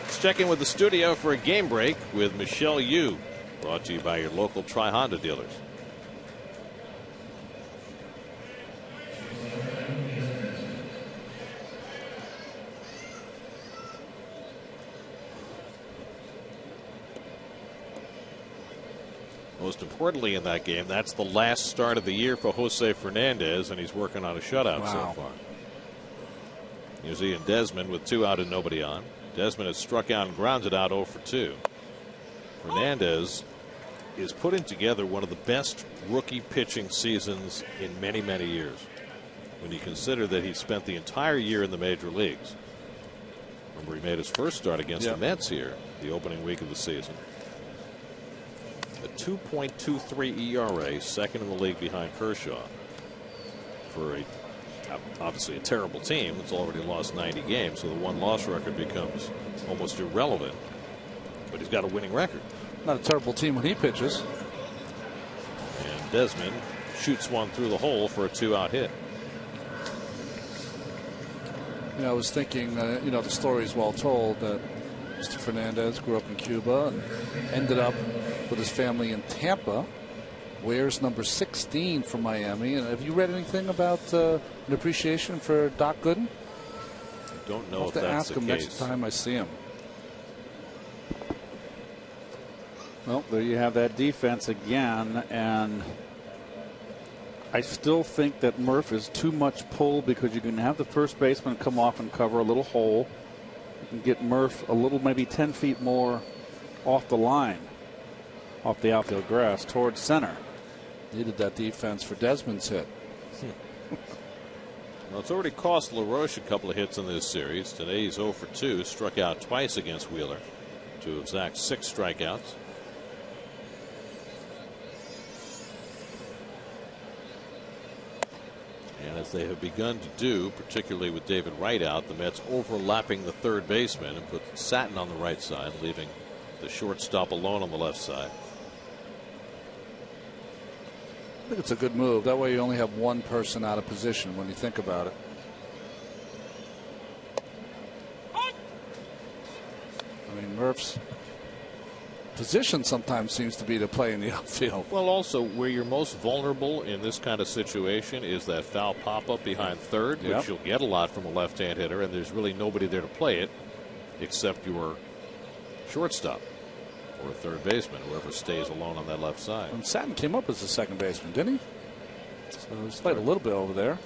Let's check in with the studio for a game break with Michelle Yu, brought to you by your local Tri-Honda dealers. Most importantly in that game, that's the last start of the year for Jose Fernandez, and he's working on a shutout so far. Here's Ian Desmond with 2 out and nobody on. Desmond has struck out and grounded out 0 for 2. Fernandez is putting together one of the best rookie pitching seasons in many, many years, when you consider that he spent the entire year in the major leagues. Remember, he made his first start against the Mets here the opening week of the season. A 2.23 ERA, second in the league behind Kershaw. For obviously a terrible team that's already lost 90 games, so the 1-loss record becomes almost irrelevant. But he's got a winning record. Not a terrible team when he pitches. And Desmond shoots one through the hole for a 2-out hit. You know, I was thinking, you know, the story is well told that Mr. Fernandez grew up in Cuba and ended up with his family in Tampa. wears number 16 for Miami. And have you read anything about an appreciation for Doc Gooden? I don't know I'll if have to that's ask the him case. next time I see him. Well, there you have that defense again, and I still think that Murph is too much pull because you can have the first baseman come off and cover a little hole. You can get Murph a little, maybe 10 feet more off the line, off the outfield grass towards center. Needed that defense for Desmond's hit. Well, it's already cost LaRoche a couple of hits in this series. Today he's 0 for 2, struck out twice against Wheeler to exact 6 strikeouts. And as they have begun to do, particularly with David Wright out, the Mets overlapping the third baseman and put Satin on the right side, leaving the shortstop alone on the left side. I think it's a good move. That way you only have one person out of position when you think about it. I mean, Murph's position sometimes seems to be to play in the outfield. Well, also, where you're most vulnerable in this kind of situation is that foul pop-up behind third, which you'll get a lot from a left-hand hitter, and there's really nobody there to play it except your shortstop or third baseman, whoever stays alone on that left side. And Satin came up as a second baseman, didn't he? So he's played a little bit over there.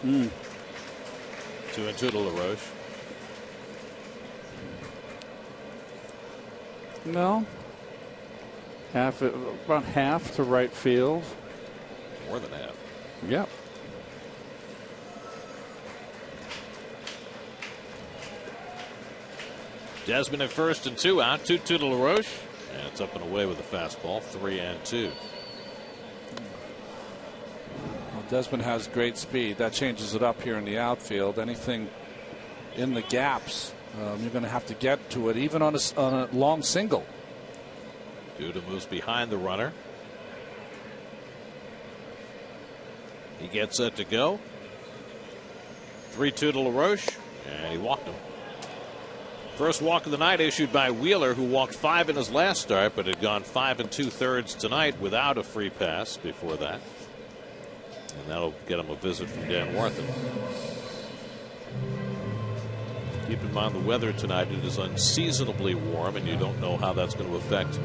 Mm. 2-2 to LaRoche. No. About half to right field. More than half. Yep. Desmond at first and 2 out. 2-2 to LaRoche. And it's up and away with a fastball. 3-2. Well, Desmond has great speed. That changes it up here in the outfield. Anything in the gaps, you're going to have to get to it, even on a long single. Duda moves behind the runner. He gets set to go. 3-2 to LaRoche, and he walked him. First walk of the night issued by Wheeler, who walked 5 in his last start, but had gone 5 2/3 tonight without a free pass before that. And that'll get him a visit from Dan Warthen. Keep in mind the weather tonight. It is unseasonably warm, and you don't know how that's going to affect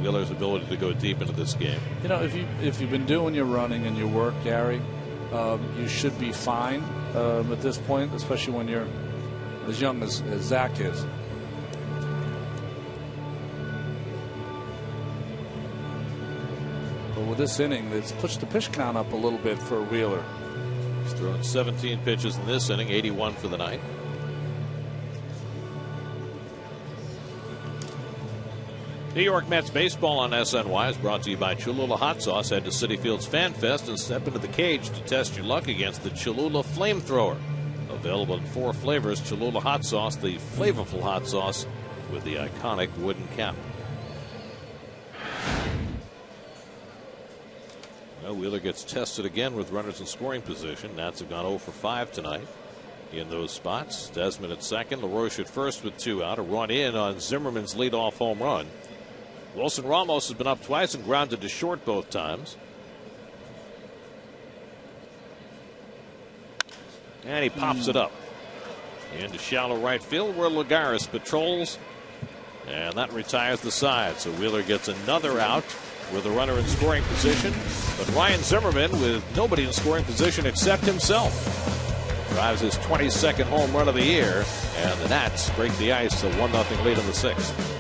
Wheeler's ability to go deep into this game. You know, if you've been doing your running and your work, Gary, you should be fine at this point, especially when you're as young as Zach is. But with this inning, it's pushed the pitch count up a little bit for Wheeler. He's thrown 17 pitches in this inning, 81 for the night. New York Mets baseball on SNY is brought to you by Cholula Hot Sauce. Head to Citi Field's Fan Fest and step into the cage to test your luck against the Cholula Flamethrower. Available in 4 flavors, Cholula Hot Sauce, the flavorful hot sauce with the iconic wooden cap. Well, Wheeler gets tested again with runners in scoring position. Nats have gone 0 for 5 tonight in those spots. Desmond at second, LaRoche at first with 2 out. A run in on Zimmerman's leadoff home run. Wilson Ramos has been up twice and grounded to short both times. And he pops it up into shallow right field where Lagares patrols. And that retires the side. So Wheeler gets another out with a runner in scoring position. But Ryan Zimmerman, with nobody in scoring position except himself, drives his 22nd home run of the year. And the Nats break the ice to 1-0 lead in the 6th.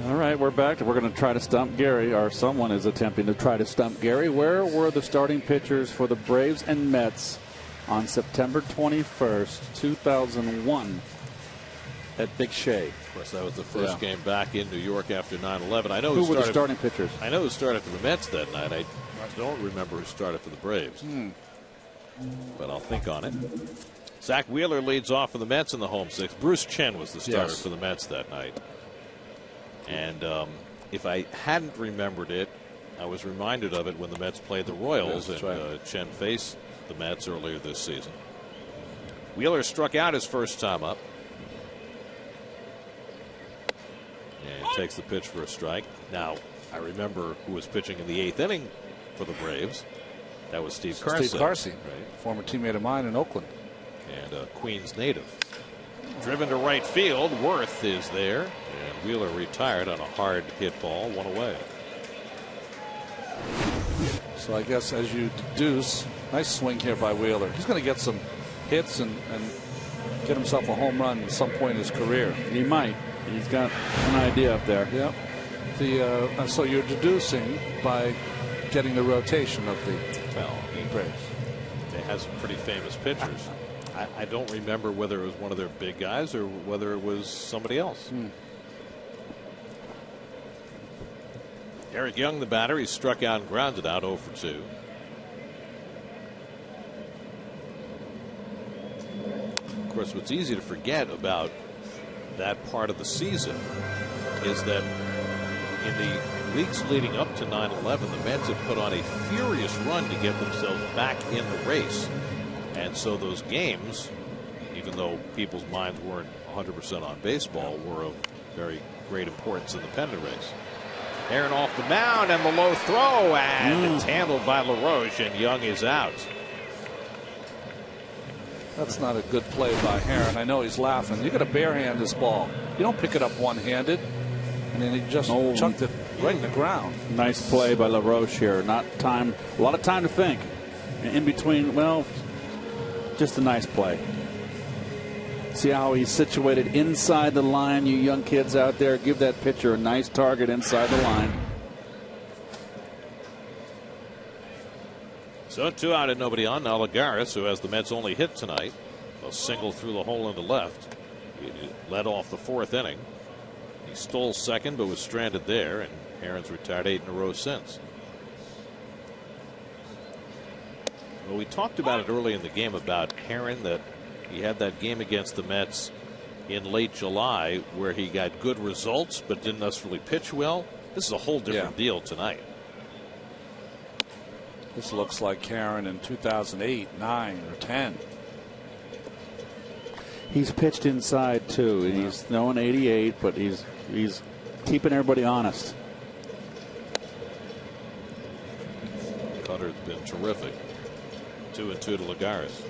All right, we're back. We're going to try to stump Gary, or someone is attempting to try to stump Gary. Where were the starting pitchers for the Braves and Mets on September 21st, 2001 at Big Shea? Of course, that was the first game back in New York after 9/11. I know who were the starting pitchers. I know who started for the Mets that night. I don't remember who started for the Braves. But I'll think on it. Zach Wheeler leads off for the Mets in the home six. Bruce Chen was the starter for the Mets that night. And if I hadn't remembered it, I was reminded of it when the Mets played the Royals, and Chen faced the Mets earlier this season. Wheeler struck out his first time up. And takes the pitch for a strike. Now, I remember who was pitching in the 8th inning for the Braves. That was Steve Carsey. Steve Carsey, former teammate of mine in Oakland. And a Queens native. Driven to right field. Worth is there. And Wheeler retired on a hard hit ball, one away. So I guess as you deduce, nice swing here by Wheeler. He's going to get some hits and get himself a home run at some point in his career. He might. He's got an idea up there. Yep. So you're deducing by getting the rotation of the Braves. They have some pretty famous pitchers. I don't remember whether it was one of their big guys or whether it was somebody else. Eric Young, the batter, he struck out and grounded out 0 for 2. Of course, what's easy to forget about that part of the season is that in the weeks leading up to 9/11, the Mets had put on a furious run to get themselves back in the race. And so those games, even though people's minds weren't 100% on baseball, were of very great importance in the pennant race. Aaron off the mound, and the low throw, and it's handled by LaRoche, and Young is out. That's not a good play by Heron. I know he's laughing. You got to barehand this ball. You don't pick it up one-handed. And then he just chunked it right in the ground. Nice play by LaRoche here. A lot of time to think. In between, well, just a nice play. See how he's situated inside the line, you young kids out there. Give that pitcher a nice target inside the line. So 2 out and nobody on. Now Lagares, who has the Mets' only hit tonight, a single through the hole into left. He led off the 4th inning. He stole second but was stranded there, and Heron's retired 8 in a row since. Well, we talked about it early in the game about Heron, that he had that game against the Mets in late July where he got good results but didn't necessarily pitch well. This is a whole different deal tonight. This looks like Heron in 2008, 9, or 10. He's pitched inside too. He's throwing 88, but he's keeping everybody honest. Cutter's been terrific. 2-2 to Lagares.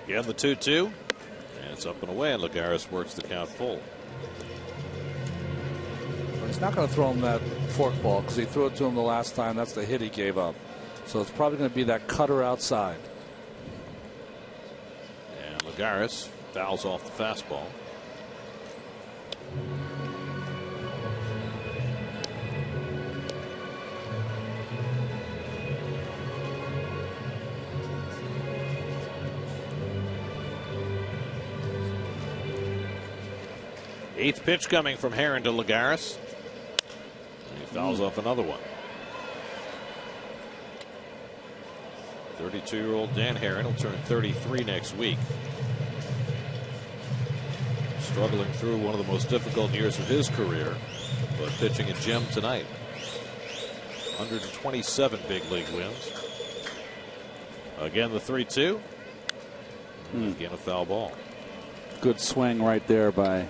Again, the 2-2, and it's up and away, and Lagares works the count full. He's not going to throw him that fork ball because he threw it to him the last time. That's the hit he gave up. So it's probably going to be that cutter outside. And Lagares fouls off the fastball. Eighth pitch coming from Heron to Lagares. And he fouls off another one. 32-year-old Dan Heron will turn 33 next week. Struggling through one of the most difficult years of his career, but pitching a gem tonight. 127 big league wins. Again, the 3-2. Again, a foul ball. Good swing right there by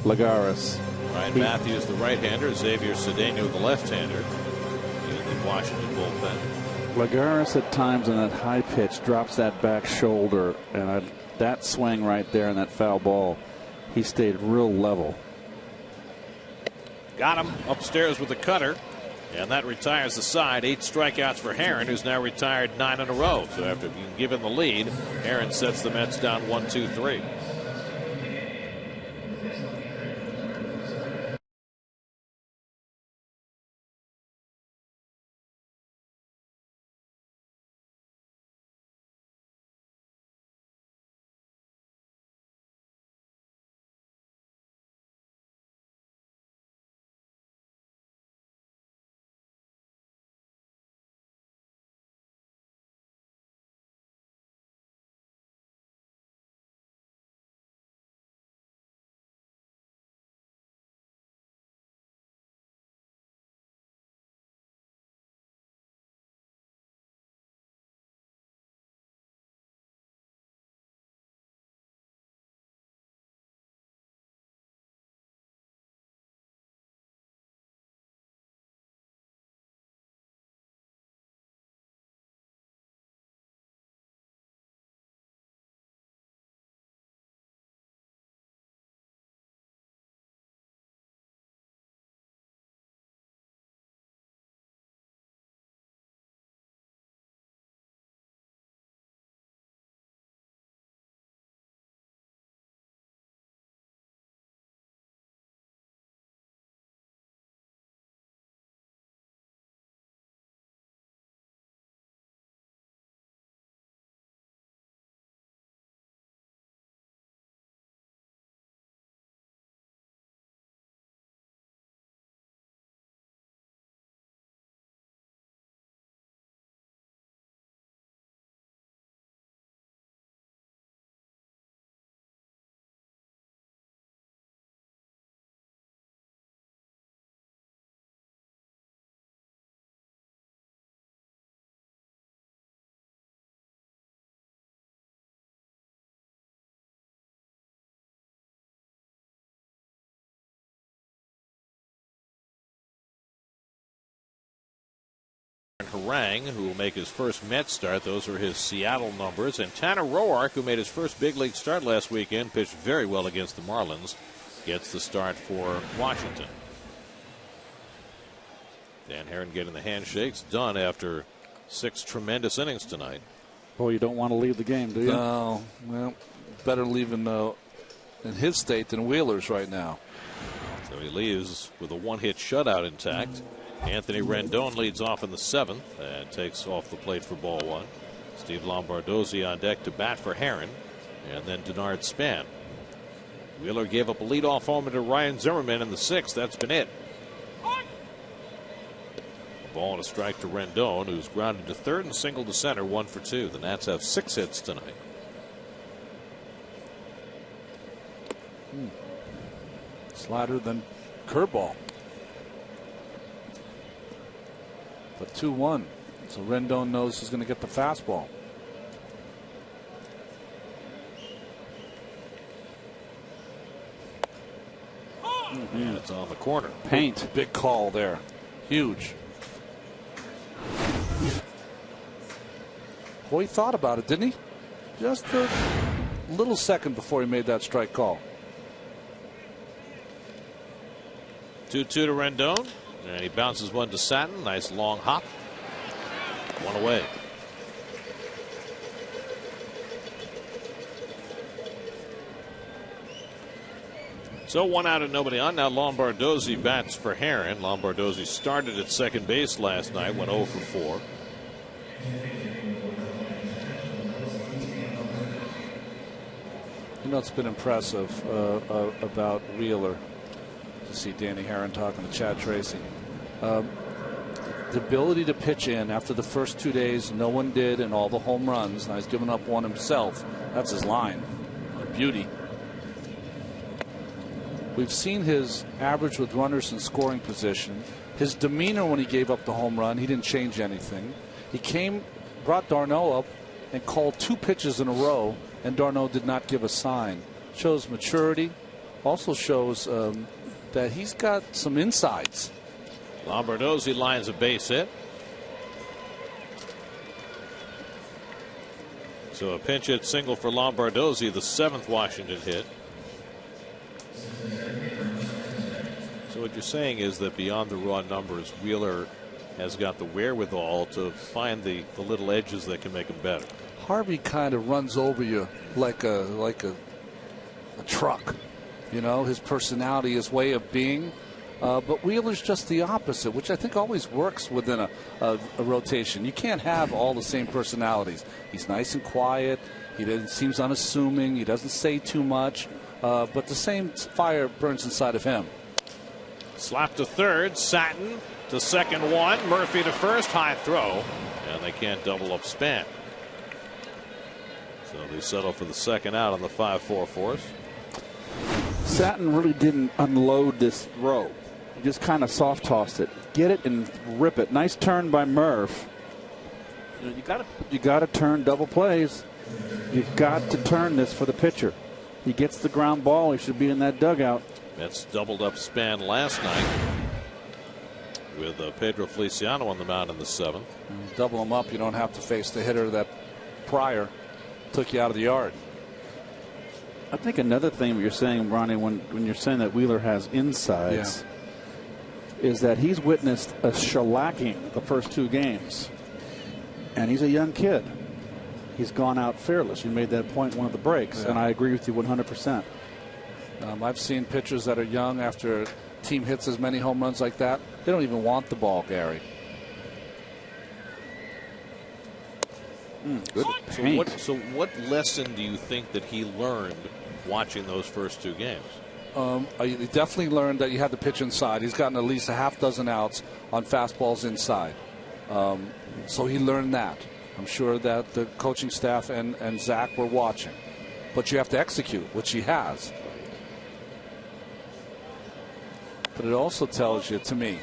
Lagares. Ryan Matthews, the right-hander. Xavier Cedeno, the left-hander. In the Washington bullpen. Lagares at times on that high pitch drops that back shoulder, and that swing right there and that foul ball, he stayed real level. Got him upstairs with the cutter, and that retires the side. 8 strikeouts for Herron, who's now retired 9 in a row. So after being given the lead, Herron sets the Mets down 1-2-3. Harang, who will make his first Mets start. Those are his Seattle numbers. And Tanner Roark, who made his first big league start last weekend, pitched very well against the Marlins, gets the start for Washington. Dan Herron getting the handshakes done after 6 tremendous innings tonight. Boy, you don't want to leave the game, do you? No. Well, better leave in his state than Wheeler's right now. So he leaves with a 1-hit shutout intact. Anthony Rendon leads off in the 7th and takes off the plate for ball 1. Steve Lombardozzi on deck to bat for Herron, and then Denard Span. Wheeler gave up a leadoff homer to Ryan Zimmerman in the 6th. That's been it. A ball and a strike to Rendon, who's grounded to third and singled to center, 1 for 2. The Nats have 6 hits tonight. Slider then curveball. But 2-1. So Rendon knows he's going to get the fastball. And it's on the corner. Paint. Big call there. Huge. Boy, he thought about it, didn't he? Just a little second before he made that strike call. 2-2 to Rendon. And he bounces one to Satin. Nice long hop. 1 away. So 1 out and nobody on. Now Lombardozzi bats for Herron. Lombardozzi started at second base last night, went 0 for 4. You know, it's been impressive about Wheeler. To see Danny Herron talking to Chad Tracy. The ability to pitch in after the first 2 days, no one did, and all the home runs. Now he's given up one himself. That's his line. A beauty. We've seen his average with runners in scoring position. His demeanor when he gave up the home run, he didn't change anything. He brought d'Arnaud up and called 2 pitches in a row, and d'Arnaud did not give a sign. Shows maturity. also shows that he's got some insides. Lombardozzi lines a base hit. So a pinch hit single for Lombardozzi, the 7th Washington hit. So what you're saying is that beyond the raw numbers, Wheeler has got the wherewithal to find the little edges that can make him better. Harvey kind of runs over you like a truck. You know, his personality, his way of being. But Wheeler's just the opposite, which I think always works within a rotation. You can't have all the same personalities. He's nice and quiet. He seems unassuming. He doesn't say too much. But the same fire burns inside of him. Slap to third. Satin to second one. Murphy to first. High throw. And they can't double up Span. So they settle for the second out on the 5-4 force. Satin really didn't unload this row. He just kind of soft tossed it. Get it and rip it. Nice turn by Murph. You got to turn double plays. You've got to turn this for the pitcher. He gets the ground ball. He should be in that dugout. Mets doubled up Span last night with Pedro Feliciano on the mound in the 7th. Double him up. You don't have to face the hitter that prior took you out of the yard. I think another thing you're saying, Ronnie, when you're saying that Wheeler has insides, is that he's witnessed a shellacking the first 2 games. And he's a young kid. He's gone out fearless. You made that point in one of the breaks, and I agree with you 100%. I've seen pitchers that are young after a team hits as many home runs like that. They don't even want the ball, Gary. Good paint. So what lesson do you think that he learned watching those first 2 games? He definitely learned that you had to pitch inside. He's gotten at least a half dozen outs on fastballs inside. So he learned that. I'm sure that the coaching staff and Zach were watching. But you have to execute, which he has. But it also tells you, to me,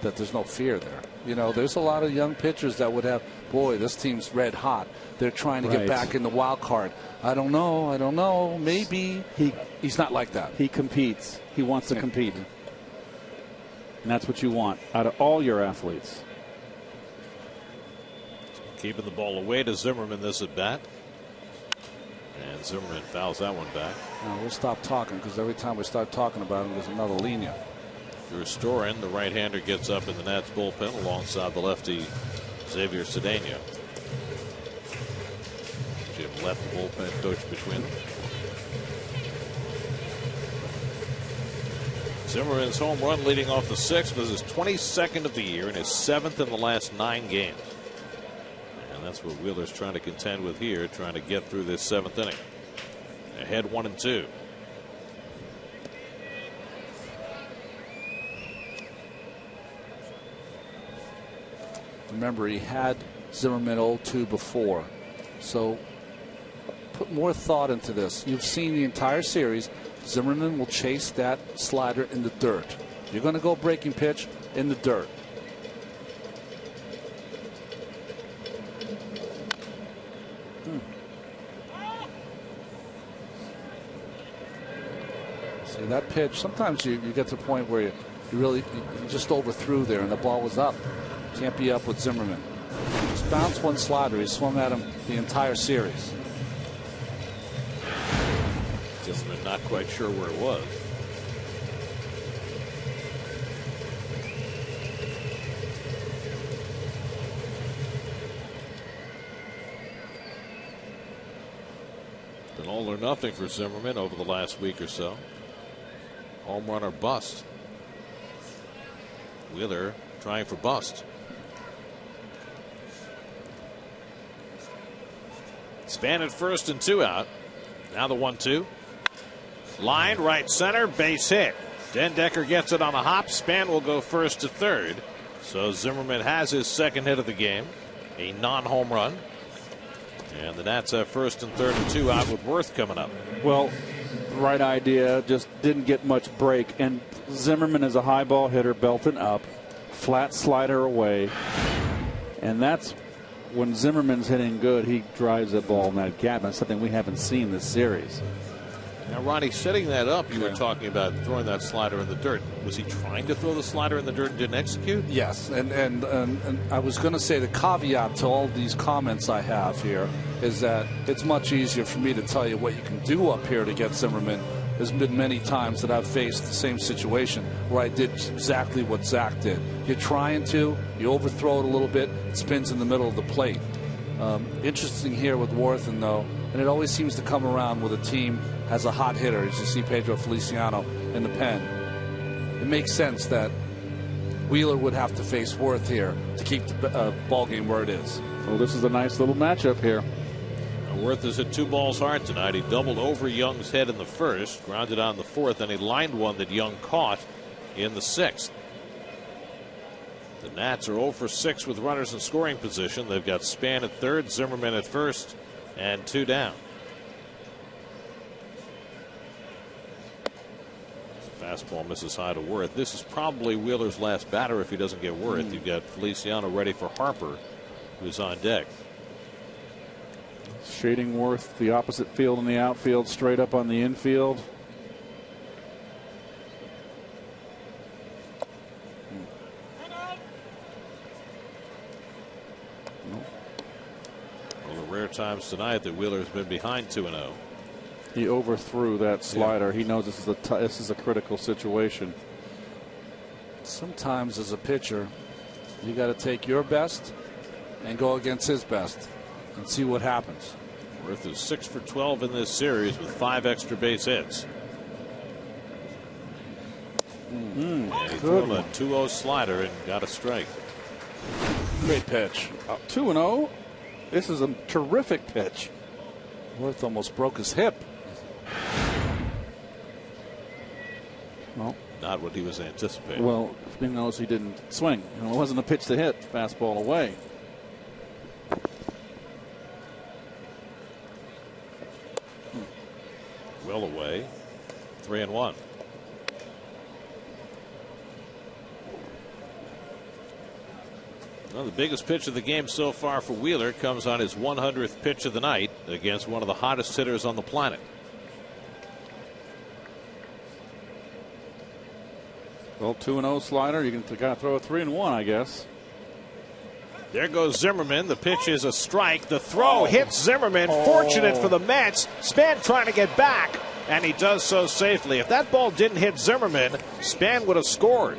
that there's no fear there. You know, there's a lot of young pitchers that would have, boy, this team's red hot. They're trying to get back in the wild card. I don't know. Maybe. He's not like that. He competes. He wants to compete. And that's what you want out of all your athletes. Keeping the ball away to Zimmerman this at bat. And Zimmerman fouls that one back. Now we'll stop talking because every time we start talking about him, there's another lenient. Drew Storen, the right-hander, gets up in the Nats bullpen alongside the lefty Xavier Cedeno. Jim left the bullpen coach between them. Zimmerman's home run leading off the 6th was his 22nd of the year and his 7th in the last 9 games. And that's what Wheeler's trying to contend with here, trying to get through this 7th inning. Ahead 1-2. Remember, he had Zimmerman 0-2 before. So put more thought into this. You've seen the entire series. Zimmerman will chase that slider in the dirt. You're going to go breaking pitch in the dirt. See that pitch, sometimes you get to the point where you just overthrew there and the ball was up. Can't be up with Zimmerman. Just bounce one slider. He swung at him the entire series. Zimmerman not quite sure where it was. Been all or nothing for Zimmerman over the last week or so. Home run or bust. Wheeler trying for bust. Span at first and 2 out. Now the 1-2. Line right center, base hit. Dendecker gets it on a hop. Span will go first to third. So Zimmerman has his 2nd hit of the game, a non-home run. And the Nats have first and 3rd and 2 out with Worth coming up. Well, right idea, just didn't get much break. And Zimmerman is a high ball hitter, belting up, flat slider away. And that's when Zimmerman's hitting good, he drives that ball in that gap. That's something we haven't seen this series. Now, Ronnie, setting that up, you were talking about throwing that slider in the dirt. Was he trying to throw the slider in the dirt and didn't execute? Yes, and I was going to say the caveat to all these comments I have here is that it's much easier for me to tell you what you can do up here to get Zimmerman. There's been many times that I've faced the same situation where I did exactly what Zach did. You're trying to, you overthrow it a little bit, it spins in the middle of the plate. Interesting here with Worthen, though, and it always seems to come around with a team has a hot hitter, as you see Pedro Feliciano in the pen. It makes sense that Wheeler would have to face Worth here to keep the ball game where it is. Well, this is a nice little matchup here. Worth has hit 2 balls hard tonight. He doubled over Young's head in the first, grounded on the fourth, and he lined one that Young caught in the sixth. The Nats are 0 for 6 with runners in scoring position. They've got Span at third, Zimmerman at first, and 2 down. Fastball misses high to Worth. This is probably Wheeler's last batter if he doesn't get Worth. You've got Feliciano ready for Harper, who's on deck. Shading Worth the opposite field in the outfield, straight up on the infield. Well, the rare times tonight that Wheeler's been behind 2-0. He overthrew that slider. Yeah. He knows this is a critical situation. Sometimes as a pitcher, you got to take your best and go against his best and see what happens. Worth is 6 for 12 in this series with 5 extra base hits. And he threw him a 2-0 slider and got a strike. Great pitch. 2-0. This is a terrific pitch. Worth almost broke his hip. Well, not what he was anticipating. Well, he knows he didn't swing. It wasn't a pitch to hit. Fastball away. Well away. 3-1. Well, the biggest pitch of the game so far for Wheeler comes on his 100th pitch of the night against one of the hottest hitters on the planet. Well, 2-0 slider. You can kind of throw a 3-1, I guess. There goes Zimmerman. The pitch is a strike. The throw hits Zimmerman. Fortunate for the Mets. Span trying to get back, and he does so safely. If that ball didn't hit Zimmerman, Span would have scored.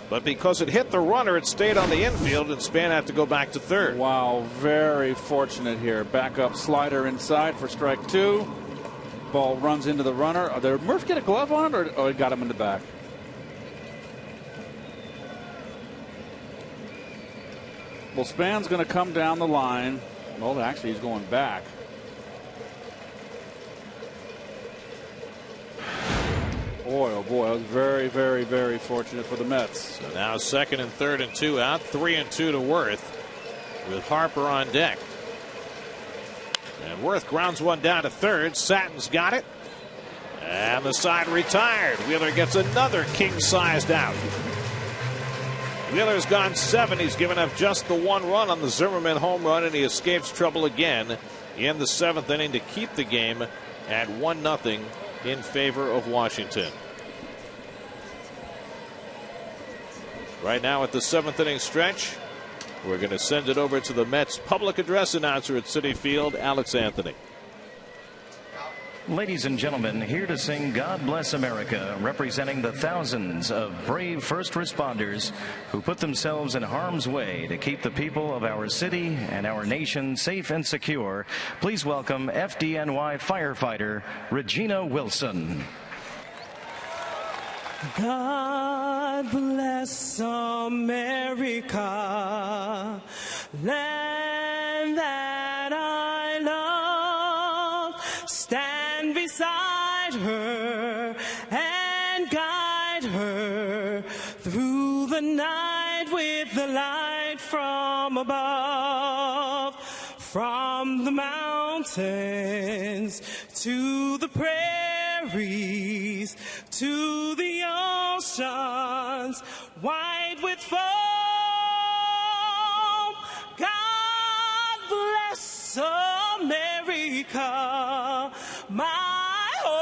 But because it hit the runner, it stayed on the infield, and Span had to go back to third. Wow, very fortunate here. Back up slider inside for strike 2. Ball runs into the runner. Did Murph get a glove on it, or he got him in the back? Well, Span's going to come down the line. Well, actually, he's going back. Boy, oh boy, that was very, very, very fortunate for the Mets. So now second and third and 2 out. 3-2 to Worth with Harper on deck. And Worth grounds one down to third. Satton's got it. And the side retired. Wheeler gets another king-sized out. Wheeler's gone 7. He's given up just the 1 run on the Zimmerman home run, and he escapes trouble again in the 7th inning to keep the game at 1-0 in favor of Washington. Right now at the 7th inning stretch, we're going to send it over to the Mets public address announcer at Citi Field, Alex Anthony. Ladies and gentlemen, here to sing God Bless America, representing the thousands of brave first responders who put themselves in harm's way to keep the people of our city and our nation safe and secure. Please welcome FDNY firefighter Regina Wilson. God bless America, land that I love. Stand beside her and guide her through the night with the light from above. From the mountains to the prairies to the oceans wide with foam. God bless America, my home.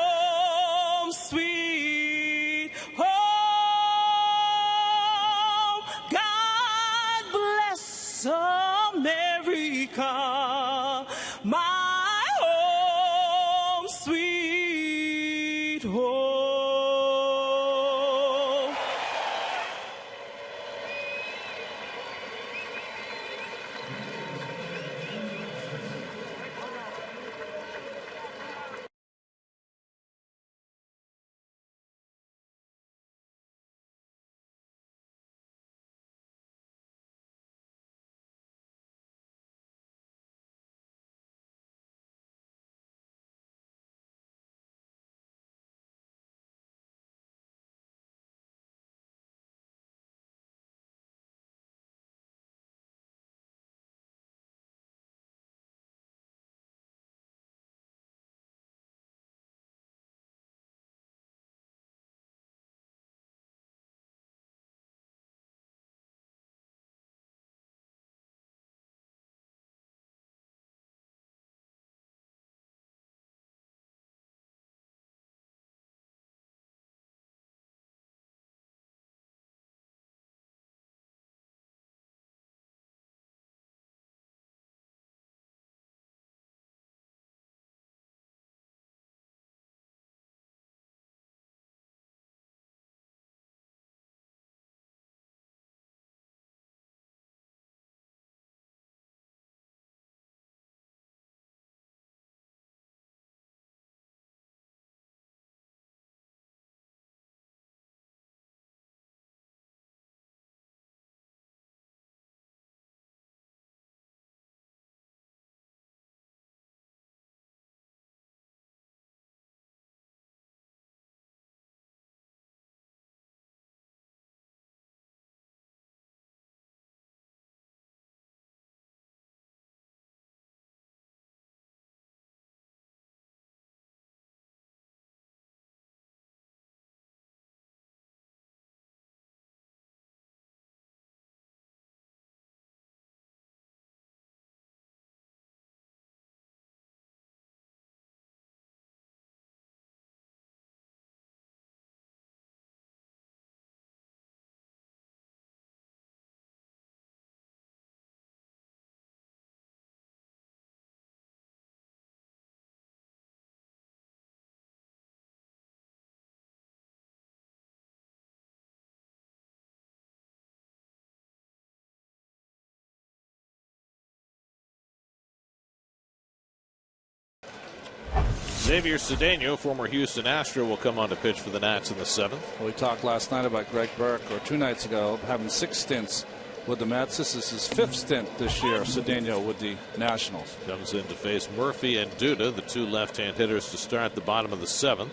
Xavier Cedeno, former Houston Astro, will come on to pitch for the Nats in the 7th. Well, we talked last night about Greg Burke, or 2 nights ago, having 6 stints with the Mets. This is his 5th stint this year, Cedeno, with the Nationals. Comes in to face Murphy and Duda, the 2 left-hand hitters, to start the bottom of the 7th.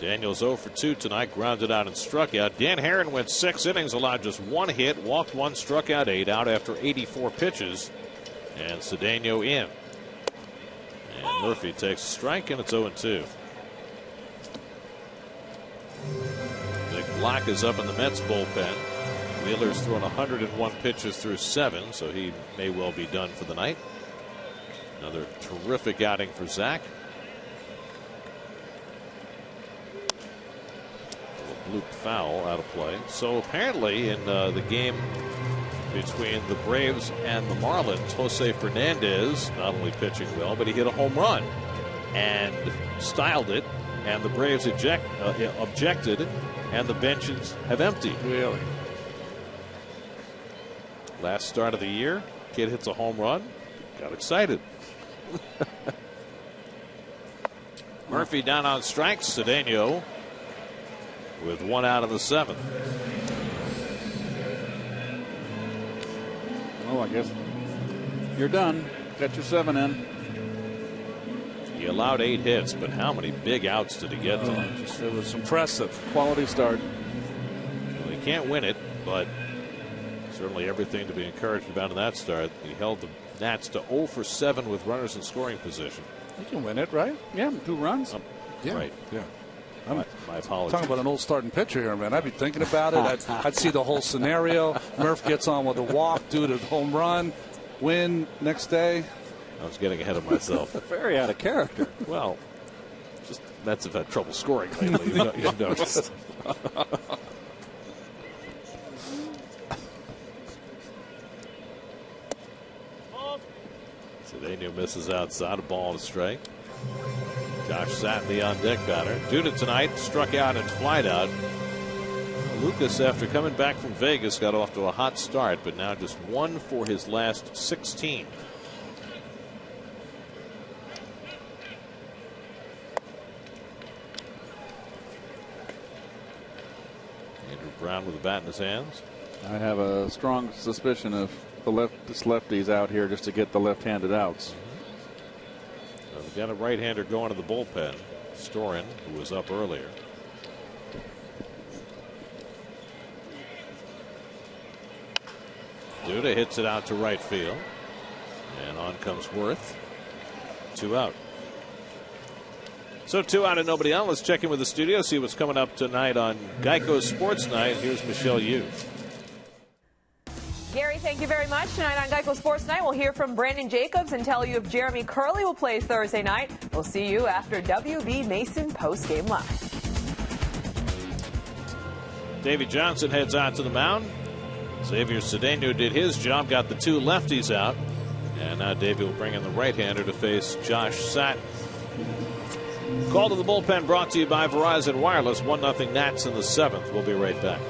Daniels 0 for 2 tonight, grounded out and struck out. Dan Herron went 6 innings, allowed just 1 hit, walked 1, struck out 8, out after 84 pitches. And Cedeno in. And Murphy takes a strike, and it's 0-2. Nick Block is up in the Mets bullpen. Wheeler's thrown 101 pitches through 7, so he may well be done for the night. Another terrific outing for Zach. Bloop foul out of play. So apparently in the game between the Braves and the Marlins, Jose Fernandez not only pitching well, but he hit a home run and styled it, and the Braves objected, and the benches have emptied. Really? Last start of the year, kid hits a home run, got excited. Murphy down on strikes. Cedeno with 1 out of the 7th. Oh, I guess you're done. Got your 7 in. He allowed 8 hits, but how many big outs did he get tonight? It was impressive. Quality start. Well, he can't win it, but certainly everything to be encouraged about in that start. He held the Nats to 0 for 7 with runners in scoring position. You can win it, right? Yeah, 2 runs. Yeah. Right. Yeah. My apologies. Talking about an old starting pitcher here, man. I'd be thinking about it. I'd see the whole scenario. Murph gets on with a walk, do the home run, win next day. I was getting ahead of myself. Very out of character. Well, just Mets have had trouble scoring lately. You've noticed. Cedeno misses outside, a ball and a strike. Josh Satin, the on deck batter. Duda tonight struck out and flied out. Lucas, after coming back from Vegas, got off to a hot start, but now just 1 for his last 16. Andrew Brown with the bat in his hands. I have a strong suspicion of this lefty's out here just to get the left-handed outs. We've got a right-hander going to the bullpen. Storin, who was up earlier. Duda hits it out to right field. And on comes Worth. 2 out. So 2 out and nobody on. Let's check in with the studio, see what's coming up tonight on Geico Sports Night. Here's Michelle Yu. Gary, thank you very much. Tonight on Geico Sports Night, we'll hear from Brandon Jacobs and tell you if Jeremy Curley will play Thursday night. We'll see you after WB Mason post-game live. Davey Johnson heads out to the mound. Xavier Cedeno did his job, got the 2 lefties out. And now Davey will bring in the right-hander to face Josh Satin. Call to the bullpen brought to you by Verizon Wireless. 1-0 Nats in the 7th. We'll be right back.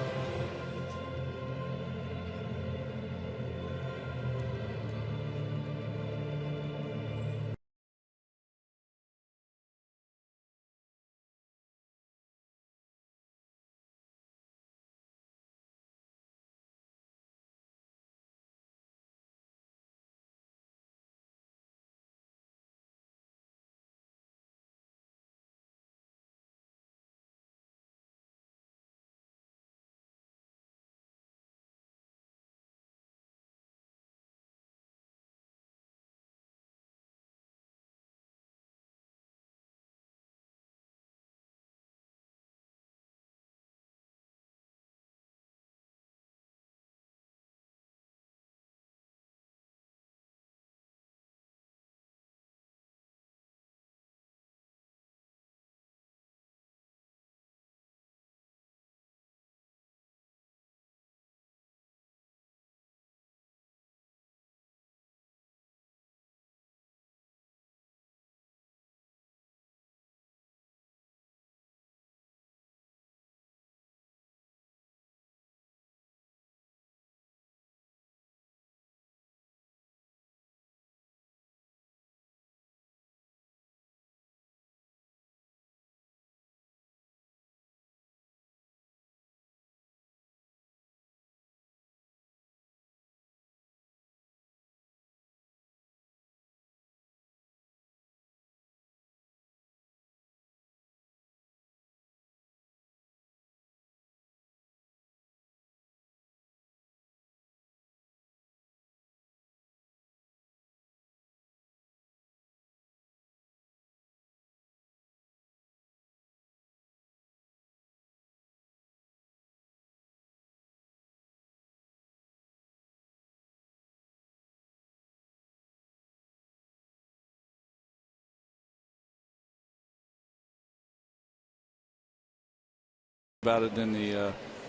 about it in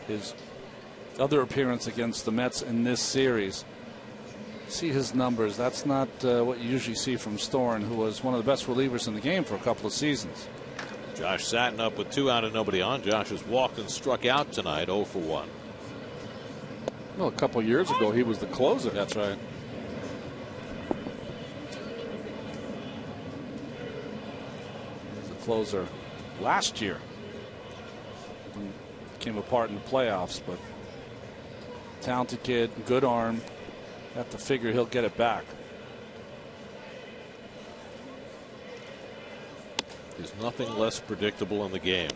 his other appearance against the Mets in this series. See his numbers. That's not what you usually see from Storen, who was one of the best relievers in the game for a couple of seasons. Josh Satin up with 2 out and nobody on. Josh has walked and struck out tonight, 0 for 1. Well, a couple of years ago, he was the closer. That's right. He was the closer last year. Came apart in the playoffs, but talented kid, good arm. Have to figure he'll get it back. There's nothing less predictable in the game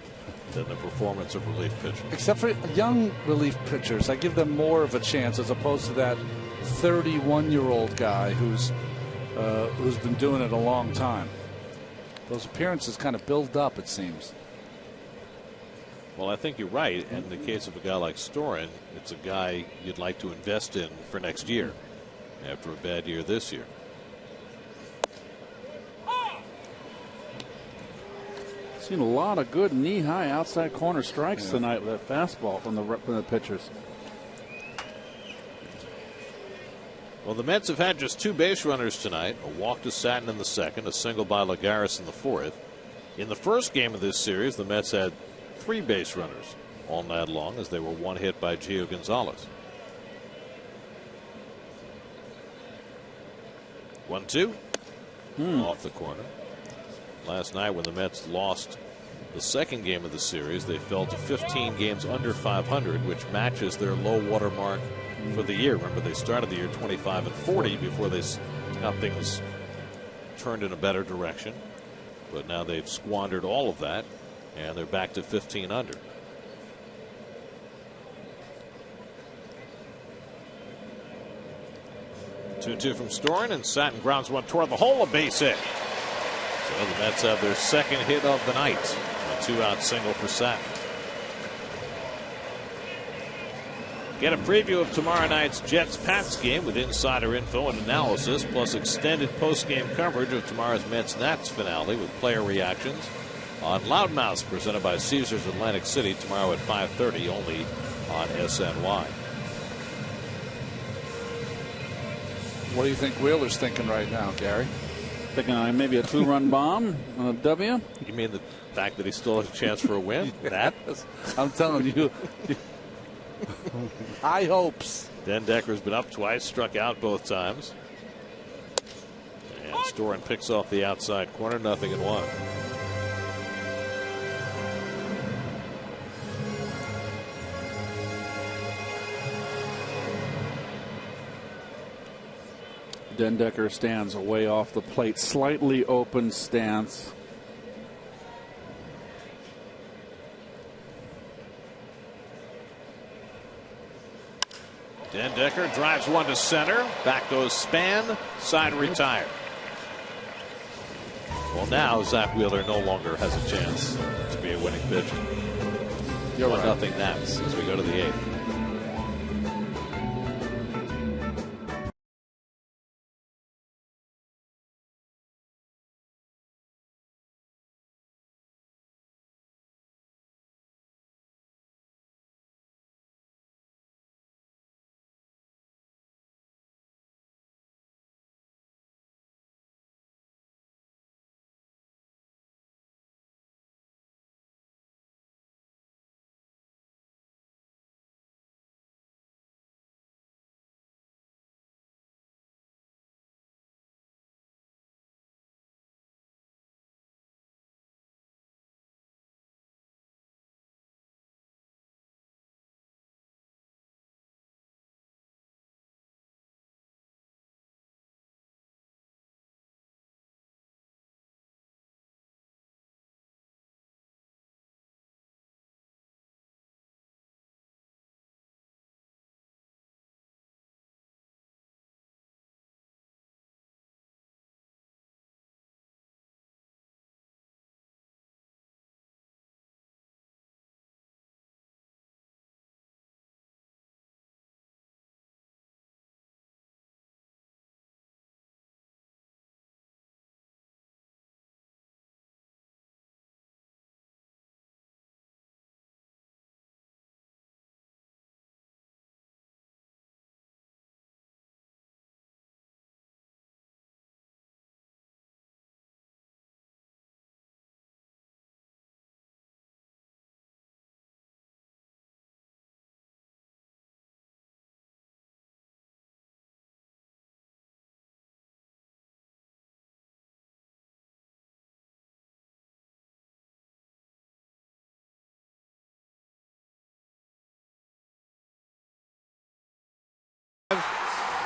than the performance of relief pitchers. Except for young relief pitchers, I give them more of a chance as opposed to that 31-year-old guy who's been doing it a long time. Those appearances kind of build up, it seems. Well, I think you're right. In the case of a guy like Storen, it's a guy you'd like to invest in for next year after a bad year this year. Seen a lot of good knee-high outside corner strikes tonight with that fastball from the pitchers. Well, the Mets have had just 2 base runners tonight. A walk to Satin in the second, a single by Lagares in the fourth. In the first game of this series, the Mets had 3 base runners all night long as they were 1 hit by Gio Gonzalez. 1-2 off the corner. Last night when the Mets lost the second game of the series, they fell to 15 games under 500, which matches their low water mark for the year. Remember, they started the year 25-40 before they got things turned in a better direction. But now they've squandered all of that, and they're back to 15 under. Two from Storen, and Satin grounds one toward the hole, a base hit. So the Mets have their second hit of the night. A 2-out single for Satin. Get a preview of tomorrow night's Jets-Pats game with insider info and analysis, plus extended post-game coverage of tomorrow's Mets-Nats finale with player reactions on Loudmouths, presented by Caesars Atlantic City, tomorrow at 5:30, only on SNY. What do you think Wheeler's thinking right now, Gary? Thinking maybe a 2-run bomb on a W? You mean the fact that he still has a chance for a win? That? I'm telling you. High hopes. Den Decker's been up twice, struck out both times. And Storen picks off the outside corner, 0-1. Den Decker stands away off the plate, slightly open stance. Den Decker drives one to center. Back goes Span. Side retired. Well, now Zach Wheeler no longer has a chance to be a winning pitcher. You're right. 1-0 Nats as we go to the 8th.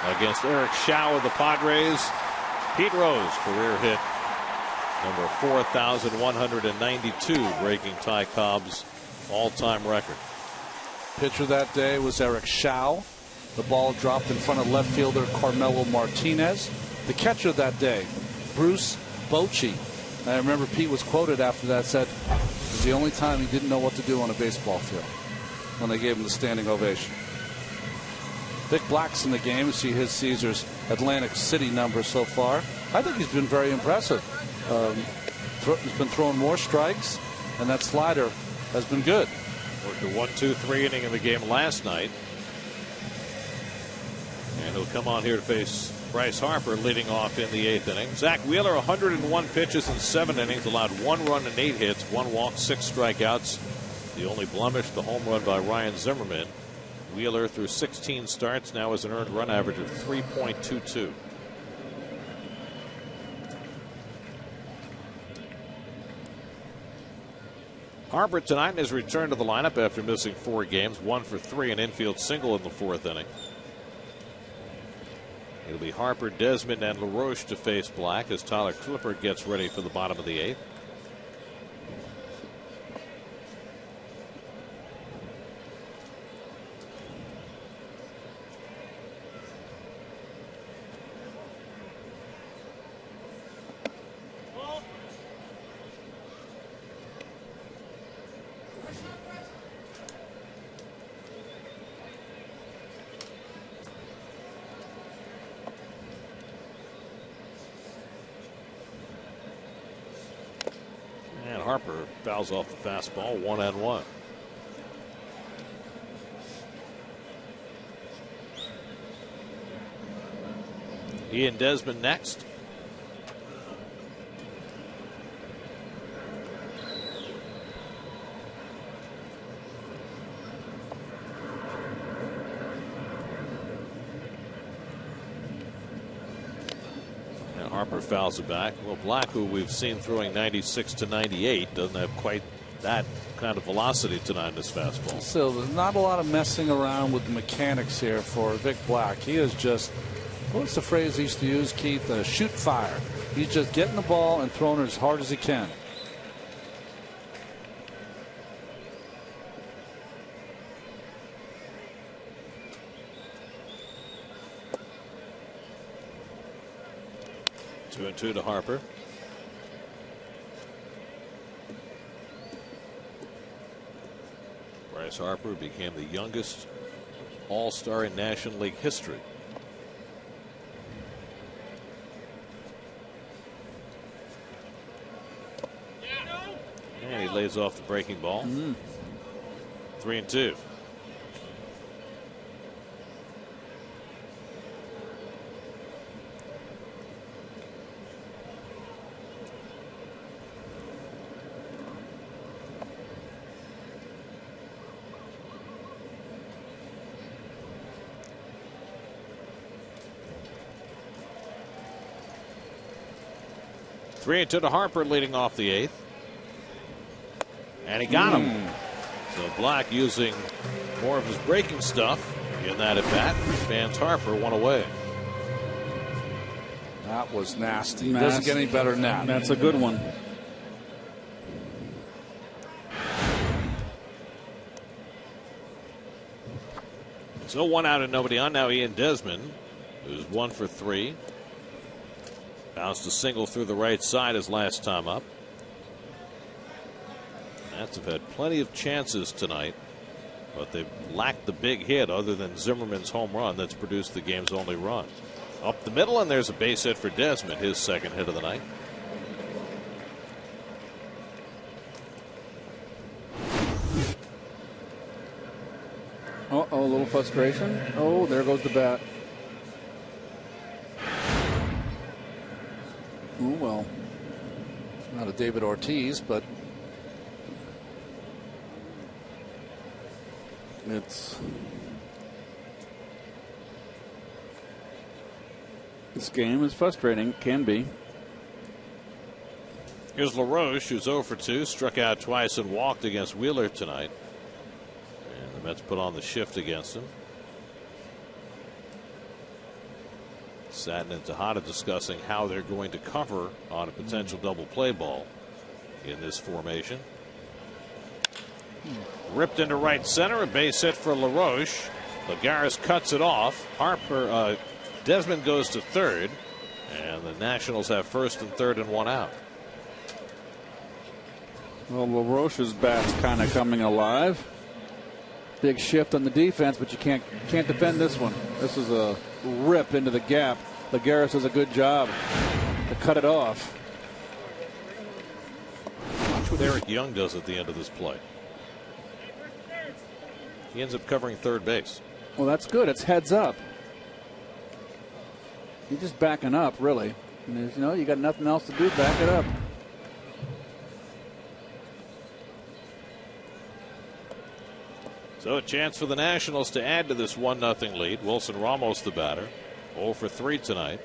against Eric Shaw of the Padres. Pete Rose, career hit number 4,192, breaking Ty Cobb's all-time record. Pitcher that day was Eric Shaw. The ball dropped in front of left fielder Carmelo Martinez. The catcher that day, Bruce Bochy. I remember Pete was quoted after that, said it was the only time he didn't know what to do on a baseball field when they gave him the standing ovation. Vic Black's in the game. You see his Caesars Atlantic City number so far. I think he's been very impressive. He's been throwing more strikes, and that slider has been good. Worked a 1-2-3 inning in the game last night. And he'll come on here to face Bryce Harper, leading off in the 8th inning. Zach Wheeler, 101 pitches in 7 innings, allowed 1 run and 8 hits, 1 walk, 6 strikeouts. The only blemish, the home run by Ryan Zimmerman. Wheeler, through 16 starts, now has an earned run average of 3.22. Harper tonight has returned to the lineup after missing 4 games, 1 for 3, an infield single in the 4th inning. It'll be Harper, Desmond, and LaRoche to face Black as Tyler Clippard gets ready for the bottom of the 8th. Harper fouls off the fastball, 1-1. Ian Desmond next. Harper fouls it back. Well, Black, who we've seen throwing 96 to 98, doesn't have quite that kind of velocity tonight in his fastball. So there's not a lot of messing around with the mechanics here for Vic Black. He is just, what's the phrase he used to use, Keith? Shoot fire. He's just getting the ball and throwing it as hard as he can. Two and two to Harper. Bryce Harper became the youngest All-Star in National League history. And he lays off the breaking ball. 3 and 2. Three and two to Harper, leading off the 8th. And he got him. So Black using more of his breaking stuff in that at bat. Fans Harper one away. That was nasty. Doesn't get any better than that. That's a good one. So 1 out and nobody on. Now Ian Desmond, who's 1 for 3. Bounced a single through the right side his last time up. Nats have had plenty of chances tonight, but they've lacked the big hit other than Zimmerman's home run that's produced the game's only run. Up the middle, and there's a base hit for Desmond, his second hit of the night. Uh-oh, a little frustration. Oh, there goes the bat. Oh, well. It's not a David Ortiz, but This game is frustrating. Can be. Here's LaRoche, who's 0 for 2, struck out twice and walked against Wheeler tonight. And the Mets put on the shift against him. Satin and Tejada discussing how they're going to cover on a potential double play ball in this formation. Ripped into right center, a base hit for LaRoche. Lagares cuts it off. Desmond goes to third, and the Nationals have first and third and one out. Well, LaRoche's bat's kind of coming alive. Big shift on the defense, but you can't defend this one. This is a rip into the gap. Lagares does a good job to cut it off. Watch what Eric Young does at the end of this play. He ends up covering third base. Well, that's good. It's heads up. You're just backing up, really. And you got nothing else to do. Back it up. So a chance for the Nationals to add to this 1-0 lead. Wilson Ramos the batter. 0 for 3 tonight.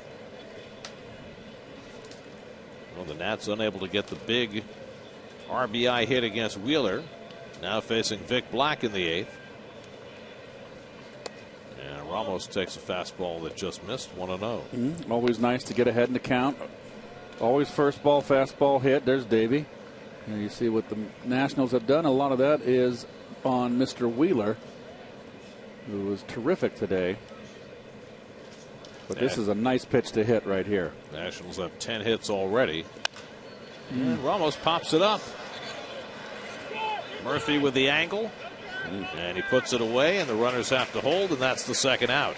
Well, the Nats unable to get the big RBI hit against Wheeler. Now facing Vic Black in the 8th. And Ramos takes a fastball that just missed 1-0. Always nice to get ahead in the count. Always first ball, fastball hit. There's Davey. And you see what the Nationals have done. A lot of that is on Mr. Wheeler, who was terrific today. But this is a nice pitch to hit right here. Nationals have 10 hits already. And Ramos pops it up. Murphy with the angle. And he puts it away, and the runners have to hold, and that's the second out.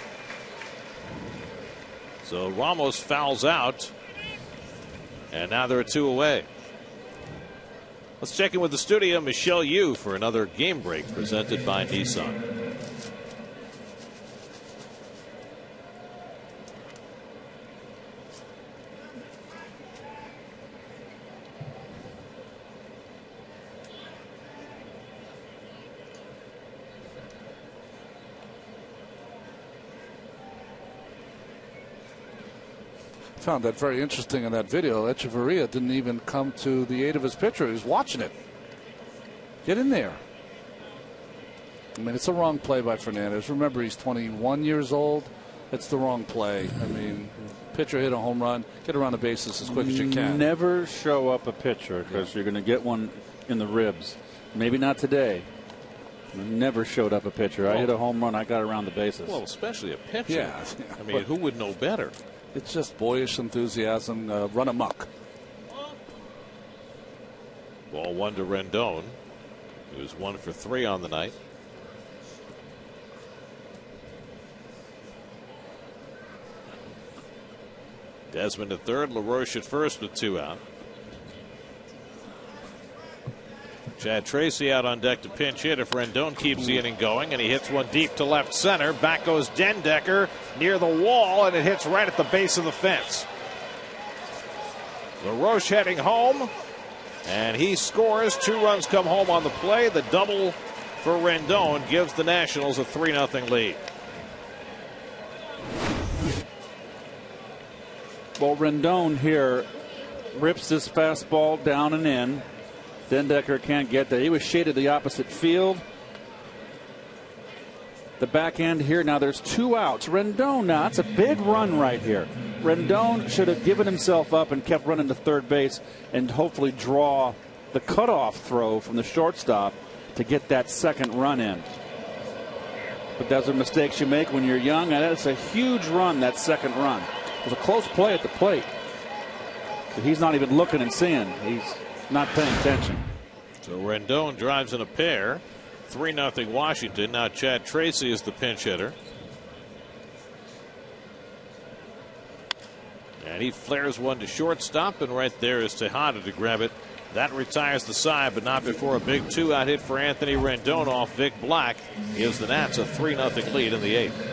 So Ramos fouls out, and now there are 2 away. Let's check in with the studio, Michelle Yu, for another game break presented by Nissan. Found that very interesting in that video. Echeverria didn't even come to the aid of his pitcher. He was watching it. Get in there. I mean, it's a wrong play by Fernandez. Remember, he's 21 years old. It's the wrong play. I mean, pitcher hit a home run. Get around the bases as quick as you can. Never show up a pitcher because you're going to get one in the ribs. Maybe not today. Never showed up a pitcher. I hit a home run. I got around the bases. Well, especially a pitcher. Yeah. I mean, who would know better? It's just boyish enthusiasm, run amok. Ball 1 to Rendon, who's 1 for 3 on the night. Desmond at third, LaRoche at first with 2 out. Chad Tracy out on deck to pinch hit if Rendon keeps the inning going, and he hits one deep to left center. Back goes Dendecker near the wall, and it hits right at the base of the fence. LaRoche heading home, and he scores. 2 runs come home on the play. The double for Rendon gives the Nationals a 3-0 lead. Well, Rendon here rips this fastball down and in. Dendecker can't get there. He was shaded the opposite field. The back end here. Now there's 2 outs. Rendon now. That's a big run right here. Rendon should have given himself up and kept running to third base and hopefully draw the cutoff throw from the shortstop to get that second run in. But those are mistakes you make when you're young. And that's a huge run, that second run. It was a close play at the plate. But he's not even looking and seeing. He's not paying attention. So Rendon drives in a pair. 3-0 Washington. Now Chad Tracy is the pinch hitter. And he flares one to shortstop, and right there is Tejada to grab it. That retires the side, but not before a big 2-out hit for Anthony Rendon off Vic Black. Gives the Nats a 3-0 lead in the 8th.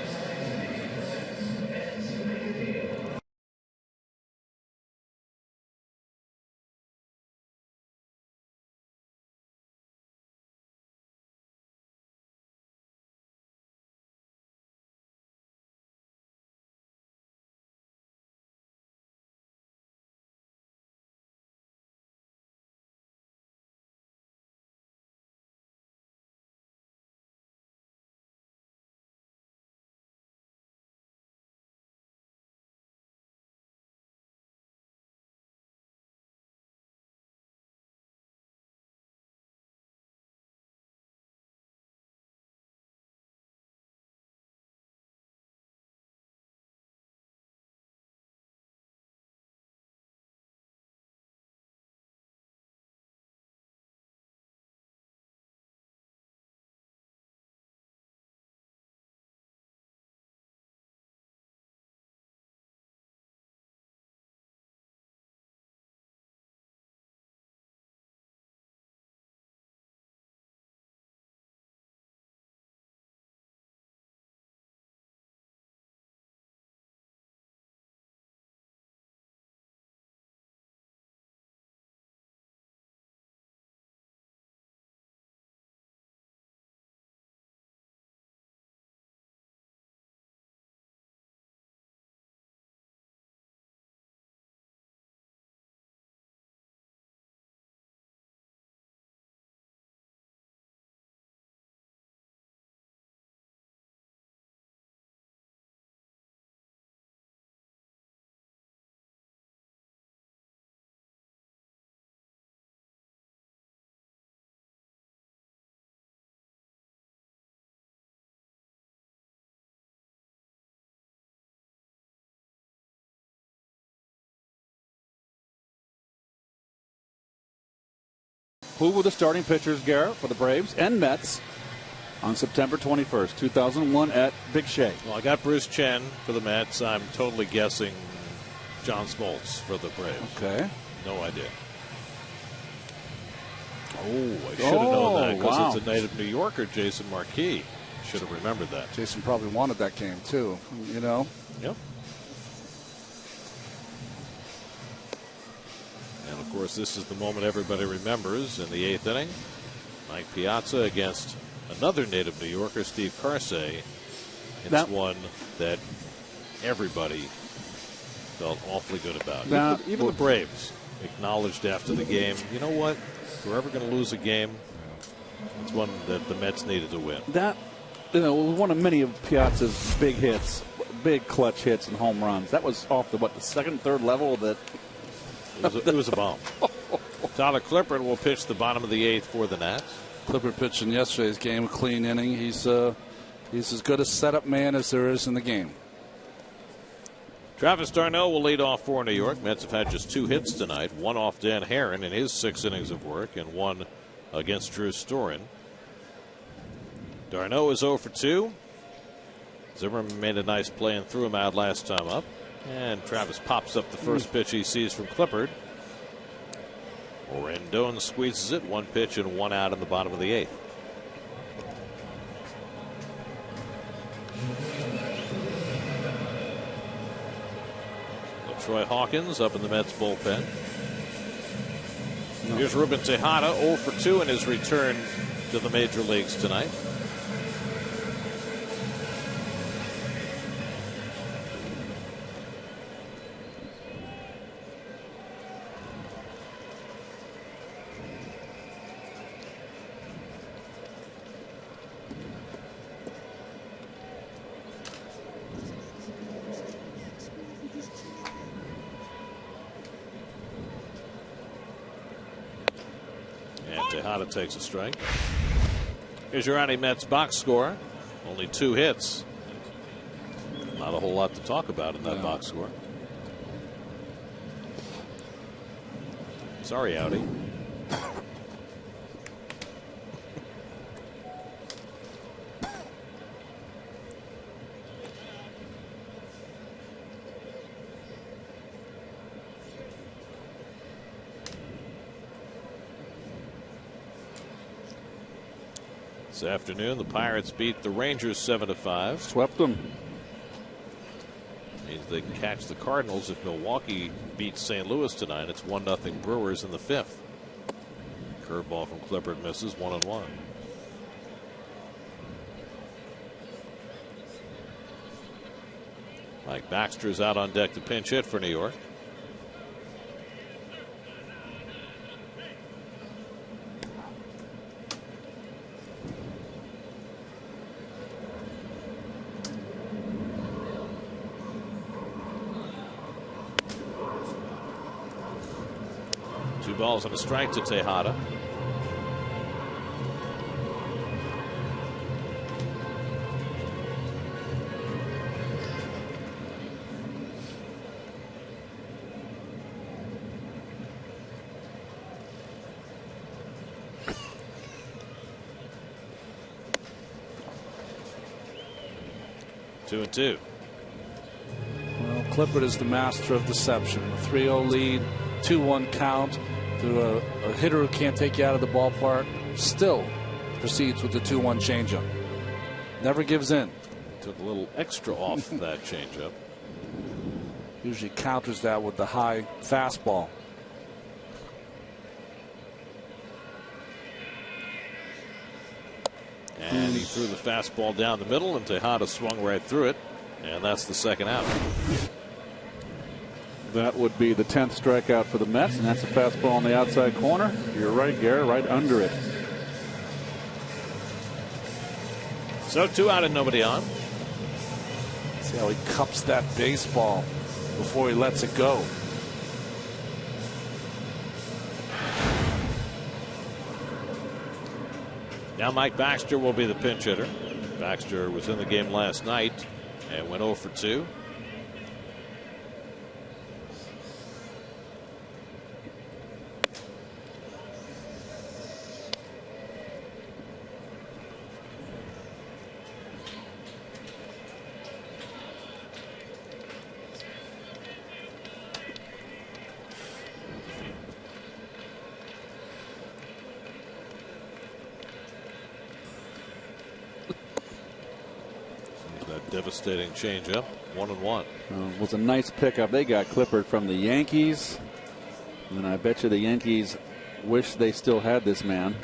Who were the starting pitchers, Garrett, for the Braves and Mets on September 21st, 2001 at Big Shea? Well, I got Bruce Chen for the Mets. I'm totally guessing John Smoltz for the Braves. Okay. No idea. Oh, I should have known that because it's a native New Yorker, Jason Marquis. Should have remembered that. Jason probably wanted that game, too, you know? Yep. And, of course, this is the moment everybody remembers in the 8th inning. Mike Piazza against another native New Yorker, Steve Carsey. It's one that everybody felt awfully good about. Even the Braves acknowledged after the game, you know what? If we're ever going to lose a game, it's one that the Mets needed to win. That, was one of many of Piazza's big hits, big clutch hits and home runs. That was off the second, third level. That it was a bomb. Tyler Clippard will pitch the bottom of the 8th for the Nats. Clippard pitched in yesterday's game, a clean inning. He's as good a setup man as there is in the game. Travis d'Arnaud will lead off for New York. Mets have had just 2 hits tonight, one off Dan Herron in his 6 innings of work and one against Drew Storen. d'Arnaud is 0 for 2. Zimmerman made a nice play and threw him out last time up. And Travis pops up the first pitch he sees from Clippard. Rendon squeezes it, 1 pitch and 1 out in the bottom of the 8th. Troy Hawkins up in the Mets bullpen. Here's Ruben Tejada, 0 for 2 in his return to the major leagues tonight. Tejada takes a strike. Here's your Mets box score. Only 2 hits. Not a whole lot to talk about in that box score. Sorry, Audi. This afternoon, the Pirates beat the Rangers 7-5. Swept them. Means they can catch the Cardinals if Milwaukee beats St. Louis tonight. It's 1-0 Brewers in the 5th. Curveball from Clippard misses, 1-1. Mike Baxter's out on deck to pinch hit for New York. Balls and a strike to Tejada. Two and two. Well, Clippard is the master of deception. A 3-0 lead, 2-1 count. To a hitter who can't take you out of the ballpark, still proceeds with the 2-1 changeup. Never gives in. Took a little extra off that changeup. Usually counters that with the high fastball. And he threw the fastball down the middle, and Tejada swung right through it, and that's the second out. That would be the 10th strikeout for the Mets, and that's a fastball on the outside corner. You're right, Garrett, right under it. So 2 out and nobody on. See how he cups that baseball before he lets it go. Now Mike Baxter will be the pinch hitter. Baxter was in the game last night and went 0 for 2. Devastating changeup. 1-1. It was a nice pickup. They got Clippard from the Yankees, and I bet you the Yankees wish they still had this man.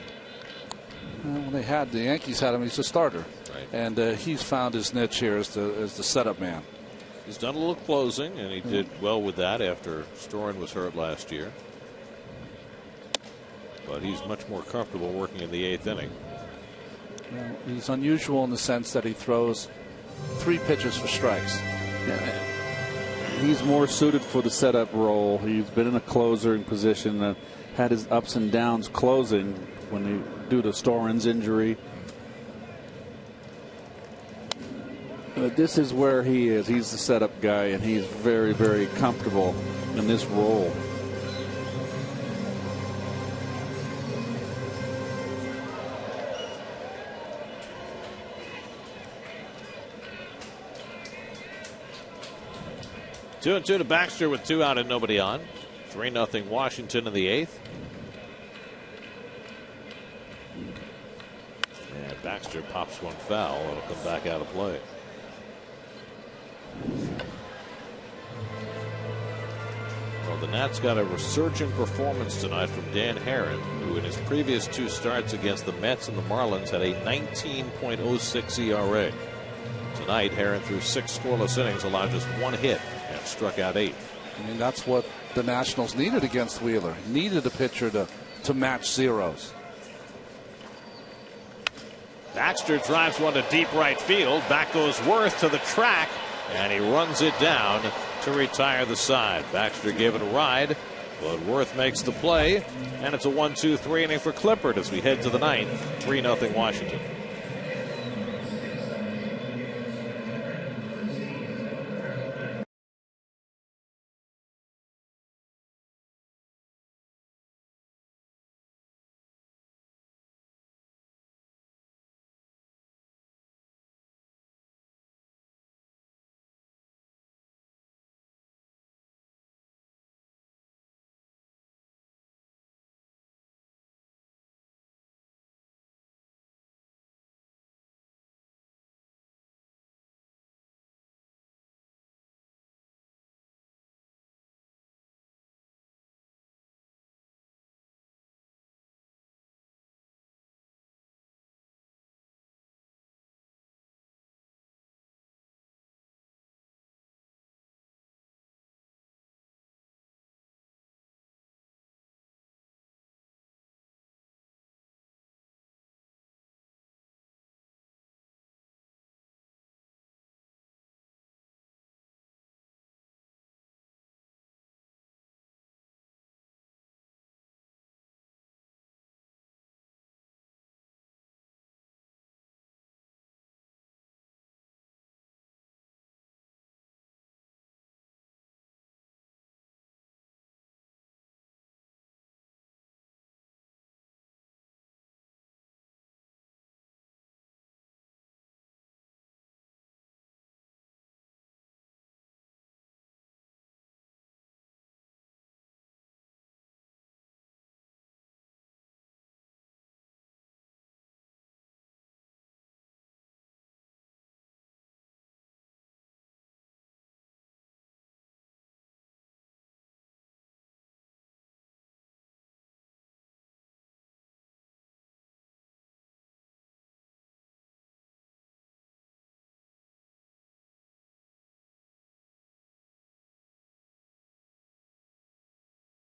Well, the Yankees had him. He's a starter, right. And he's found his niche here as the setup man. He's done a little closing, and he did well with that after Storen was hurt last year. But he's much more comfortable working in the 8th inning. Well, he's unusual in the sense that he throws 3 pitches for strikes. Yeah. He's more suited for the setup role. He's been in a closing position, had his ups and downs closing due to Storen's injury. This is where he is. He's the setup guy, and he's very, very comfortable in this role. Two and 2 to Baxter with 2 out and nobody on. 3-0 Washington in the 8th. And Baxter pops one foul. It'll come back out of play. Well, the Nats got a resurgent performance tonight from Dan Herron, who in his previous 2 starts against the Mets and the Marlins had a 19.06 ERA. Tonight, Herron threw 6 scoreless innings, allowed just 1 hit, and struck out 8. I mean, that's what the Nationals needed against Wheeler. Needed a pitcher to match zeros. Baxter drives one to deep right field. Back goes Worth to the track, and he runs it down to retire the side. Baxter gave it a ride, but Worth makes the play, and it's a 1-2-3 inning for Clippard as we head to the 9th. 3-0 Washington.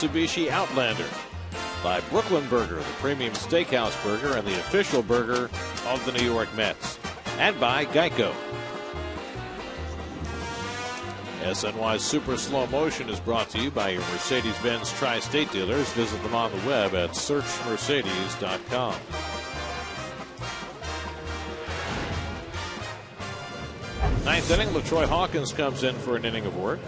Mitsubishi Outlander by Brooklyn Burger, the premium steakhouse burger and the official burger of the New York Mets. And by Geico. SNY's Super Slow Motion is brought to you by your Mercedes-Benz Tri-State dealers. Visit them on the web at searchmercedes.com. Ninth inning, LaTroy Hawkins comes in for an inning of work.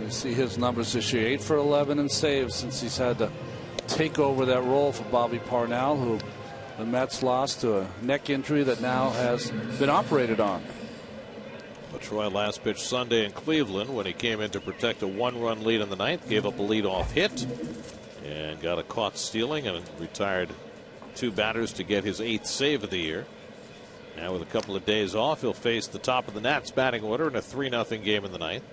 You see his numbers this year, 8 for 11 in saves since he's had to take over that role for Bobby Parnell, who the Mets lost to a neck injury that now has been operated on. LaTroy last pitched Sunday in Cleveland when he came in to protect a 1-run lead in the 9th, gave up a leadoff hit and got a caught stealing and retired 2 batters to get his 8th save of the year. Now with a couple of days off, he'll face the top of the Nats batting order in a 3-0 game in the ninth.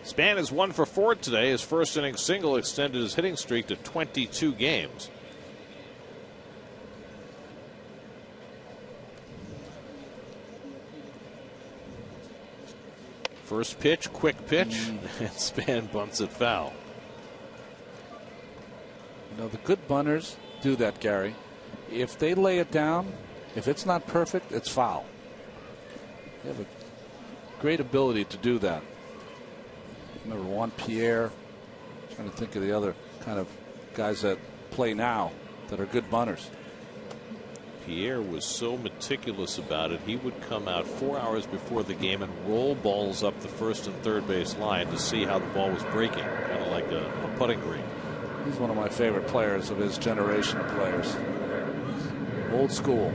Span is 1 for 4 today. His first inning single extended his hitting streak to 22 games. First pitch, quick pitch, and Span bunts it foul. You know, the good bunters do that, Gary. If they lay it down, if it's not perfect, it's foul. They have a great ability to do that. Remember Juan Pierre. Trying to think of the other kind of guys that play now that are good bunters. Pierre was so meticulous about it, he would come out 4 hours before the game and roll balls up the first and third base line to see how the ball was breaking, kind of like a putting green. He's one of my favorite players of his generation of players. Old school.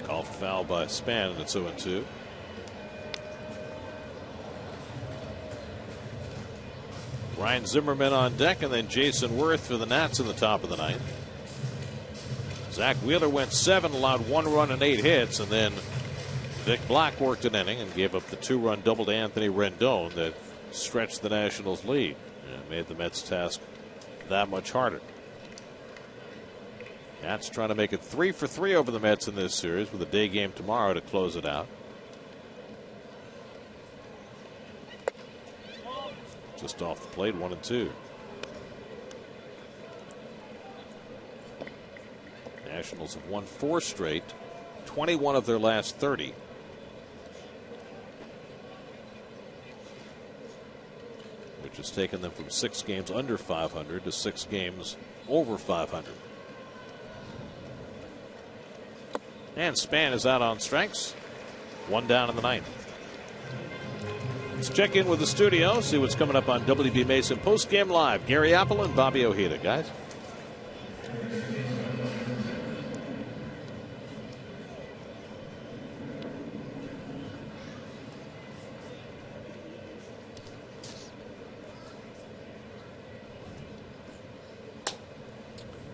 Called foul by Span, and it's 0-2. Ryan Zimmerman on deck, and then Jason Worth for the Nats in the top of the ninth. Zach Wheeler went 7, allowed 1 run and 8 hits, and then Vic Black worked an inning and gave up the 2-run double to Anthony Rendon that stretched the Nationals' lead and made the Mets' task that much harder. Nats trying to make it 3 for 3 over the Mets in this series with a day game tomorrow to close it out. Just off the plate, 1-2. Nationals have won 4 straight, 21 of their last 30. Which has taken them from 6 games under 500 to 6 games over 500. And Span is out on strikes. 1 down in the ninth. Let's check in with the studio, see what's coming up on WB Mason Postgame Live. Gary Apple and Bobby Ojeda, guys.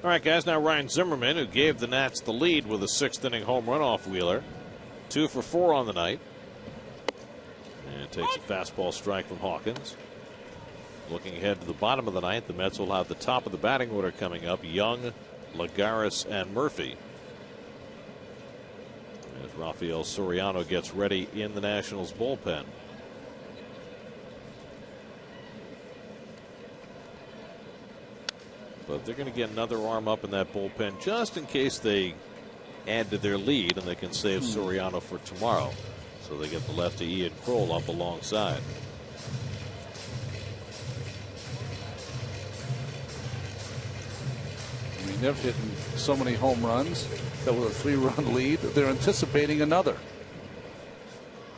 All right, guys, now Ryan Zimmerman, who gave the Nats the lead with a 6th inning home run off Wheeler. 2 for 4 on the night. And takes a fastball strike from Hawkins. Looking ahead to the bottom of the ninth, the Mets will have the top of the batting order coming up. Young, Lagares, and Murphy. As Rafael Soriano gets ready in the Nationals bullpen. But they're going to get another arm up in that bullpen just in case they add to their lead and they can save Soriano for tomorrow. So they get the lefty Ian Kroll up alongside. I mean, they're hitting so many home runs that with a 3-run lead, they're anticipating another.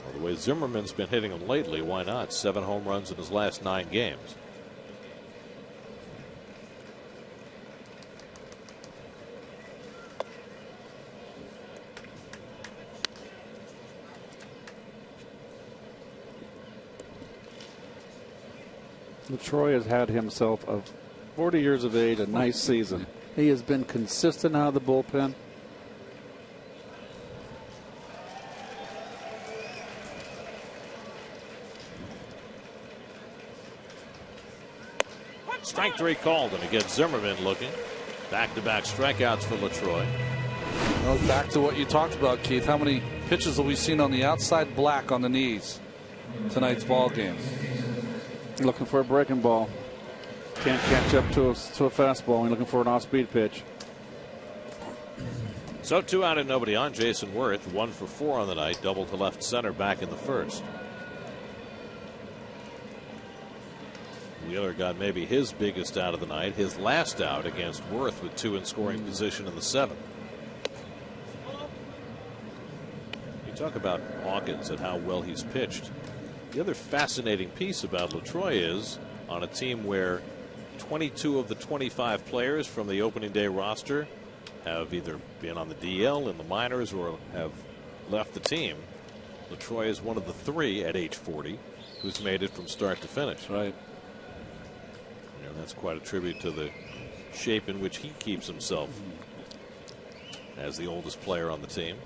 Well, the way Zimmerman's been hitting them lately, why not? 7 home runs in his last 9 games. LaTroy has had himself, of 40 years of age, a nice season. He has been consistent out of the bullpen. Strike 3 called, and again Zimmerman looking. Back-to-back strikeouts for LaTroy. Well, back to what you talked about, Keith. How many pitches have we seen on the outside black on the knees tonight's ball game? Looking for a breaking ball. Can't catch up to a fastball. We're looking for an off-speed pitch. So 2 out and nobody on. Jason Worth 1 for 4 on the night. Double to left center back in the first. Wheeler got maybe his biggest out of the night. His last out against Worth with 2 in scoring position in the 7th. You talk about Hawkins and how well he's pitched. The other fascinating piece about LaTroy is on a team where 22 of the 25 players from the opening day roster have either been on the DL in the minors or have left the team. LaTroy is one of the 3 at age 40 who's made it from start to finish. Right. You know, That's quite a tribute to the shape in which he keeps himself as the oldest player on the team.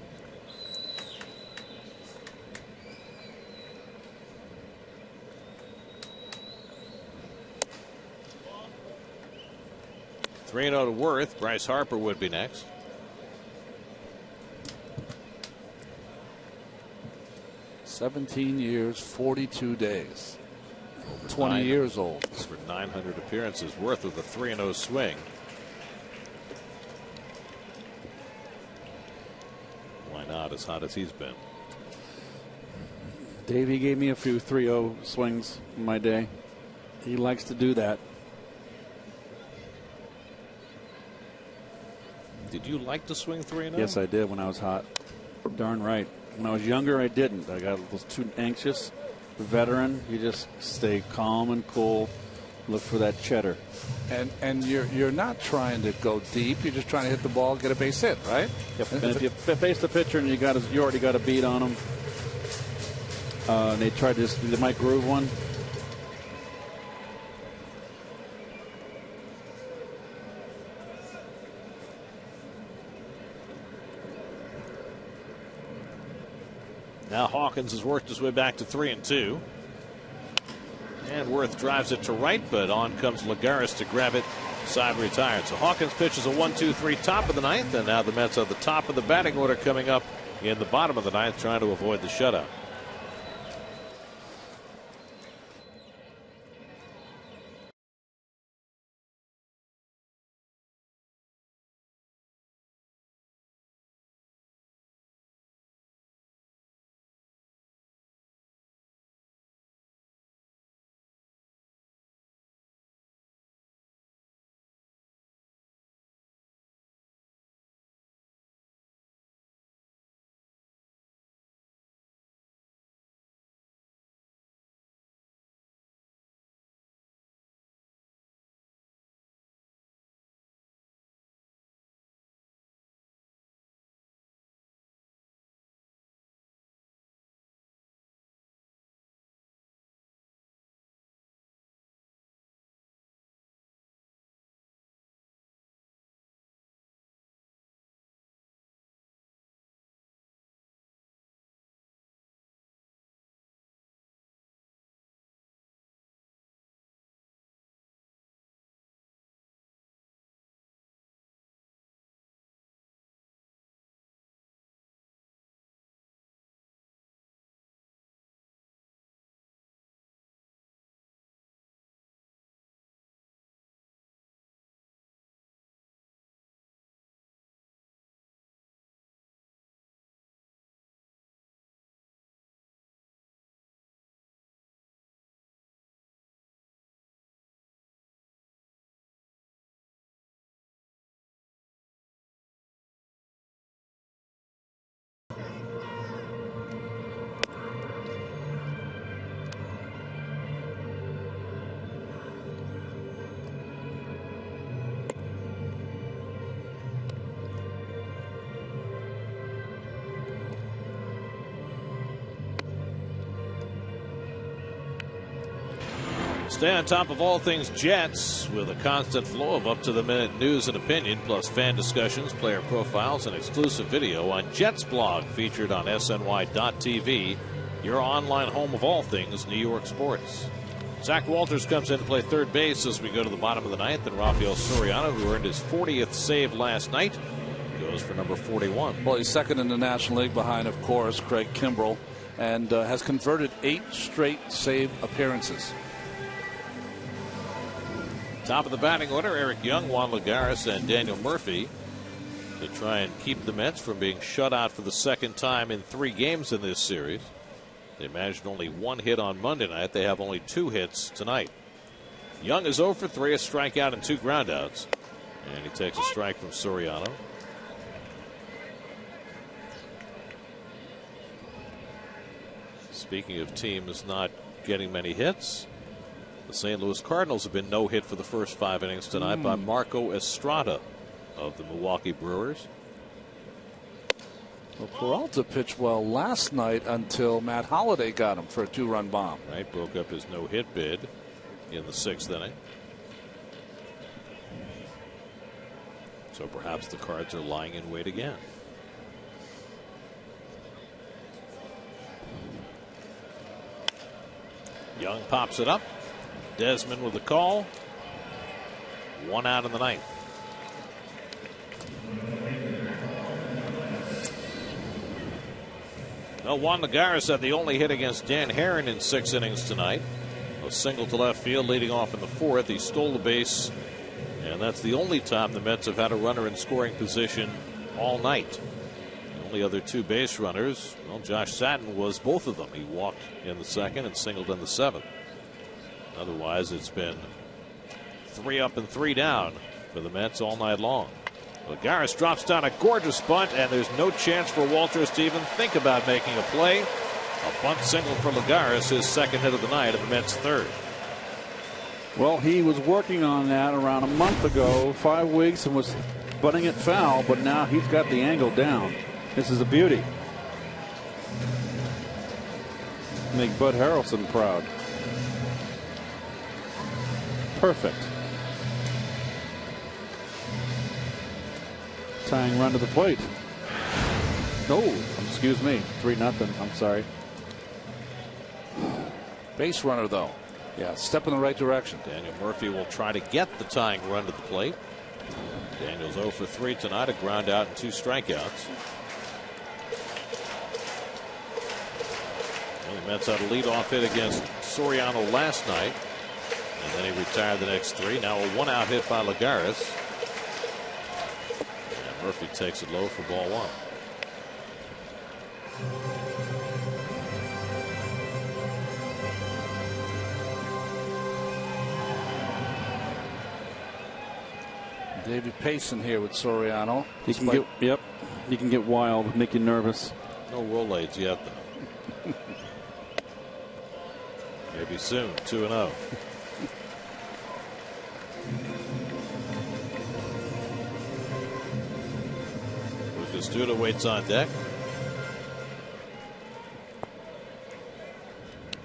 Three and 0 to Worth. Bryce Harper would be next. "17 years, 42 days. 20 years old. For 900 appearances. Worth with a 3 and 0 swing. Why not, as hot as he's been? Davey gave me a few 3-0 swings in my day. He likes to do that. Did you like to swing 3 and 0? Yes, I did when I was hot. Darn right. When I was younger, I didn't. I was too anxious. The veteran, you just stay calm and cool. Look for that cheddar. And you're not trying to go deep. You're just trying to hit the ball, get a base hit, right? Yep. And if you face the pitcher and you already got a beat on them, they might groove one. Now Hawkins has worked his way back to 3 and 2. And Worth drives it to right, but on comes Lagares to grab it. Side retired. So Hawkins pitches a 1-2-3 top of the ninth, and now the Mets are the top of the batting order coming up in the bottom of the ninth, trying to avoid the shutout. Stay on top of all things Jets with a constant flow of up-to-the-minute news and opinion, plus fan discussions, player profiles, and exclusive video on Jets blog featured on SNY.TV, your online home of all things New York sports. Zach Walters comes in to play third base as we go to the bottom of the ninth, and Rafael Soriano, who earned his 40th save last night, goes for number 41. Well, he's second in the National League behind, of course, Craig Kimbrell, and has converted 8 straight save appearances. Top of the batting order, Eric Young, Juan Lagares, and Daniel Murphy to try and keep the Mets from being shut out for the second time in 3 games in this series. They managed only 1 hit on Monday night. They have only 2 hits tonight. Young is 0 for 3, a strikeout and 2 groundouts. And he takes a strike from Soriano. Speaking of teams not getting many hits, the St. Louis Cardinals have been no hit for the first 5 innings tonight by Marco Estrada of the Milwaukee Brewers. Well, Peralta pitched well last night until Matt Holliday got him for a 2-run bomb. Right, broke up his no-hit bid in the 6th inning. So perhaps the Cards are lying in wait again. Young pops it up. Desmond with the call. 1 out in the ninth. Well, Juan Lagares had the only hit against Dan Herron in 6 innings tonight. A single to left field leading off in the 4th. He stole the base, and that's the only time the Mets have had a runner in scoring position all night. The only other 2 base runners, well, Josh Satin was both of them. He walked in the 2nd and singled in the 7th. Otherwise, it's been 3 up and 3 down for the Mets all night long. Lagares drops down a gorgeous bunt, and there's no chance for Walters to even think about making a play. A bunt single for Lagares, his 2nd hit of the night, and the Mets' 3rd. Well, he was working on that around a month ago, 5 weeks, and was bunting it foul, but now he's got the angle down. This is a beauty. Make Bud Harrelson proud. Perfect. Tying run to the plate. No, excuse me. 3-0. I'm sorry. Base runner, though. Yeah, step in the right direction. Daniel Murphy will try to get the tying run to the plate. Daniel's 0 for 3 tonight, a ground out and 2 strikeouts. Well, the Mets had a leadoff hit against Soriano last night, and then he retired the next 3. Now a 1-out hit by Lagares. Murphy takes it low for ball 1. David Payson here with Soriano. He can get, yep, he can get wild, make you nervous. No Rolaids yet, though. Maybe soon. 2-0. Duda waits on deck.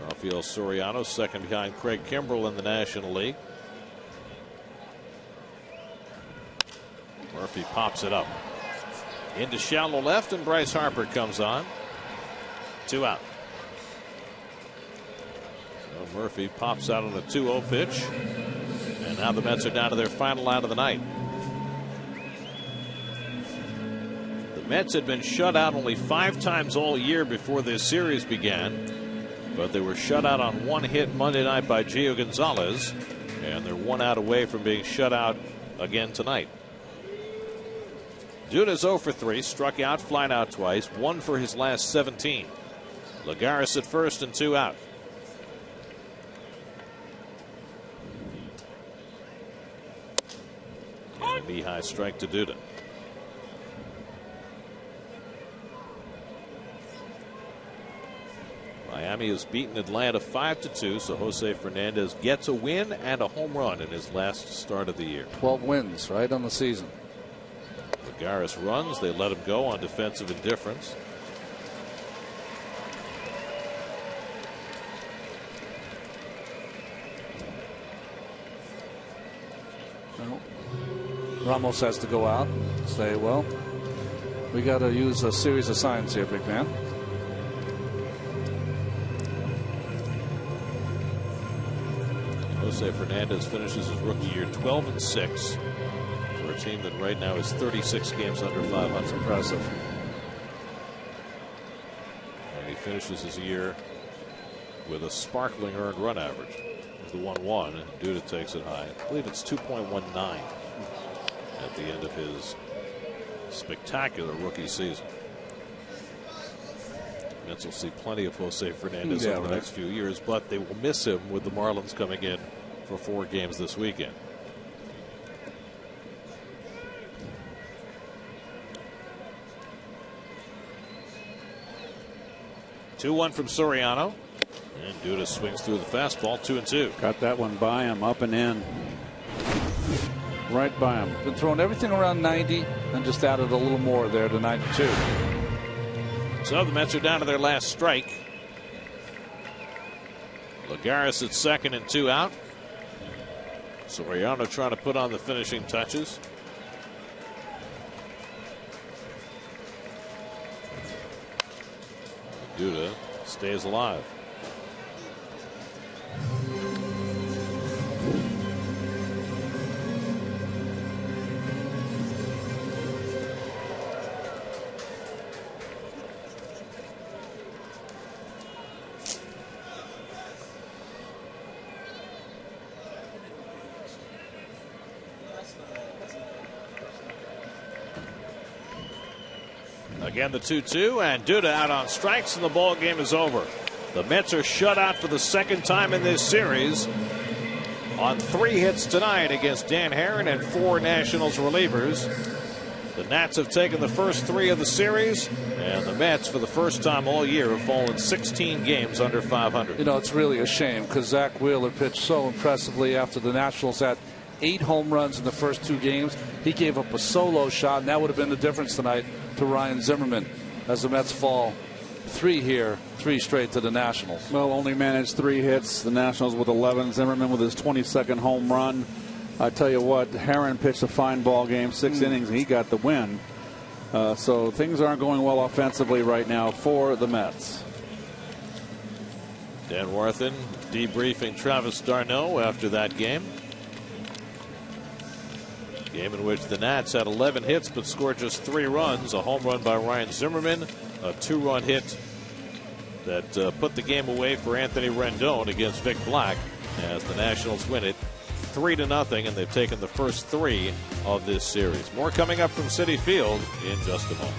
Rafael Soriano, 2nd behind Craig Kimbrell in the National League. Murphy pops it up into shallow left, and Bryce Harper comes on. 2 out. So Murphy pops out on a 2-0 pitch, and now the Mets are down to their final out of the night. Mets had been shut out only 5 times all year before this series began, but they were shut out on 1 hit Monday night by Gio Gonzalez, and they're 1 out away from being shut out again tonight. Duda's 0 for 3, struck out, flying out twice, 1 for his last 17. Lagares at first and 2 out. And a knee-high strike to Duda. Miami has beaten Atlanta 5-2, so Jose Fernandez gets a win and a home run in his last start of the year. 12 wins right on the season. Lagares runs. They let him go on defensive indifference. Well, Ramos has to go out and say, well, we got to use a series of signs here, big man. Jose Fernandez finishes his rookie year 12-6 for a team that right now is 36 games under 500. That's impressive. And he finishes his year with a sparkling earned run average. The 1-1, and Duda takes it high. I believe it's 2.19 at the end of his spectacular rookie season. Mets will see plenty of Jose Fernandez over the next few years, but they will miss him with the Marlins coming in for 4 games this weekend. Two 2-1 from Soriano. And Duda swings through the fastball, 2-2. Got that one by him, up and in. Right by him. Been throwing everything around 90 and just added a little more there to 92. So the Mets are down to their last strike. Lagares at second and 2 out. Soriano trying to put on the finishing touches. Duda stays alive. Again, the 2-2, and Duda out on strikes, and the ball game is over. The Mets are shut out for the second time in this series on 3 hits tonight against Dan Herron and 4 Nationals relievers. The Nats have taken the first 3 of the series, and the Mets, for the first time all year, have fallen 16 games under 500. You know, it's really a shame because Zach Wheeler pitched so impressively after the Nationals had 8 home runs in the first 2 games. He gave up a solo shot, and that would have been the difference tonight to Ryan Zimmerman as the Mets fall 3 here, 3 straight to the Nationals. Well, only managed 3 hits. The Nationals with 11. Zimmerman with his 22nd home run. I tell you what, Herron pitched a fine ball game, 6 innings, and he got the win. So things aren't going well offensively right now for the Mets. Dan Warthen debriefing Travis d'Arnaud after that game. Game in which the Nats had 11 hits but scored just 3 runs. A home run by Ryan Zimmerman, a 2-run hit that put the game away for Anthony Rendon against Vic Black as the Nationals win it 3-0, and they've taken the first 3 of this series. More coming up from Citi Field in just a moment.